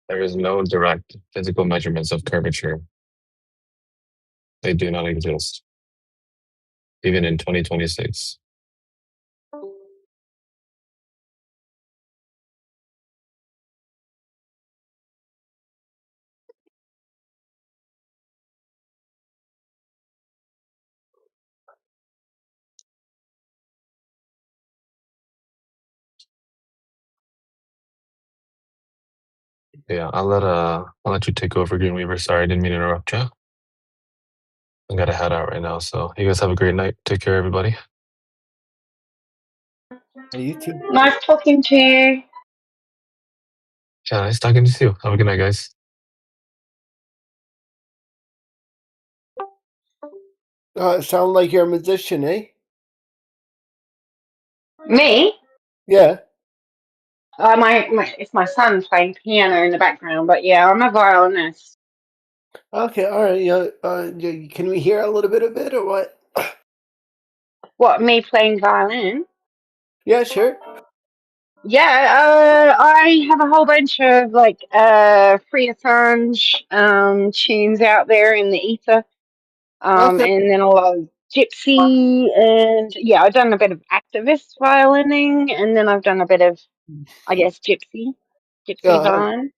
[SPEAKER 12] There is no direct physical measurements of curvature. They do not exist, even in 2026. Yeah, I'll let you take over, Greenweaver. Sorry, I didn't mean to interrupt you. I gotta head out right now, so you guys have a great night. Take care, everybody.
[SPEAKER 11] You too.
[SPEAKER 13] Nice talking to you.
[SPEAKER 12] Yeah, nice talking to you. Have a good night, guys.
[SPEAKER 11] Sound like you're a musician, eh?
[SPEAKER 13] Me?
[SPEAKER 11] Yeah.
[SPEAKER 13] It's my son playing piano in the background, but yeah, I'm a violinist.
[SPEAKER 11] Okay, all right. Can we hear a little bit of it or what?
[SPEAKER 13] What, me playing violin?
[SPEAKER 11] Yeah, sure.
[SPEAKER 13] Yeah, I have a whole bunch of like free Assange tunes out there in the ether.
[SPEAKER 11] Okay.
[SPEAKER 13] And then a lot of gypsy, and yeah, I've done a bit of activist violining, and then I've done a bit of, I guess, gypsy
[SPEAKER 11] Yeah.
[SPEAKER 13] violin.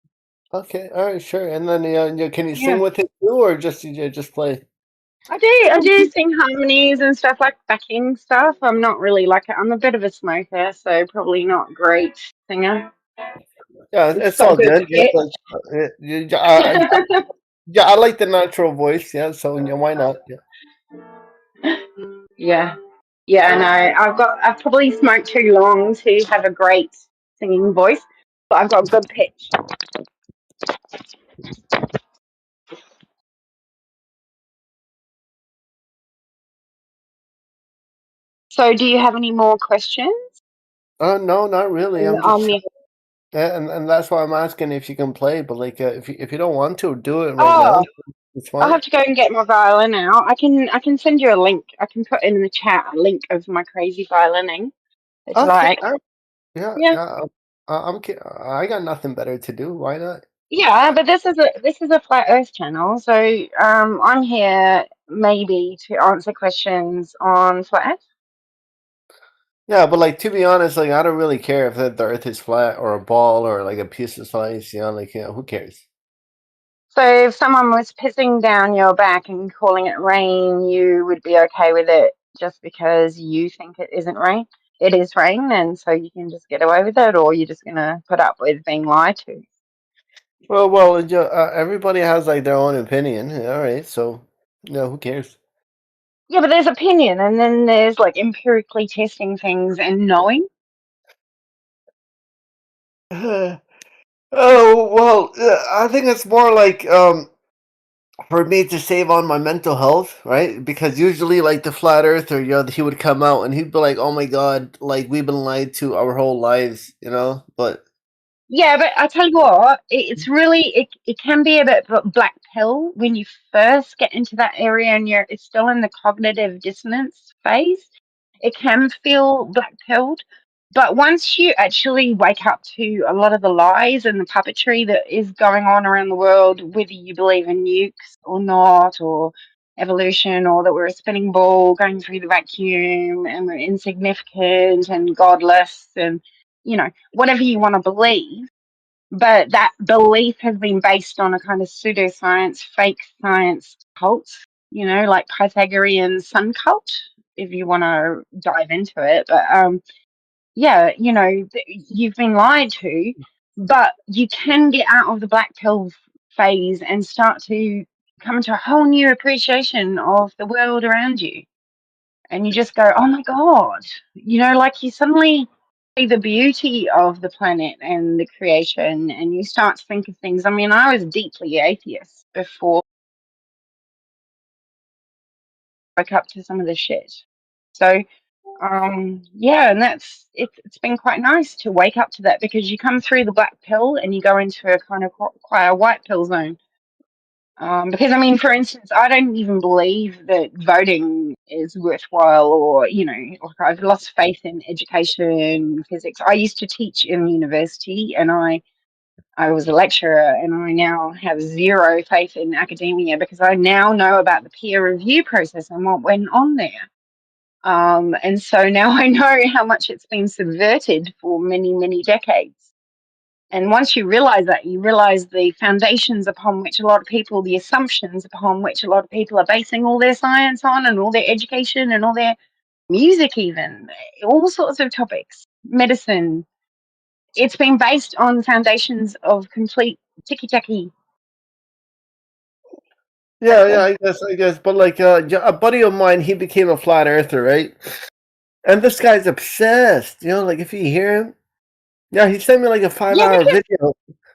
[SPEAKER 11] Okay. All right. Sure. And then can you sing
[SPEAKER 13] Yeah.
[SPEAKER 11] with it too, or just you just play?
[SPEAKER 13] I do sing harmonies and stuff, like backing stuff. I'm not really I'm a bit of a smoker, so probably not great singer.
[SPEAKER 11] Yeah,
[SPEAKER 13] It's
[SPEAKER 11] it's
[SPEAKER 13] got
[SPEAKER 11] all
[SPEAKER 13] good
[SPEAKER 11] good. Yeah,
[SPEAKER 13] pitch.
[SPEAKER 11] yeah, I like the natural voice. Yeah, so why not? Yeah.
[SPEAKER 13] Yeah, no, I've probably smoked too long to have a great singing voice, but I've got good pitch. So, do you have any more questions?
[SPEAKER 11] No, not really. I'm just,
[SPEAKER 13] Yeah.
[SPEAKER 11] and that's why I'm asking if you can play. But like, if you don't want to do it right now,
[SPEAKER 13] Oh,
[SPEAKER 11] it's
[SPEAKER 13] I'll
[SPEAKER 11] fine.
[SPEAKER 13] have to go and get my violin out. I can send you a link. I can put in the chat a link of my crazy violining. If you
[SPEAKER 11] Okay.
[SPEAKER 13] like.
[SPEAKER 11] Yeah,
[SPEAKER 13] Yeah.
[SPEAKER 11] yeah. I got nothing better to do. Why not?
[SPEAKER 13] Yeah, but this is a flat Earth channel, so I'm here maybe to answer questions on flat Earth.
[SPEAKER 11] Yeah, but like to be honest, like I don't really care if the Earth is flat or a ball or like a piece of slice. Who cares?
[SPEAKER 13] So if someone was pissing down your back and calling it rain, you would be okay with it just because you think it isn't rain. It is rain, and so you can just get away with it, or you're just gonna put up with being lied to.
[SPEAKER 11] Well, everybody has like their own opinion. All right, so who cares?
[SPEAKER 13] Yeah, but there's opinion, and then there's like empirically testing things and knowing.
[SPEAKER 11] Oh well, I think it's more like for me to save on my mental health, right? Because usually, like the flat earther, he would come out and he'd be like, "Oh my god, like we've been lied to our whole lives," But
[SPEAKER 13] Yeah, but I tell you what, it's really it can be a bit black pill when you first get into that area and it's still in the cognitive dissonance phase. It can feel black pilled, but once you actually wake up to a lot of the lies and the puppetry that is going on around the world, whether you believe in nukes or not, or evolution, or that we're a spinning ball going through the vacuum and we're insignificant and godless, and whatever you want to believe. But that belief has been based on a kind of pseudoscience, fake science cult, like Pythagorean sun cult, if you want to dive into it. But you've been lied to, but you can get out of the black pill phase and start to come into a whole new appreciation of the world around you. And you just go, oh my God, like you suddenly see the beauty of the planet and the creation, and you start to think of things. I mean, I was deeply atheist before I woke up to some of the shit. So, and it's been quite nice to wake up to that, because you come through the black pill and you go into a kind of quite a white pill zone. Because, I mean, for instance, I don't even believe that voting is worthwhile, or, like I've lost faith in education, physics. I used to teach in university, and I was a lecturer, and I now have zero faith in academia, because I now know about the peer review process and what went on there. And so now I know how much it's been subverted for many, many decades. And once you realize that, you realize the foundations upon which a lot of people, the assumptions upon which a lot of people are basing all their science on, and all their education, and all their music, even all sorts of topics, medicine. It's been based on foundations of complete ticky-tacky.
[SPEAKER 11] Yeah, I guess. But like a buddy of mine, he became a flat earther, right? And this guy's obsessed. Like if you hear him, yeah, he sent me like a 5-hour video.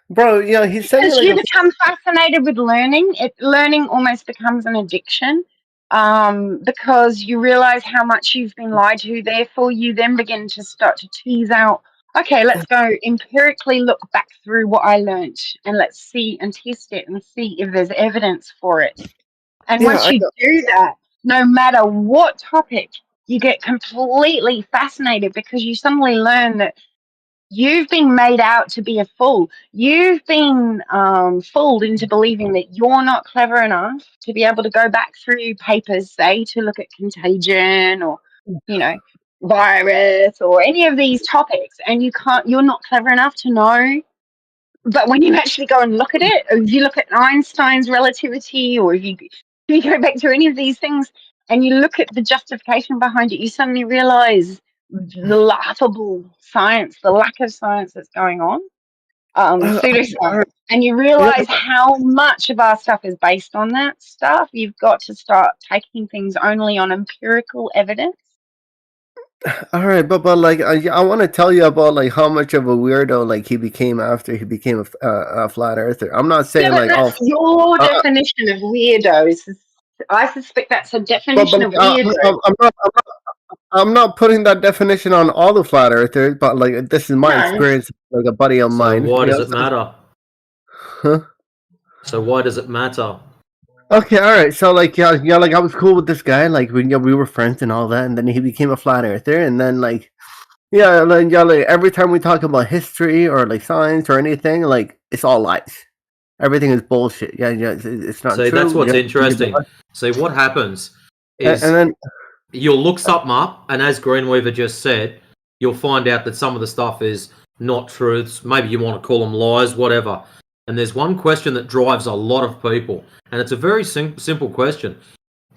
[SPEAKER 11] Bro, he sent me
[SPEAKER 13] Because
[SPEAKER 11] like
[SPEAKER 13] you become fascinated with learning. Learning almost becomes an addiction, because you realize how much you've been lied to. Therefore, you then begin to start to tease out, okay, let's go empirically look back through what I learned, and let's see and test it and see if there's evidence for it. And once you do that, no matter what topic, you get completely fascinated, because you suddenly learn that you've been made out to be a fool. You've been fooled into believing that you're not clever enough to be able to go back through papers, say, to look at contagion, or, virus, or any of these topics, and you're not clever enough to know. But when you actually go and look at it, or if you look at Einstein's relativity, or if you go back to any of these things and you look at the justification behind it, you suddenly realize the laughable science, the lack of science that's going on, pseudoscience, and you realize how much of our stuff is based on that stuff. You've got to start taking things only on empirical evidence.
[SPEAKER 11] All right, but like I want to tell you about like how much of a weirdo like he became after he became a flat earther. I'm not saying
[SPEAKER 13] but that's your definition of weirdos. I suspect that's a definition of weirdo.
[SPEAKER 11] I'm not putting that definition on all the flat earthers, but like this is my experience, like a buddy of mine.
[SPEAKER 14] Why does it matter?
[SPEAKER 11] Huh?
[SPEAKER 14] So why does it matter?
[SPEAKER 11] Okay, all right. So like like I was cool with this guy, like we were friends and all that, and then he became a flat earther, and then like like every time we talk about history or like science or anything, like it's all lies. Everything is bullshit. It's not true.
[SPEAKER 14] See, that's what's interesting. See, what happens is
[SPEAKER 11] and then
[SPEAKER 14] you'll look something up, and as Greenweaver just said, you'll find out that some of the stuff is not truths. Maybe you want to call them lies, whatever. And there's one question that drives a lot of people, and it's a very simple question.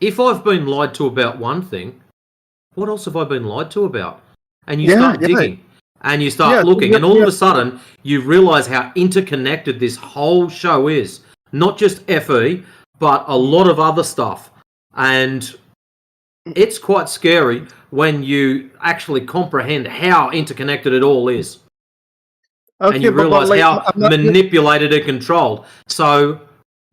[SPEAKER 14] If I've been lied to about one thing, what else have I been lied to about? And you start digging, and you start looking, and all of a sudden, you realize how interconnected this whole show is. Not just FE, but a lot of other stuff. And it's quite scary when you actually comprehend how interconnected it all is.
[SPEAKER 11] Okay,
[SPEAKER 14] and you realise how manipulated and controlled. So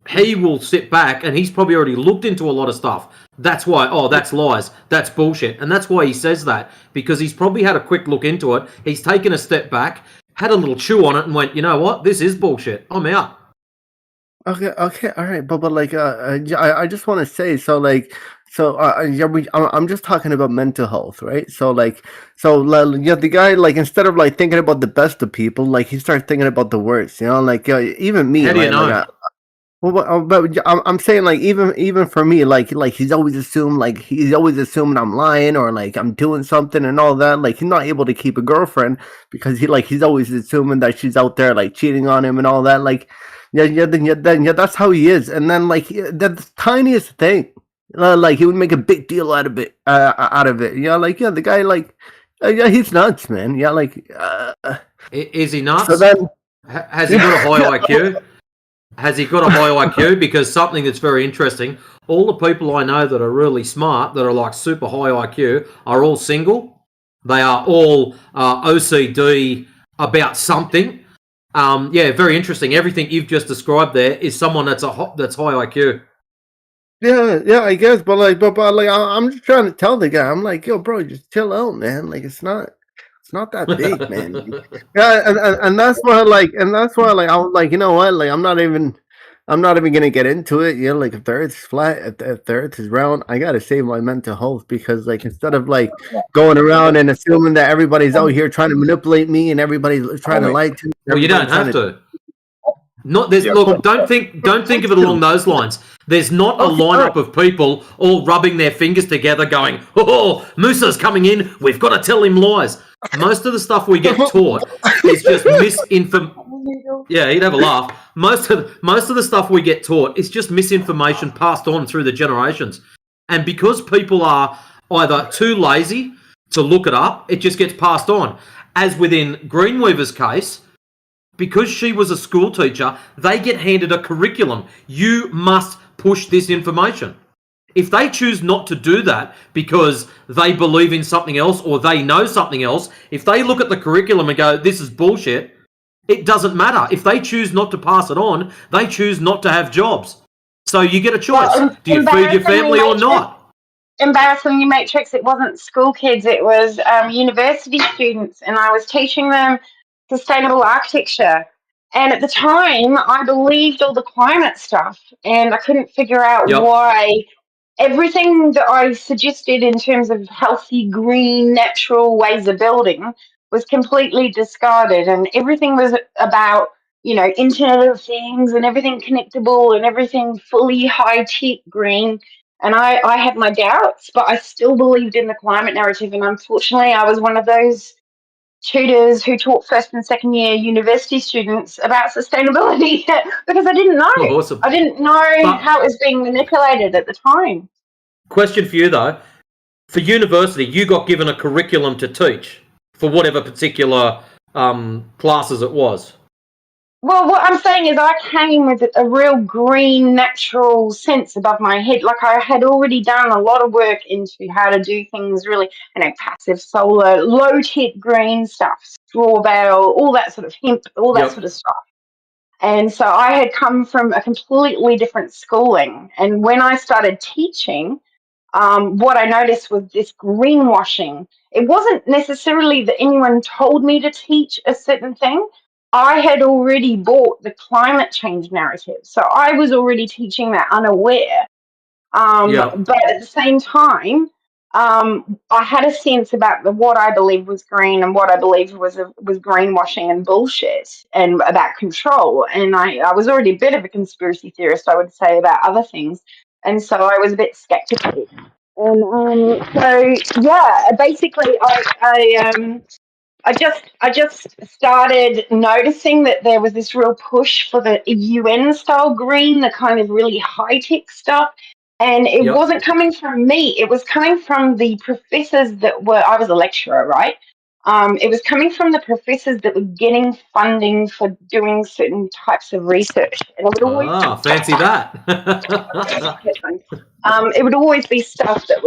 [SPEAKER 14] he will sit back, and he's probably already looked into a lot of stuff. That's why, that's lies, that's bullshit. And that's why he says that, because he's probably had a quick look into it. He's taken a step back, had a little chew on it, and went, you know what, this is bullshit. I'm out.
[SPEAKER 11] Okay, all right, but like, I just want to say, so like, I'm just talking about mental health, right? So like, the guy, like, instead of like thinking about the best of people, like he starts thinking about the worst, like even me.
[SPEAKER 14] How do you know?
[SPEAKER 11] Well, but I'm saying like even for me, like he's always assuming I'm lying or like I'm doing something and all that. Like he's not able to keep a girlfriend because he's always assuming that she's out there like cheating on him and all that. Like then that's how he is. And then like the tiniest thing, like he would make a big deal out of it. The guy yeah, he's nuts, man. Yeah, like
[SPEAKER 14] Is he nuts?
[SPEAKER 11] so then
[SPEAKER 14] Has he got a high IQ? Has he got a high IQ? Because something that's very interesting, all the people I know that are really smart, that are like super high IQ, are all single. They are all OCD about something. Yeah, very interesting. Everything you've just described there is someone that's high IQ.
[SPEAKER 11] Yeah, I guess, but I'm just trying to tell the guy. I'm like, yo, bro, just chill out, man. Like, it's not that big, man. Yeah, and that's why, I was like, you know what? Like, I'm not even gonna get into it. You know, like if the Earth's flat, if the Earth is round, I gotta save my mental health because, like, instead of like going around and assuming that everybody's out here trying to manipulate me and everybody's trying to lie to me.
[SPEAKER 14] Well, you don't have to. Look, don't think of it along those lines. There's not a lineup of people all rubbing their fingers together going, oh, Musa's coming in, we've got to tell him lies. Most of the stuff we get taught is just misinformation. Yeah, he'd have a laugh. Most of the stuff we get taught is just misinformation passed on through the generations. And because people are either too lazy to look it up, it just gets passed on. As within Greenweaver's case, because she was a school teacher, they get handed a curriculum. You must push this information. If they choose not to do that because they believe in something else or they know something else, if they look at the curriculum and go, this is bullshit, it doesn't matter. If they choose not to pass it on, they choose not to have jobs. So you get a choice. Do you feed your family or not?
[SPEAKER 13] Embarrassingly, Matrix, it wasn't school kids, it was university students, and I was teaching them sustainable architecture. And at the time, I believed all the climate stuff, and I couldn't figure out why everything that I suggested in terms of healthy, green, natural ways of building was completely discarded, and everything was about, Internet of Things and everything connectable and everything fully high-tech green. And I had my doubts, but I still believed in the climate narrative. And unfortunately, I was one of those tutors who taught first and second year university students about sustainability because I didn't know.
[SPEAKER 14] Awesome.
[SPEAKER 13] I didn't know how it was being manipulated at the time.
[SPEAKER 14] Question for you, though. For university, you got given a curriculum to teach for whatever particular classes it was.
[SPEAKER 13] Well, what I'm saying is I came with a real green, natural sense above my head. Like I had already done a lot of work into how to do things really, passive solar, low-tech green stuff, straw bale, all that sort of hemp, all that sort of stuff. And so I had come from a completely different schooling. And when I started teaching, what I noticed was this greenwashing. It wasn't necessarily that anyone told me to teach a certain thing. I had already bought the climate change narrative. So I was already teaching that unaware. But at the same time, I had a sense about what I believed was green and what I believed was greenwashing and bullshit and about control. And I was already a bit of a conspiracy theorist, I would say, about other things. And so I was a bit skeptical. And basically I just started noticing that there was this real push for the UN style green, the kind of really high tech stuff. And it wasn't coming from me. It was coming from the professors I was a lecturer, right? It was coming from the professors that were getting funding for doing certain types of research. And it would always
[SPEAKER 14] fancy that.
[SPEAKER 13] It would always be stuff that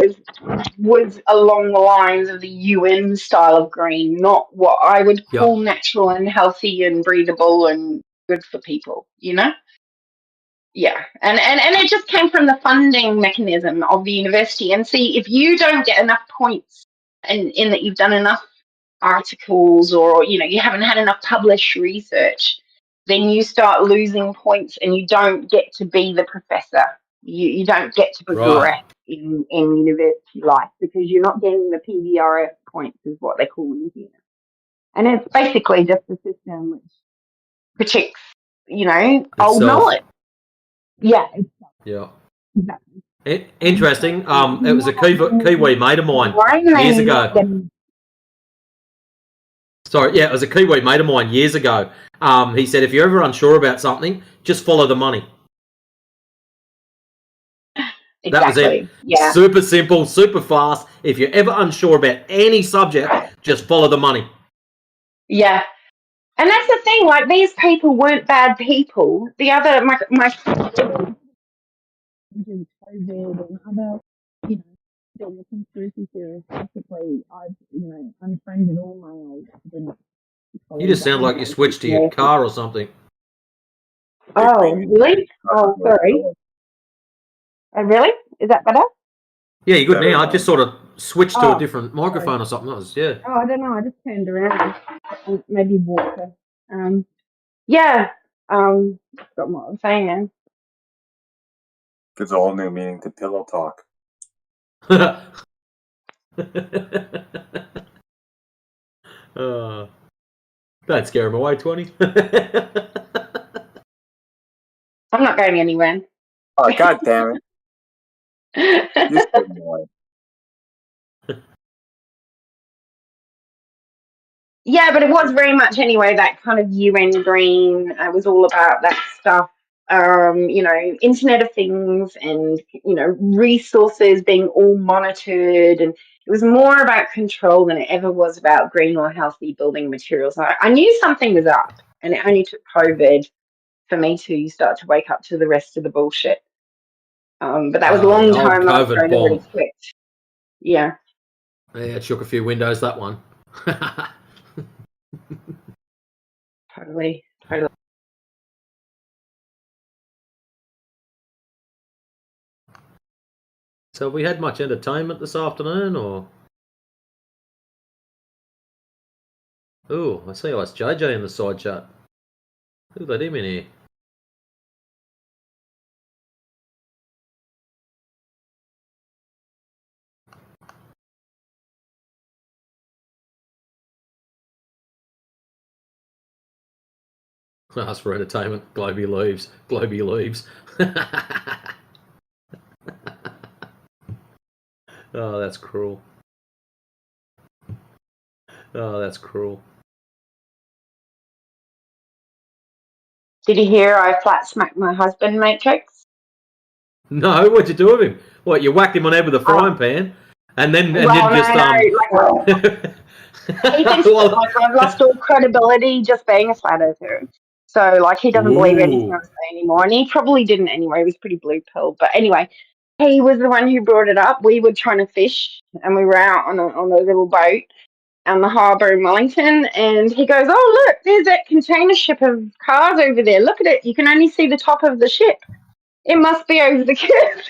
[SPEAKER 13] was along the lines of the UN style of green, not what I would call natural and healthy and breathable and good for people, Yeah, and it just came from the funding mechanism of the university. And see, if you don't get enough points in that you've done enough articles or, you haven't had enough published research, then you start losing points and you don't get to be the professor. You don't get to progress in university life because you're not getting the PVRF points is what they call them here. And it's basically just a system which protects, old knowledge. Yeah.
[SPEAKER 14] Yeah.
[SPEAKER 13] Exactly.
[SPEAKER 14] Interesting. It was a Kiwi mate of mine years ago. Sorry, yeah, it was a Kiwi mate of mine years ago. He said, if you're ever unsure about something, just follow the money.
[SPEAKER 13] Exactly.
[SPEAKER 14] That was it.
[SPEAKER 13] Yeah.
[SPEAKER 14] Super simple, super fast. If you're ever unsure about any subject, just follow the money.
[SPEAKER 13] Yeah. And that's the thing, like, these people weren't bad people. The other, my COVID and other, there were conspiracy theorists. Basically, I've, unfriended all my old
[SPEAKER 14] You just sound like you switched to your car or something.
[SPEAKER 13] Oh, really? Oh, sorry. Oh, really? Is that better?
[SPEAKER 14] Yeah, you're good now. I just sort of switched to a different microphone or something. That was, yeah.
[SPEAKER 13] Oh, I don't know. I just turned around. Maybe water. Yeah. Forgot what I was saying then.
[SPEAKER 2] Gives a whole new meaning to pillow talk.
[SPEAKER 14] Don't scare him away, 20.
[SPEAKER 13] I'm not going anywhere.
[SPEAKER 2] Oh, God damn it. You scared me away.
[SPEAKER 13] Yeah, but it was very much anyway that kind of UN green. It was all about that stuff. Internet of Things and resources being all monitored, and it was more about control than it ever was about green or healthy building materials. I knew something was up, and it only took COVID for me to start to wake up to the rest of the bullshit. But that was a long time after I'd already quit. Yeah.
[SPEAKER 14] Yeah, it shook a few windows, that one.
[SPEAKER 13] Totally.
[SPEAKER 14] So have we had much entertainment this afternoon, or? Oh, I see. It's JJ in the side chat. Who let him in here? Ask for entertainment. Globey leaves. Globey leaves. Oh, that's cruel. Oh, that's cruel.
[SPEAKER 13] Did you hear I flat smacked my husband, Matrix?
[SPEAKER 14] No, what'd you do with him? What, you whacked him on the head with a frying pan? And then
[SPEAKER 13] He thinks like I've lost all credibility just being a flat earther. So like he doesn't believe anything I say anymore. And he probably didn't anyway. He was pretty blue pill. But anyway, he was the one who brought it up. We were trying to fish and we were out on a little boat on the harbour in Wellington, and he goes, "Oh, look, there's that container ship of cars over there. Look at it. You can only see the top of the ship. It must be over the cliff."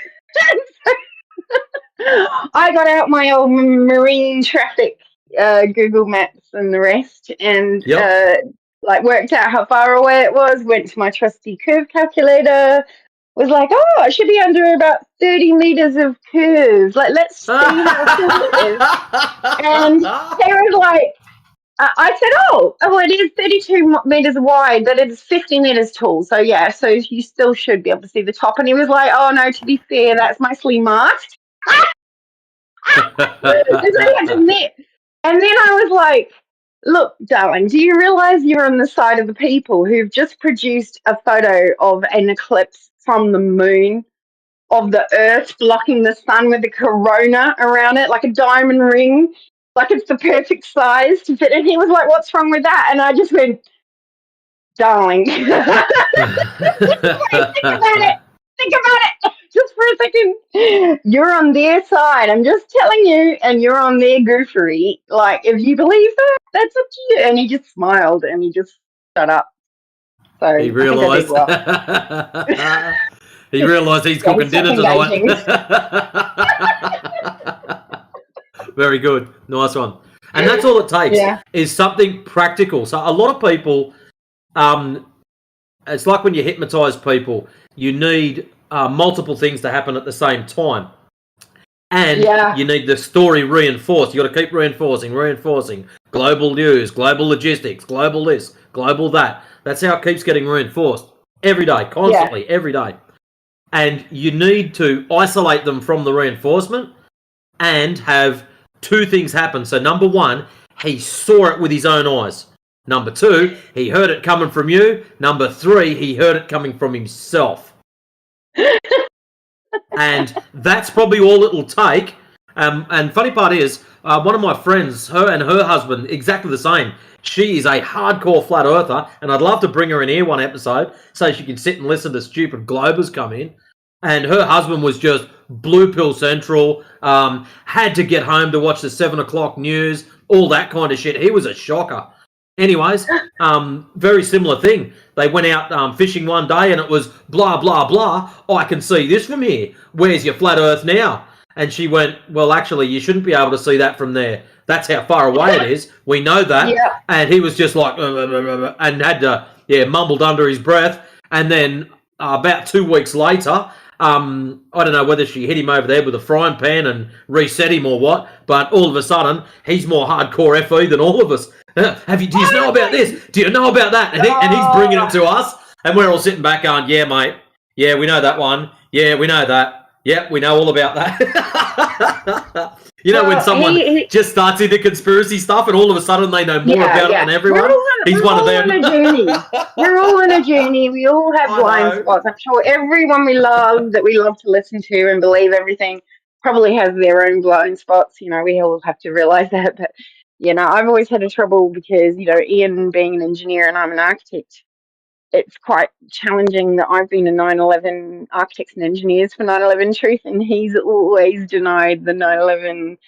[SPEAKER 13] I got out my old marine traffic Google Maps and the rest, and worked out how far away it was, went to my trusty curve calculator, was like, oh, I should be under about 30 meters of curve. Like, let's see how cool it is. And they were like, I said, oh, it is 32 meters wide, but it's 50 meters tall. So, yeah, so you still should be able to see the top. And he was like, oh, no, to be fair, that's mostly mast. And then I was like, look, darling, do you realize you're on the side of the people who've just produced a photo of an eclipse from the moon, of the earth blocking the sun with the corona around it, like a diamond ring, like it's the perfect size to fit? And he was like, what's wrong with that? And I just went, darling, think about it. Think about it just for a second. You're on their side. I'm just telling you, and you're on their goofery. Like, if you believe that, that's up to you. And he just smiled and he just shut up. So
[SPEAKER 14] he realised. He realised he's cooking dinner tonight. Very good, nice one. And that's all it takes is something practical. So a lot of people, it's like when you hypnotise people, you need multiple things to happen at the same time. And you need the story reinforced. You got to keep reinforcing. Global news, global logistics, global this, global that. That's how it keeps getting reinforced every day, constantly, every day. and you need to isolate them from the reinforcement and have two things happen. So number one, he saw it with his own eyes. Number two, he heard it coming from you. Number three, he heard it coming from himself. And that's probably all it'll take. And funny part is, one of my friends, her and her husband, exactly the same. She is a hardcore flat earther, and I'd love to bring her in here one episode so she can sit and listen to stupid globers come in. And her husband was just blue pill central, had to get home to watch the 7 o'clock news, all that kind of shit. He was a shocker. Anyways, very similar thing. They went out fishing one day and it was blah, blah, blah. Oh, I can see this from here. Where's your flat earth now? And she went, well, actually, you shouldn't be able to see that from there. That's how far away it is. We know that.
[SPEAKER 13] Yeah.
[SPEAKER 14] And he was just like, and had to, mumbled under his breath. And then about 2 weeks later, I don't know whether she hit him over there with a frying pan and reset him or what, but all of a sudden, he's more hardcore FE than all of us. Do you know about this? Do you know about that? And he's bringing it to us, and we're all sitting back going, yeah, mate. Yeah, we know that one. Yeah, we know that. Yep, we know all about that. When someone just starts into conspiracy stuff and all of a sudden they know more about it than everyone. He's one of them.
[SPEAKER 13] We're all on a journey. We all have blind spots. I'm sure everyone we love, that we love to listen to and believe everything, probably has their own blind spots. We all have to realize that. But, I've always had a trouble because, Ian being an engineer and I'm an architect, it's quite challenging that I've been a 9/11 architects and engineers for 9/11 truth, and he's always denied the 9/11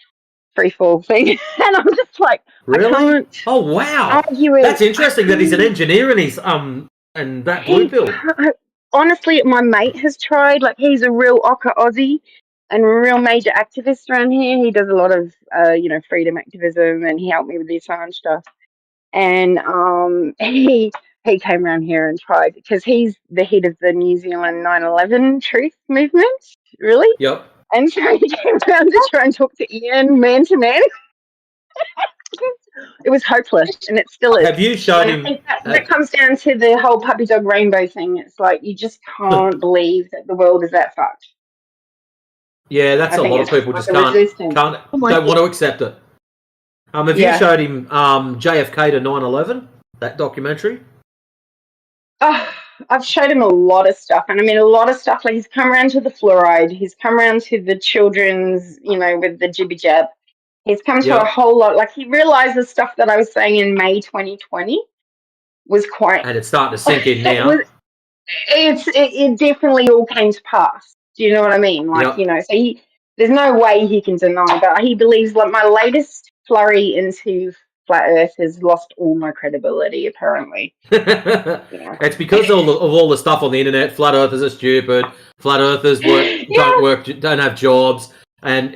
[SPEAKER 13] free fall thing. And I'm just like,
[SPEAKER 14] really?
[SPEAKER 13] I can't.
[SPEAKER 14] Oh wow,
[SPEAKER 13] argue it.
[SPEAKER 14] That's interesting that he's an engineer and he's and that blue pill.
[SPEAKER 13] Honestly, my mate has tried. Like, he's a real Ocker Aussie and a real major activist around here. He does a lot of freedom activism, and he helped me with the Assange stuff. And he came around here and tried, because he's the head of the New Zealand 9/11 truth movement, really.
[SPEAKER 14] Yep.
[SPEAKER 13] And so he came around to try and talk to Ian man to man. It was hopeless, and it still is.
[SPEAKER 14] Have you showed him?
[SPEAKER 13] I think that comes down to the whole puppy dog rainbow thing. It's like, you just can't believe that the world is that fucked.
[SPEAKER 14] Yeah, that's a lot of people just don't want to accept it. Have you showed him JFK to 9/11, that documentary?
[SPEAKER 13] I've showed him a lot of stuff, and a lot of stuff, like he's come around to the fluoride, he's come around to the children's, with the jibby jab. He's come to a whole lot. Like, he realised the stuff that I was saying in May 2020 was quite...
[SPEAKER 14] And it's starting to sink in now.
[SPEAKER 13] It definitely all came to pass. Do you know what I mean? Like, so there's no way he can deny that. He believes, like, my latest flurry into flat earth has lost all my credibility, apparently.
[SPEAKER 14] It's because of all the stuff on the internet. Flat earthers are stupid. Flat earthers don't have jobs. And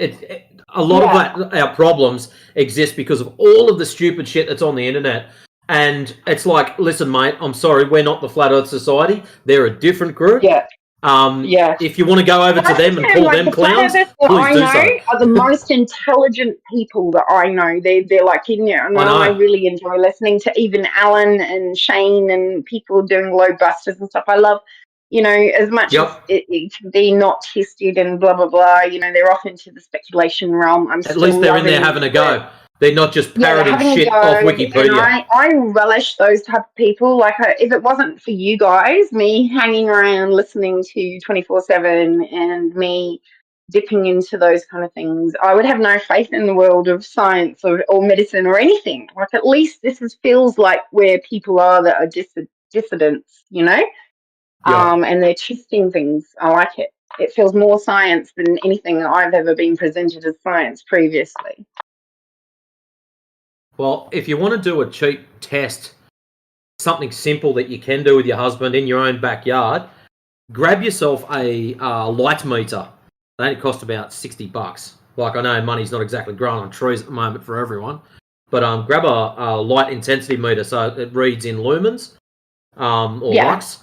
[SPEAKER 14] a lot of our problems exist because of all of the stupid shit that's on the internet. And it's like, listen, mate, I'm sorry, we're not the Flat Earth Society. They're a different group. If you want to go over to them and call them clowns, please do so.
[SPEAKER 13] Are the most intelligent people that I know. They're like, I really enjoy listening to even Alan and Shane and people doing load busters and stuff. I love, as much as it can be not tested and blah, blah, blah, they're off into the speculation realm.
[SPEAKER 14] At least they're in there having a go. They're not just parroting shit off Wikipedia.
[SPEAKER 13] I relish those type of people. Like, if it wasn't for you guys, me hanging around listening to 24/7 and me dipping into those kind of things, I would have no faith in the world of science or medicine or anything. Like, at least this feels like where people are that are dissidents, and they're testing things. I like it. It feels more science than anything that I've ever been presented as science previously.
[SPEAKER 14] Well, if you want to do a cheap test, something simple that you can do with your husband in your own backyard, grab yourself a light meter. They only cost about $60. Like, I know money's not exactly growing on trees at the moment for everyone, but grab a light intensity meter so it reads in lumens or lux.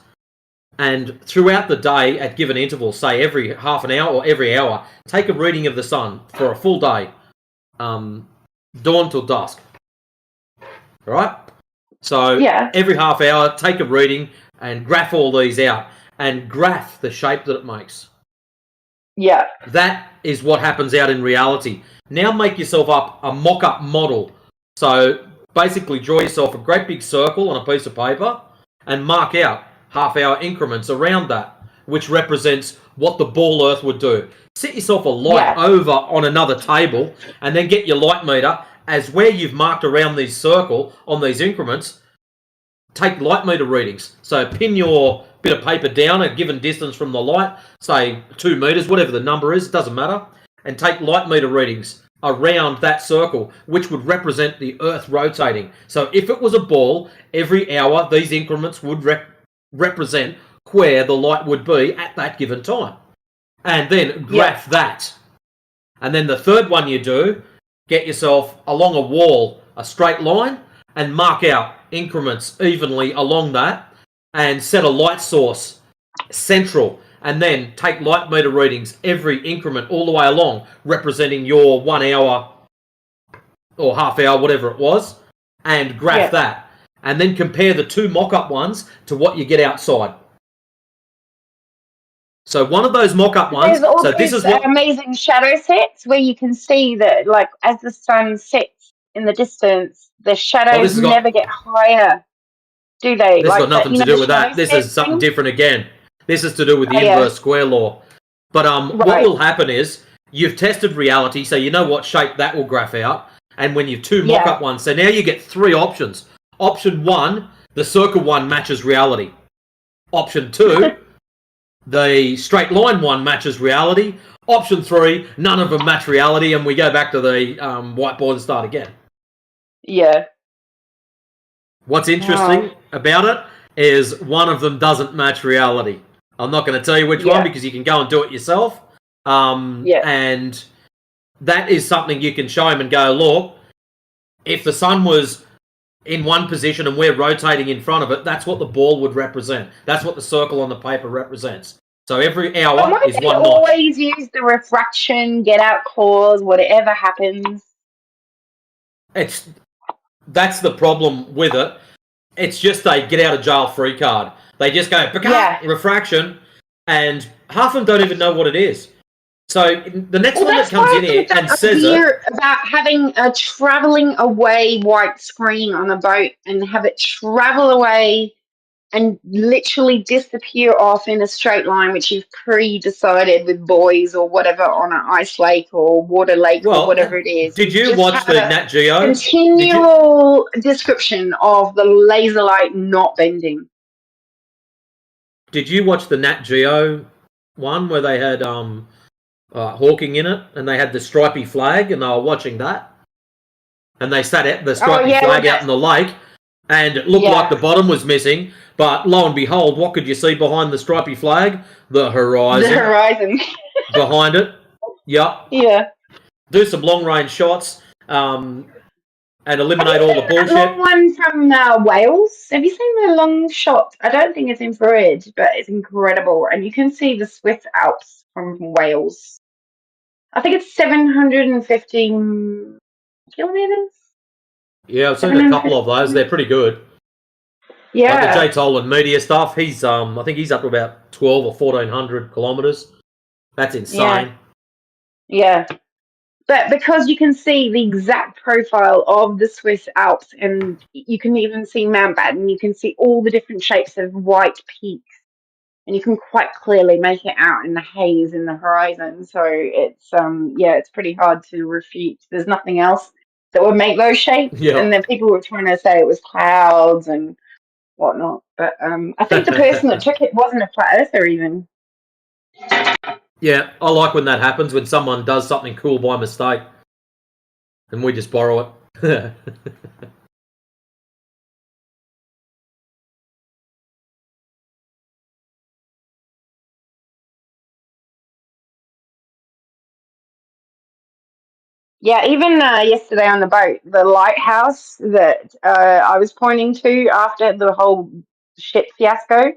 [SPEAKER 14] And throughout the day, at given intervals, say every half an hour or every hour, take a reading of the sun for a full day, dawn till dusk. Right? So every half hour, take a reading and graph all these out. and graph the shape that it makes.
[SPEAKER 13] Yeah.
[SPEAKER 14] That is what happens out in reality. Now make yourself up a mock-up model. So basically draw yourself a great big circle on a piece of paper and mark out half-hour increments around that, which represents what the ball Earth would do. Set yourself a light over on another table and then get your light meter as where you've marked around this circle on these increments, take light meter readings. So pin your bit of paper down a given distance from the light, say 2 meters, whatever the number is, it doesn't matter, and take light meter readings around that circle, which would represent the Earth rotating. So if it was a ball, every hour these increments would represent where the light would be at that given time. And then graph that. And then the third one you do, get yourself along a wall, a straight line, and mark out increments evenly along that, and set a light source central, and then take light meter readings every increment all the way along, representing your 1 hour or half hour, whatever it was, and graph that. And then compare the 2 mock-up ones to what you get outside. So one of those mock-up ones.
[SPEAKER 13] There's also
[SPEAKER 14] So this is what
[SPEAKER 13] amazing shadow sets where you can see that, like, as the sun sets in the distance, the shadows never get higher, do they?
[SPEAKER 14] This has got nothing to do with that. This is something different again. This is to do with the inverse square law. But what will happen is you've tested reality, so you know what shape that will graph out. And when you've 2 mock-up ones, so now you get 3 options. Option 1, the circle one matches reality. Option 2, the straight line one matches reality. Option 3, none of them match reality, and we go back to the whiteboard and start again.
[SPEAKER 13] Yeah.
[SPEAKER 14] What's interesting about it is one of them doesn't match reality. I'm not going to tell you which one because you can go and do it yourself. And that is something you can show him and go, look, if the sun was in one position and we're rotating in front of it, that's what the ball would represent. That's what the circle on the paper represents. So every hour is 1 notch.
[SPEAKER 13] Always use the refraction, get out clause, whatever happens.
[SPEAKER 14] That's the problem with it. It's just a get out of jail free card. They just go, refraction, and half of them don't even know what it is. So the next one that comes in here and says it.
[SPEAKER 13] About having a travelling away white screen on a boat and have it travel away and literally disappear off in a straight line, which you've pre-decided with buoys or whatever on an ice lake or water lake or whatever it is.
[SPEAKER 14] Did you watch the Nat Geo?
[SPEAKER 13] Continual description of the laser light not bending.
[SPEAKER 14] Did you watch the Nat Geo one where they had Hawking in it and they had the stripy flag and they were watching that? And they sat at the stripy flag out in the lake and it looked like the bottom was missing, but lo and behold, what could you see behind the stripy flag? The horizon.
[SPEAKER 13] The horizon.
[SPEAKER 14] Behind it. Yep.
[SPEAKER 13] Yeah.
[SPEAKER 14] Do some long-range shots and eliminate all the bullshit.
[SPEAKER 13] The long one from Wales. Have you seen the long shot? I don't think it's infrared, but it's incredible. And you can see the Swiss Alps from Wales. I think it's 750 kilometres.
[SPEAKER 14] Yeah, I've seen a couple of those. They're pretty good.
[SPEAKER 13] Yeah.
[SPEAKER 14] Like the Jay Tolan media stuff, he's I think he's up to about 12 or 1,400 kilometres. That's insane.
[SPEAKER 13] Yeah. But because you can see the exact profile of the Swiss Alps, and you can even see Mountbatten, you can see all the different shapes of white peaks, and you can quite clearly make it out in the haze in the horizon. So it's it's pretty hard to refute. There's nothing else that would make those shapes.
[SPEAKER 14] Yeah.
[SPEAKER 13] And then people were trying to say it was clouds and whatnot. But I think the person that took it wasn't a flat earther even.
[SPEAKER 14] Yeah, I like when that happens, when someone does something cool by mistake and we just borrow it.
[SPEAKER 13] Yeah, even yesterday on the boat, the lighthouse that I was pointing to after the whole ship fiasco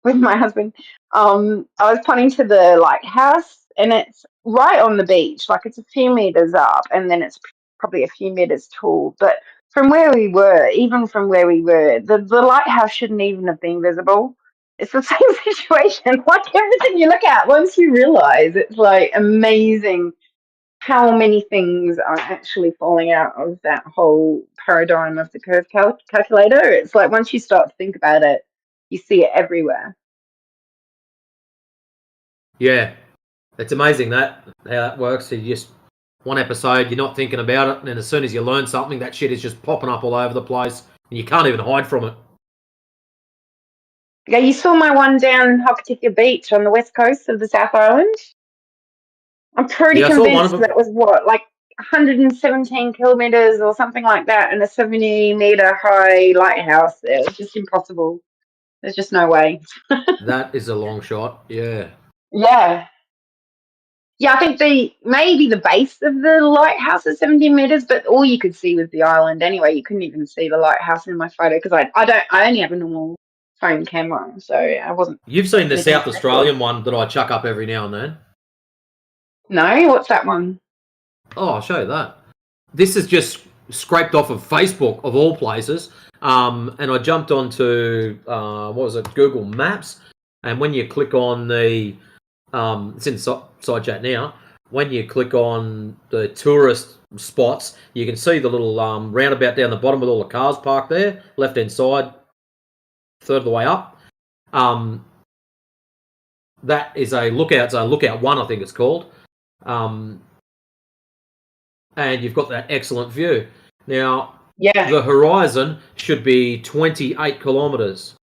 [SPEAKER 13] with my husband, I was pointing to the lighthouse, and it's right on the beach. Like, it's a few meters up, and then it's probably a few meters tall. But from where we were, the lighthouse shouldn't even have been visible. It's the same situation. Like everything you look at, once you realize, it's like amazing how many things are actually falling out of that whole paradigm of the curve calculator. It's like once you start to think about it, you see it everywhere.
[SPEAKER 14] Yeah, it's amazing that how that works. You just one episode, you're not thinking about it, and then as soon as you learn something, that shit is just popping up all over the place, and you can't even hide from it.
[SPEAKER 13] Yeah, you saw my one down Hokitika Beach on the west coast of the South Island. I'm pretty convinced that was what, like 117 kilometers or something like that, and a 70-meter high lighthouse. It was just impossible. There's just no way.
[SPEAKER 14] That is a long shot. Yeah.
[SPEAKER 13] Yeah. Yeah, I think maybe the base of the lighthouse is 70 meters, but all you could see was the island anyway. You couldn't even see the lighthouse in my photo because I only have a normal phone camera, so I wasn't.
[SPEAKER 14] You've seen the South Australian one that I chuck up every now and then.
[SPEAKER 13] No, what's that one?
[SPEAKER 14] Oh, I'll show you that. This is just scraped off of Facebook of all places, and I jumped onto what was it, Google Maps, and when you click on the it's in side chat now. When you click on the tourist spots, you can see the little roundabout down the bottom with all the cars parked there, left hand side, third of the way up. That is a lookout zone, lookout 1, I think it's called. And you've got that excellent view. Now, the horizon should be 28 kilometres.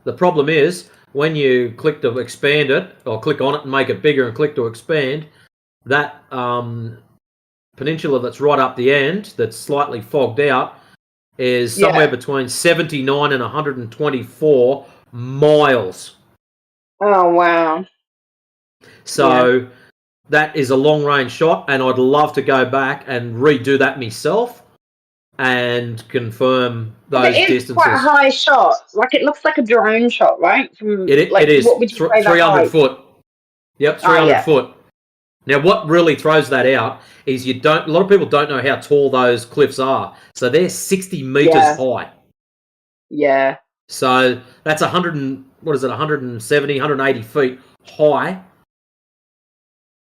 [SPEAKER 14] The problem is, when you click to expand it, or click on it and make it bigger and click to expand, that peninsula that's right up the end, that's slightly fogged out, is somewhere between 79 and 124 miles.
[SPEAKER 13] Oh, wow.
[SPEAKER 14] So that is a long-range shot, and I'd love to go back and redo that myself and confirm those distances.
[SPEAKER 13] It's quite a high shot. Like, it looks like a drone shot, right? From,
[SPEAKER 14] it
[SPEAKER 13] like,
[SPEAKER 14] is.
[SPEAKER 13] What would you say
[SPEAKER 14] 300 foot. Yep, 300 foot. Now, what really throws that out is a lot of people don't know how tall those cliffs are. So they're 60 meters high.
[SPEAKER 13] Yeah.
[SPEAKER 14] So that's 170, 180 feet high.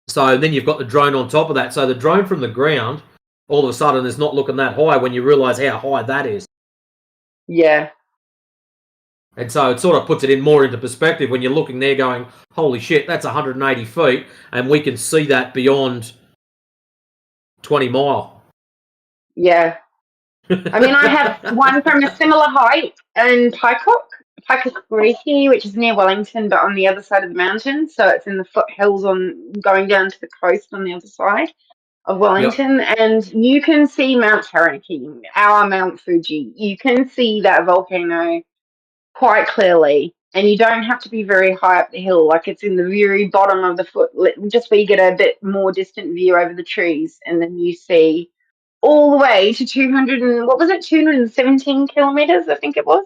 [SPEAKER 14] So then you've got the drone on top of that. So the drone from the ground, all of a sudden, is not looking that high when you realise how high that is.
[SPEAKER 13] Yeah.
[SPEAKER 14] And so it sort of puts it more into perspective when you're looking there going, holy shit, that's 180 feet, and we can see that beyond 20 mile.
[SPEAKER 13] Yeah. I mean, I have one from a similar height in Paicock Reiki, which is near Wellington, but on the other side of the mountain. So it's in the foothills going down to the coast on the other side of Wellington. And you can see Mount Taranaki, our Mount Fuji. You can see that volcano quite clearly, and you don't have to be very high up the hill. Like, it's in the very bottom of the foot, just where you get a bit more distant view over the trees, and then you see all the way to 217 kilometers, I think it was.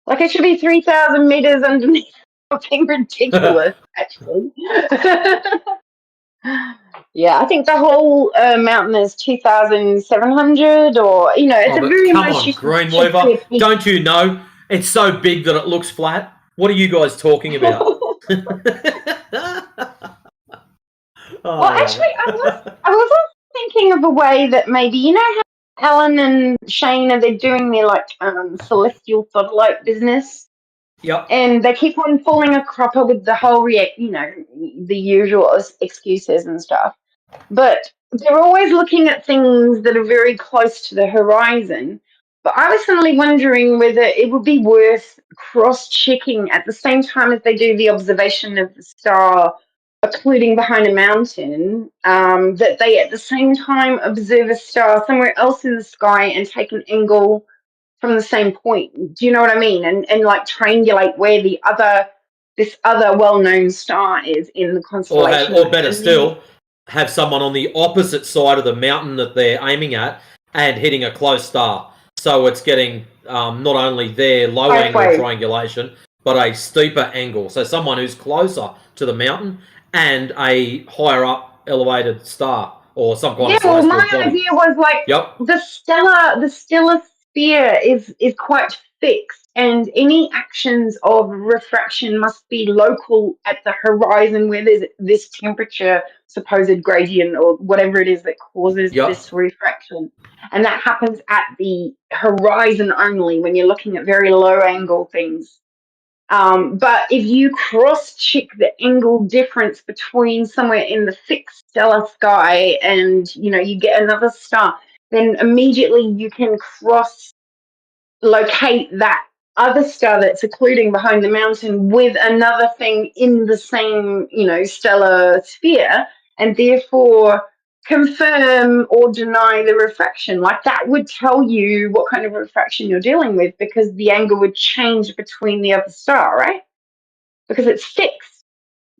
[SPEAKER 13] Like, it should be 3,000 meters underneath. Something ridiculous, actually. Yeah, I think the whole mountain is 2,700, or it's a very
[SPEAKER 14] come on, Greenweaver. Don't you know? It's so big that it looks flat. What are you guys talking about?
[SPEAKER 13] Well, actually, I was also thinking of a way that maybe, how Alan and Shane they're doing their celestial satellite business.
[SPEAKER 14] Yep.
[SPEAKER 13] And they keep on falling a cropper with the whole the usual excuses and stuff. But they're always looking at things that are very close to the horizon. But I was suddenly wondering whether it would be worth cross-checking at the same time as they do the observation of the star occluding behind a mountain, that they at the same time observe a star somewhere else in the sky and take an angle from the same point. Do you know what I mean? And triangulate where this other well-known star is in the constellation.
[SPEAKER 14] Or better still, have someone on the opposite side of the mountain that they're aiming at and hitting a close star. So it's getting not only their low angle triangulation, but a steeper angle. So someone who's closer to the mountain and a higher up elevated star or some kind of celestial
[SPEAKER 13] my
[SPEAKER 14] body.
[SPEAKER 13] idea was the stellar sphere is quite fixed, and any actions of refraction must be local at the horizon where there's this temperature supposed gradient or whatever it is that causes this refraction. And that happens at the horizon only when you're looking at very low angle things. But if you cross-check the angle difference between somewhere in the fixed stellar sky and, you get another star, then immediately you can cross-locate that other star that's occluding behind the mountain with another thing in the same, stellar sphere, and therefore confirm or deny the refraction. Like, that would tell you what kind of refraction you're dealing with, because the angle would change between the other star, right? Because it's fixed.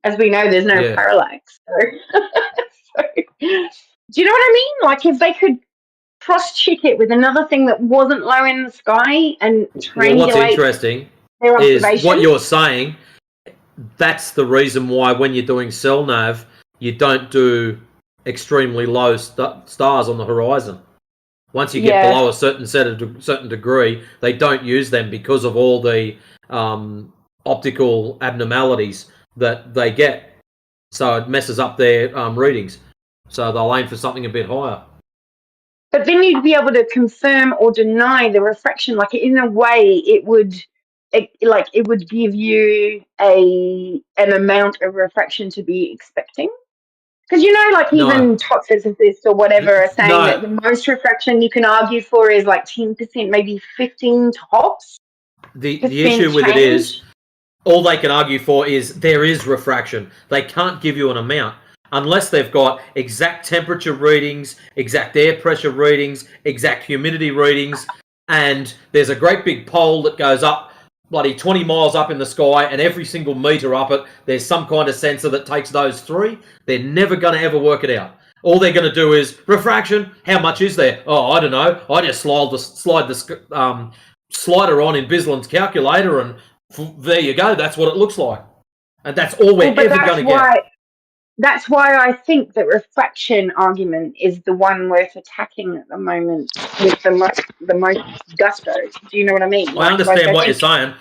[SPEAKER 13] As we know, there's no parallax. So. Do you know what I mean? Like, if they could cross-check it with another thing that wasn't low in the sky and triangulate.
[SPEAKER 14] Well, what's interesting is what you're saying. That's the reason why when you're doing cell nav, you don't do extremely low stars on the horizon. Once you get below a certain degree, they don't use them because of all the optical abnormalities that they get. So it messes up their readings. So they'll aim for something a bit higher.
[SPEAKER 13] But then you'd be able to confirm or deny the refraction. Like, in a way, it would give you an amount of refraction to be expecting. Because even top physicists or whatever are saying that the most refraction you can argue for is like 10%, maybe 15 tops.
[SPEAKER 14] The issue with it is, all they can argue for is there is refraction. They can't give you an amount unless they've got exact temperature readings, exact air pressure readings, exact humidity readings, and there's a great big pole that goes up bloody 20 miles up in the sky, and every single meter up it, there's some kind of sensor that takes those three. They're never going to ever work it out. All they're going to do is refraction. How much is there? Oh, I don't know. I just slide the slider on in Bisland's calculator, and there you go. That's what it looks like, and that's all we're ever going to get.
[SPEAKER 13] That's why I think the refraction argument is the one worth attacking at the moment with the most gusto. Do you know what I mean?
[SPEAKER 14] I understand what you're saying,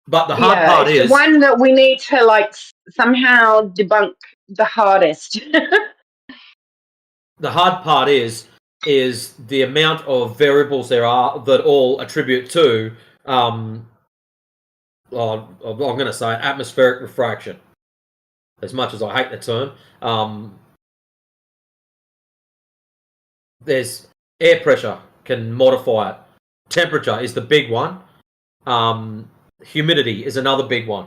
[SPEAKER 14] but the hard part is
[SPEAKER 13] the one that we need to somehow debunk the hardest.
[SPEAKER 14] The hard part is the amount of variables there are that all attribute to I'm going to say atmospheric refraction. As much as I hate the term, there's air pressure can modify it. Temperature is the big one. Humidity is another big one.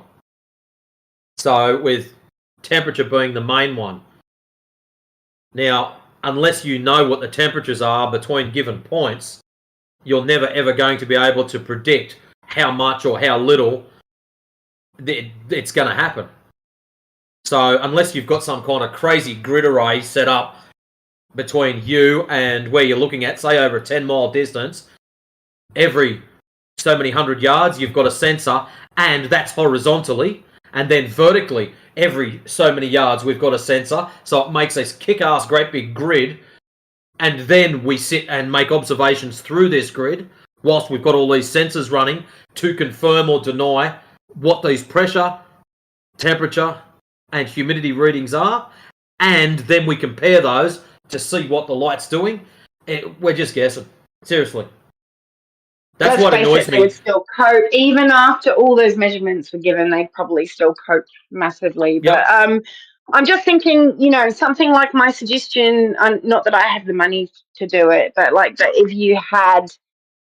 [SPEAKER 14] So with temperature being the main one. Now, unless you know what the temperatures are between given points, you're never ever going to be able to predict how much or how little it's going to happen. So unless you've got some kind of crazy grid array set up between you and where you're looking at, say over a 10-mile distance, every so many 100 yards you've got a sensor, and that's horizontally, and then vertically every so many yards we've got a sensor, so it makes this kick-ass great big grid, and then we sit and make observations through this grid whilst we've got all these sensors running to confirm or deny what these pressure, temperature, and humidity readings are, and then we compare those to see what the light's doing. We're just guessing. Seriously. That's what annoys me.
[SPEAKER 13] They would still cope. Even after all those measurements were given, they'd probably still cope massively. But I'm just thinking, something like my suggestion, not that I have the money to do it, but that if you had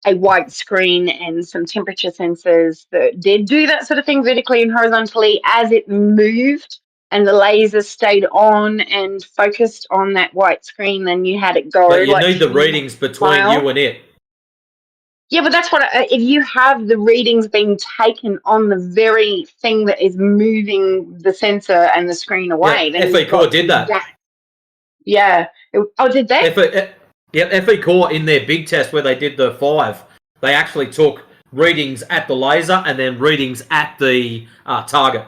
[SPEAKER 13] a white screen and some temperature sensors that did do that sort of thing vertically and horizontally as it moved, and the laser stayed on and focused on that white screen, then you had it go.
[SPEAKER 14] But you need the readings between you and it.
[SPEAKER 13] Yeah, but that's what, if you have the readings being taken on the very thing that is moving the sensor and the screen away.
[SPEAKER 14] Yeah, FE Core did that.
[SPEAKER 13] Yeah. Did they?
[SPEAKER 14] FE Core, in their big test where they did the 5, they actually took readings at the laser and then readings at the target.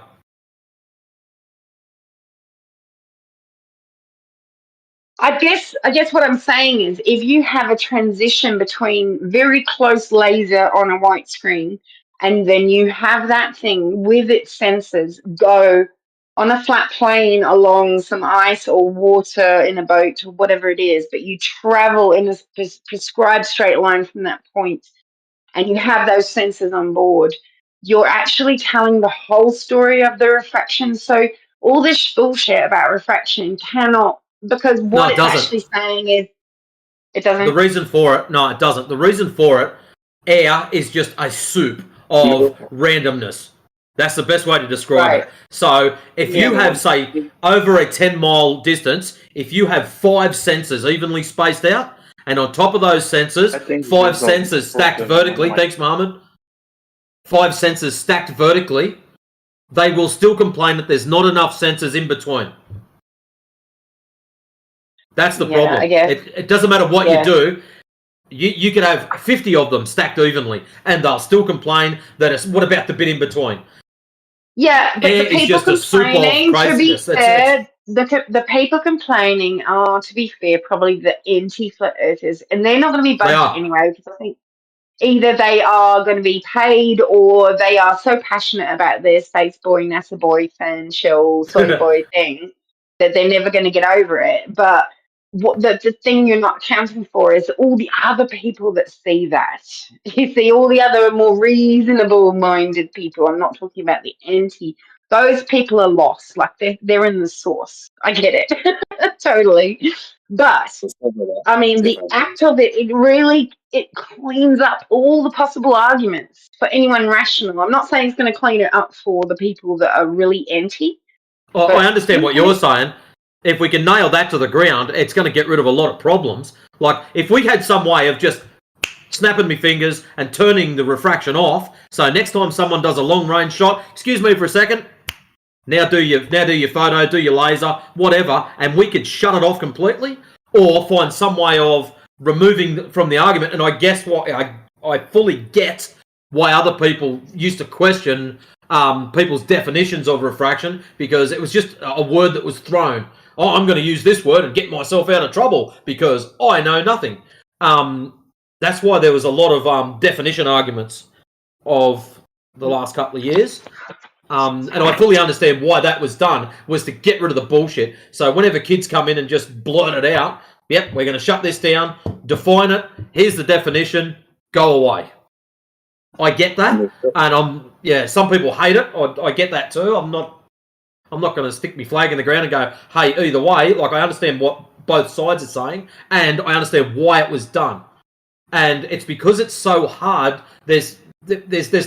[SPEAKER 13] I guess what I'm saying is if you have a transition between very close laser on a white screen and then you have that thing with its sensors go on a flat plane along some ice or water in a boat or whatever it is, but you travel in a prescribed straight line from that point and you have those sensors on board, you're actually telling the whole story of the refraction. So all this bullshit about refraction cannot, because
[SPEAKER 14] No,
[SPEAKER 13] what
[SPEAKER 14] it
[SPEAKER 13] it's
[SPEAKER 14] doesn't.
[SPEAKER 13] actually saying is it doesn't.
[SPEAKER 14] The reason for it, no, it doesn't. The reason for it, air is just a soup of randomness. That's the best way to describe
[SPEAKER 13] Right.
[SPEAKER 14] it. So if you have, say, over a 10-mile distance, if you have 5 sensors evenly spaced out, and on top of those sensors, 5 sensors stacked vertically, thanks, Mohammed, 5 sensors stacked vertically, they will still complain that there's not enough sensors in between. That's the problem.
[SPEAKER 13] I guess.
[SPEAKER 14] It doesn't matter what you do. You could have 50 of them stacked evenly, and they'll still complain that it's what about the bit in between?
[SPEAKER 13] Yeah, but
[SPEAKER 14] Air
[SPEAKER 13] the
[SPEAKER 14] is
[SPEAKER 13] people
[SPEAKER 14] just a soup of
[SPEAKER 13] complaining, to be
[SPEAKER 14] craziness.
[SPEAKER 13] fair, the people complaining are, to be fair, probably the anti-flat earthers, and they're not going to be budged
[SPEAKER 14] are.
[SPEAKER 13] anyway, because I think either they are going to be paid or they are so passionate about their space boy, NASA boy, fan shell, soy boy thing that they're never going to get over it. But what the thing you're not accounting for is all the other people that see that. You see all the other more reasonable minded people. I'm not talking about the anti. Those people are lost. Like they're in the source. I get it. Totally. But I mean, the act of it, it cleans up all the possible arguments for anyone rational. I'm not saying it's going to clean it up for the people that are really anti.
[SPEAKER 14] Well, I understand what you're saying. If we can nail that to the ground, it's going to get rid of a lot of problems. Like, if we had some way of just snapping my fingers and turning the refraction off, so next time someone does a long-range shot, excuse me for a second, now do your photo, do your laser, whatever, and we could shut it off completely, or find some way of removing from the argument. And I guess what I fully get why other people used to question people's definitions of refraction, because it was just a word that was thrown. Oh, I'm going to use this word and get myself out of trouble because I know nothing. That's why there was a lot of definition arguments of the last couple of years. And I fully understand why that was done, was to get rid of the bullshit. So whenever kids come in and just blurt it out, yep, we're going to shut this down, define it, here's the definition, go away. I get that, and some people hate it. I get that too. I'm not going to stick my flag in the ground and go, hey, either way. Like, I understand what both sides are saying, and I understand why it was done. And it's because it's so hard. There's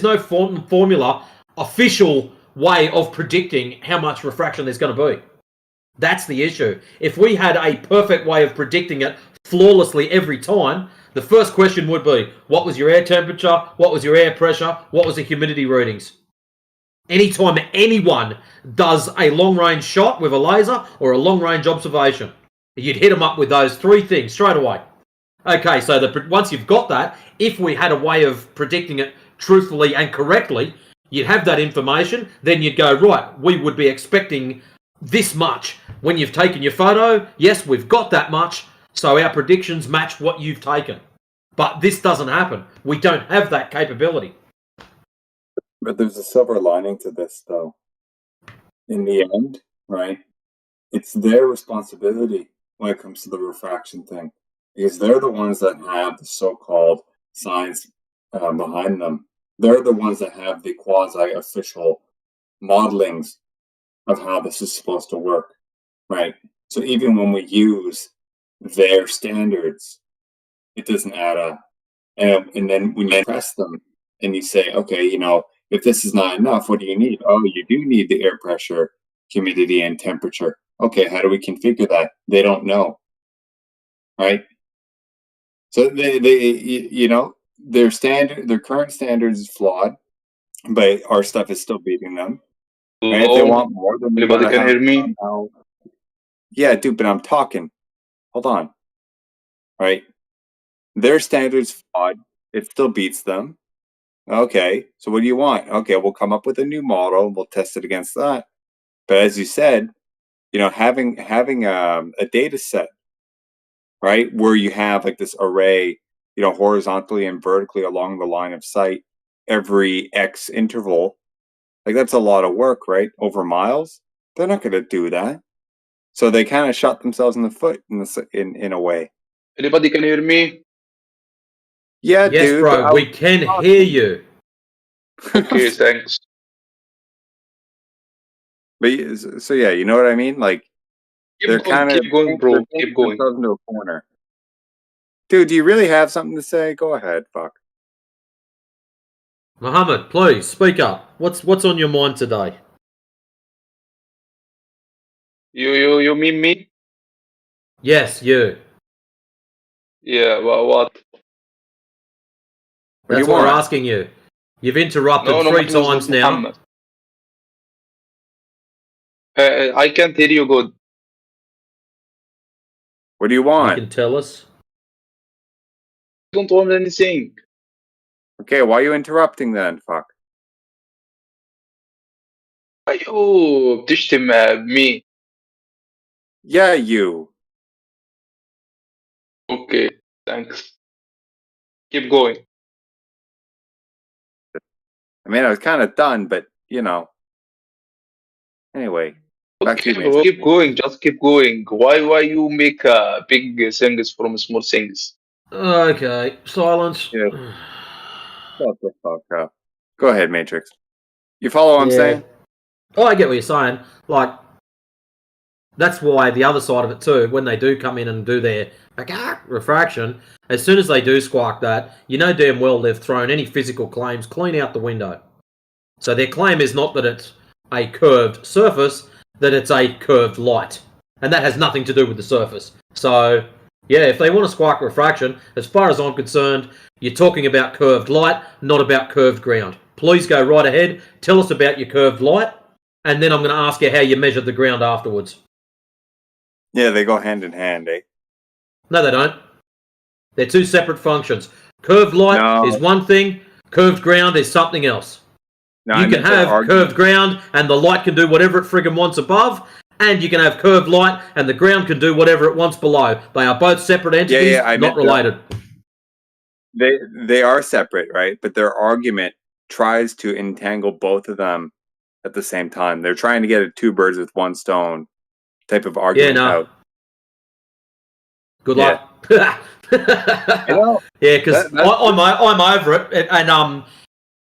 [SPEAKER 14] no formula, official way of predicting how much refraction there's going to be. That's the issue. If we had a perfect way of predicting it flawlessly every time, the first question would be, what was your air temperature? What was your air pressure? What was the humidity readings? Anytime anyone does a long-range shot with a laser or a long-range observation, you'd hit them up with those 3 things straight away. Okay, so once you've got that, if we had a way of predicting it truthfully and correctly, you'd have that information, then you'd go, right, we would be expecting this much. When you've taken your photo, yes, we've got that much, so our predictions match what you've taken. But this doesn't happen. We don't have that capability.
[SPEAKER 2] But there's a silver lining to this, though. In the end, right, it's their responsibility when it comes to the refraction thing. Because they're the ones that have the so-called science behind them. They're the ones that have the quasi-official modelings of how this is supposed to work, right? So even when we use their standards, it doesn't add up. And then when you press them and you say, okay, if this is not enough, what do you need? Oh, you do need the air pressure, humidity, and temperature. Okay, how do we configure that? They don't know, right? So their current standards is flawed, but our stuff is still beating them. And if they want more, then
[SPEAKER 9] anybody can hear me?
[SPEAKER 2] Yeah, dude, but I'm talking. Hold on. Right? Their standards flawed. It still beats them. Okay, so what do you want? Okay, we'll come up with a new model. We'll test it against that. But as you said, having a data set right? Where you have like this array, horizontally and vertically along the line of sight every X interval. Like that's a lot of work, right? Over miles. They're not going to do that. So they kind of shot themselves in the foot in a way.
[SPEAKER 9] Anybody can hear me?
[SPEAKER 2] Yeah,
[SPEAKER 14] yes,
[SPEAKER 2] dude.
[SPEAKER 14] bro, we can hear you.
[SPEAKER 9] Okay, thanks.
[SPEAKER 2] But so yeah, you know what I mean? Like they're kind of
[SPEAKER 9] keep going, bro. Keep going.
[SPEAKER 2] themselves into a corner. Dude, do you really have something to say? Go ahead, fuck.
[SPEAKER 14] Muhammad, please speak up. What's on your mind today?
[SPEAKER 9] You mean me?
[SPEAKER 14] Yes, you.
[SPEAKER 9] Yeah. Well, what?
[SPEAKER 14] That's what we're asking you. You've interrupted
[SPEAKER 9] No,
[SPEAKER 14] 3
[SPEAKER 9] my name is
[SPEAKER 14] times
[SPEAKER 9] not
[SPEAKER 14] now.
[SPEAKER 9] Muhammad. I can't hear you good.
[SPEAKER 2] What do you
[SPEAKER 14] You
[SPEAKER 2] want?
[SPEAKER 14] can tell us.
[SPEAKER 9] I don't want anything.
[SPEAKER 2] Okay, why are you interrupting then? Fuck.
[SPEAKER 9] You بتشتم me.
[SPEAKER 2] Yeah, you.
[SPEAKER 9] Okay, thanks. Keep going.
[SPEAKER 2] I mean, I was kind of done, but Anyway, back to you,
[SPEAKER 9] Bro,
[SPEAKER 2] Mason.
[SPEAKER 9] keep going. Just keep going. Why you make big things from small things?
[SPEAKER 14] Okay, silence.
[SPEAKER 2] Yeah. Shut the fuck up. Go ahead, Matrix. You follow what I'm saying?
[SPEAKER 14] Oh, I get what you're saying. Like, that's why the other side of it too, when they do come in and do their refraction, as soon as they do squawk that, you know damn well they've thrown any physical claims clean out the window. So their claim is not that it's a curved surface, that it's a curved light. And that has nothing to do with the surface. So, yeah, if they want to squawk refraction, as far as I'm concerned, you're talking about curved light, not about curved ground. Please go right ahead, tell us about your curved light, and then I'm going to ask you how you measured the ground afterwards.
[SPEAKER 2] Yeah, they go hand in hand, eh?
[SPEAKER 14] No, they don't. They're two separate functions. Curved light is one thing, curved ground is something else.
[SPEAKER 2] No,
[SPEAKER 14] you can have curved ground and the light can do whatever it friggin' wants above, and you can have curved light and the ground can do whatever it wants below. They are both separate entities, not related.
[SPEAKER 2] They are separate, right? But their argument tries to entangle both of them at the same time. They're trying to get a 2 birds with 1 stone type of argument out.
[SPEAKER 14] Good luck. Yeah, because I'm over it, and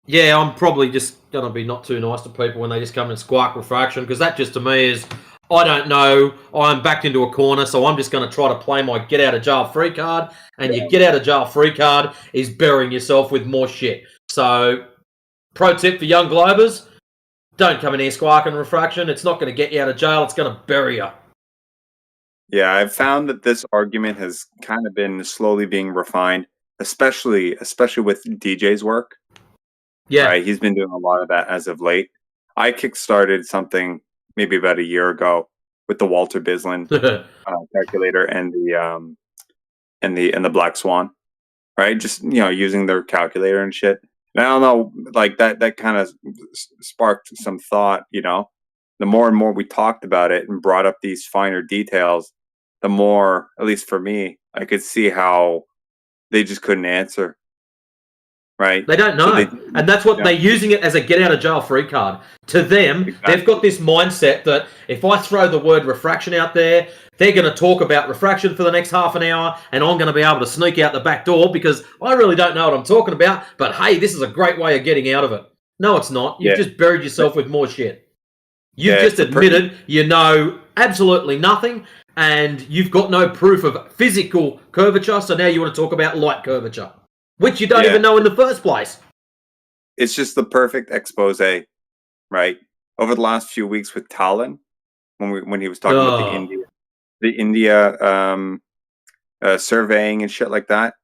[SPEAKER 14] yeah, I'm probably just gonna be not too nice to people when they just come and squawk refraction, because that just to me is, I don't know, I'm backed into a corner, so I'm just gonna try to play my get out of jail free card, and your get out of jail free card is burying yourself with more shit. So, pro tip for young globers, don't come in here squawking refraction. It's not going to get you out of jail. It's going to bury you.
[SPEAKER 2] Yeah, I've found that this argument has kind of been slowly being refined, especially with DJ's work.
[SPEAKER 14] Yeah.
[SPEAKER 2] Right? He's been doing a lot of that as of late. I kickstarted something maybe about a year ago with the Walter Bislin calculator and the Black Swan, right? Just using their calculator and shit. And I don't know, like that kind of sparked some thought. The more and more we talked about it and brought up these finer details, the more, at least for me, I could see how they just couldn't answer. Right?
[SPEAKER 14] They don't know. And that's what they're using it as a get out of jail free card. To them, they've got this mindset that if I throw the word refraction out there, they're going to talk about refraction for the next half an hour, and I'm going to be able to sneak out the back door because I really don't know what I'm talking about. But hey, this is a great way of getting out of it. No, it's not. You've just buried yourself with more shit. You've just admitted you know absolutely nothing, and you've got no proof of physical curvature, so now you want to talk about light curvature, which you don't even know in the first place.
[SPEAKER 2] It's just the perfect expose, right? Over the last few weeks with Talon, when he was talking about the India surveying and shit like that,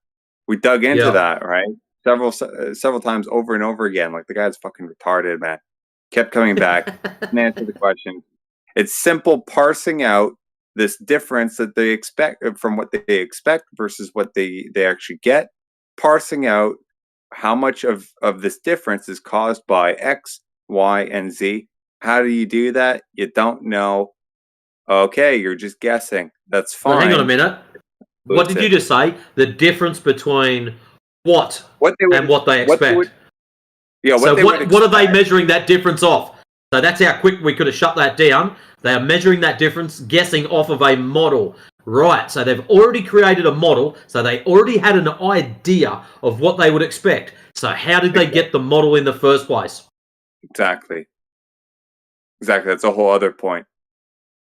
[SPEAKER 2] we dug into that, right? Several times over and over again. Like, the guy's fucking retarded, man. Kept coming back and answer the question. It's simple parsing out this difference that they expect from what they expect versus what they actually get. Parsing out how much of this difference is caused by X, Y, and Z. How do you do that? You don't know. Okay, you're just guessing. That's fine.
[SPEAKER 14] But hang on a minute. What did you just say? The difference between what
[SPEAKER 2] they would,
[SPEAKER 14] and what they expect. What are they measuring that difference off? So that's how quick we could have shut that down. They are measuring that difference, guessing off of a model. Right, so they've already created a model, so they already had an idea of what they would expect. So how did they get the model in the first place?
[SPEAKER 2] Exactly. That's a whole other point.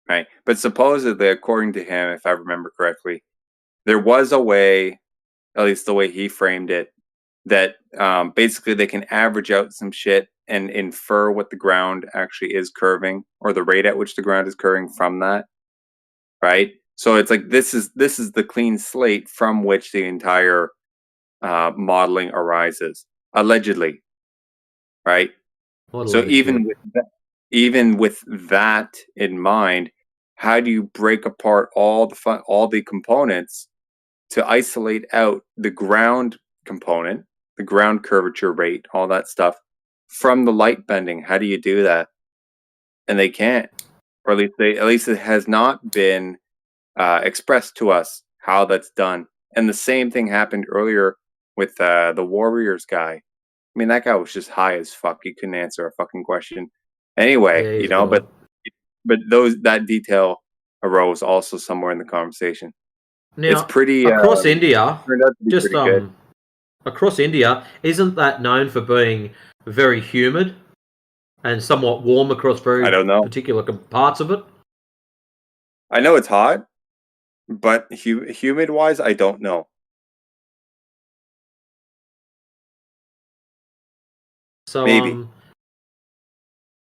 [SPEAKER 2] Right. But supposedly, according to him, if I remember correctly, there was a way, at least the way he framed it, that basically they can average out some shit and infer what the ground actually is curving, or the rate at which the ground is curving from that. Right. So it's like this is the clean slate from which the entire modeling arises, allegedly. Right. So even with that in mind, how do you break apart all the components to isolate out the ground component, the ground curvature rate, all that stuff, from the light bending? How do you do that? And they can't, or at least it has not been expressed to us how that's done. And the same thing happened earlier with the Warriors guy. I mean, that guy was just high as fuck. He couldn't answer a fucking question. Anyway, but that detail arose also somewhere in the conversation.
[SPEAKER 14] Now,
[SPEAKER 2] it's pretty
[SPEAKER 14] across India.
[SPEAKER 2] Turned out to be pretty good.
[SPEAKER 14] Across India, isn't that known for being very humid and somewhat warm across very particular parts of it?
[SPEAKER 2] I know it's hot, but humid wise, I don't know.
[SPEAKER 14] So
[SPEAKER 2] maybe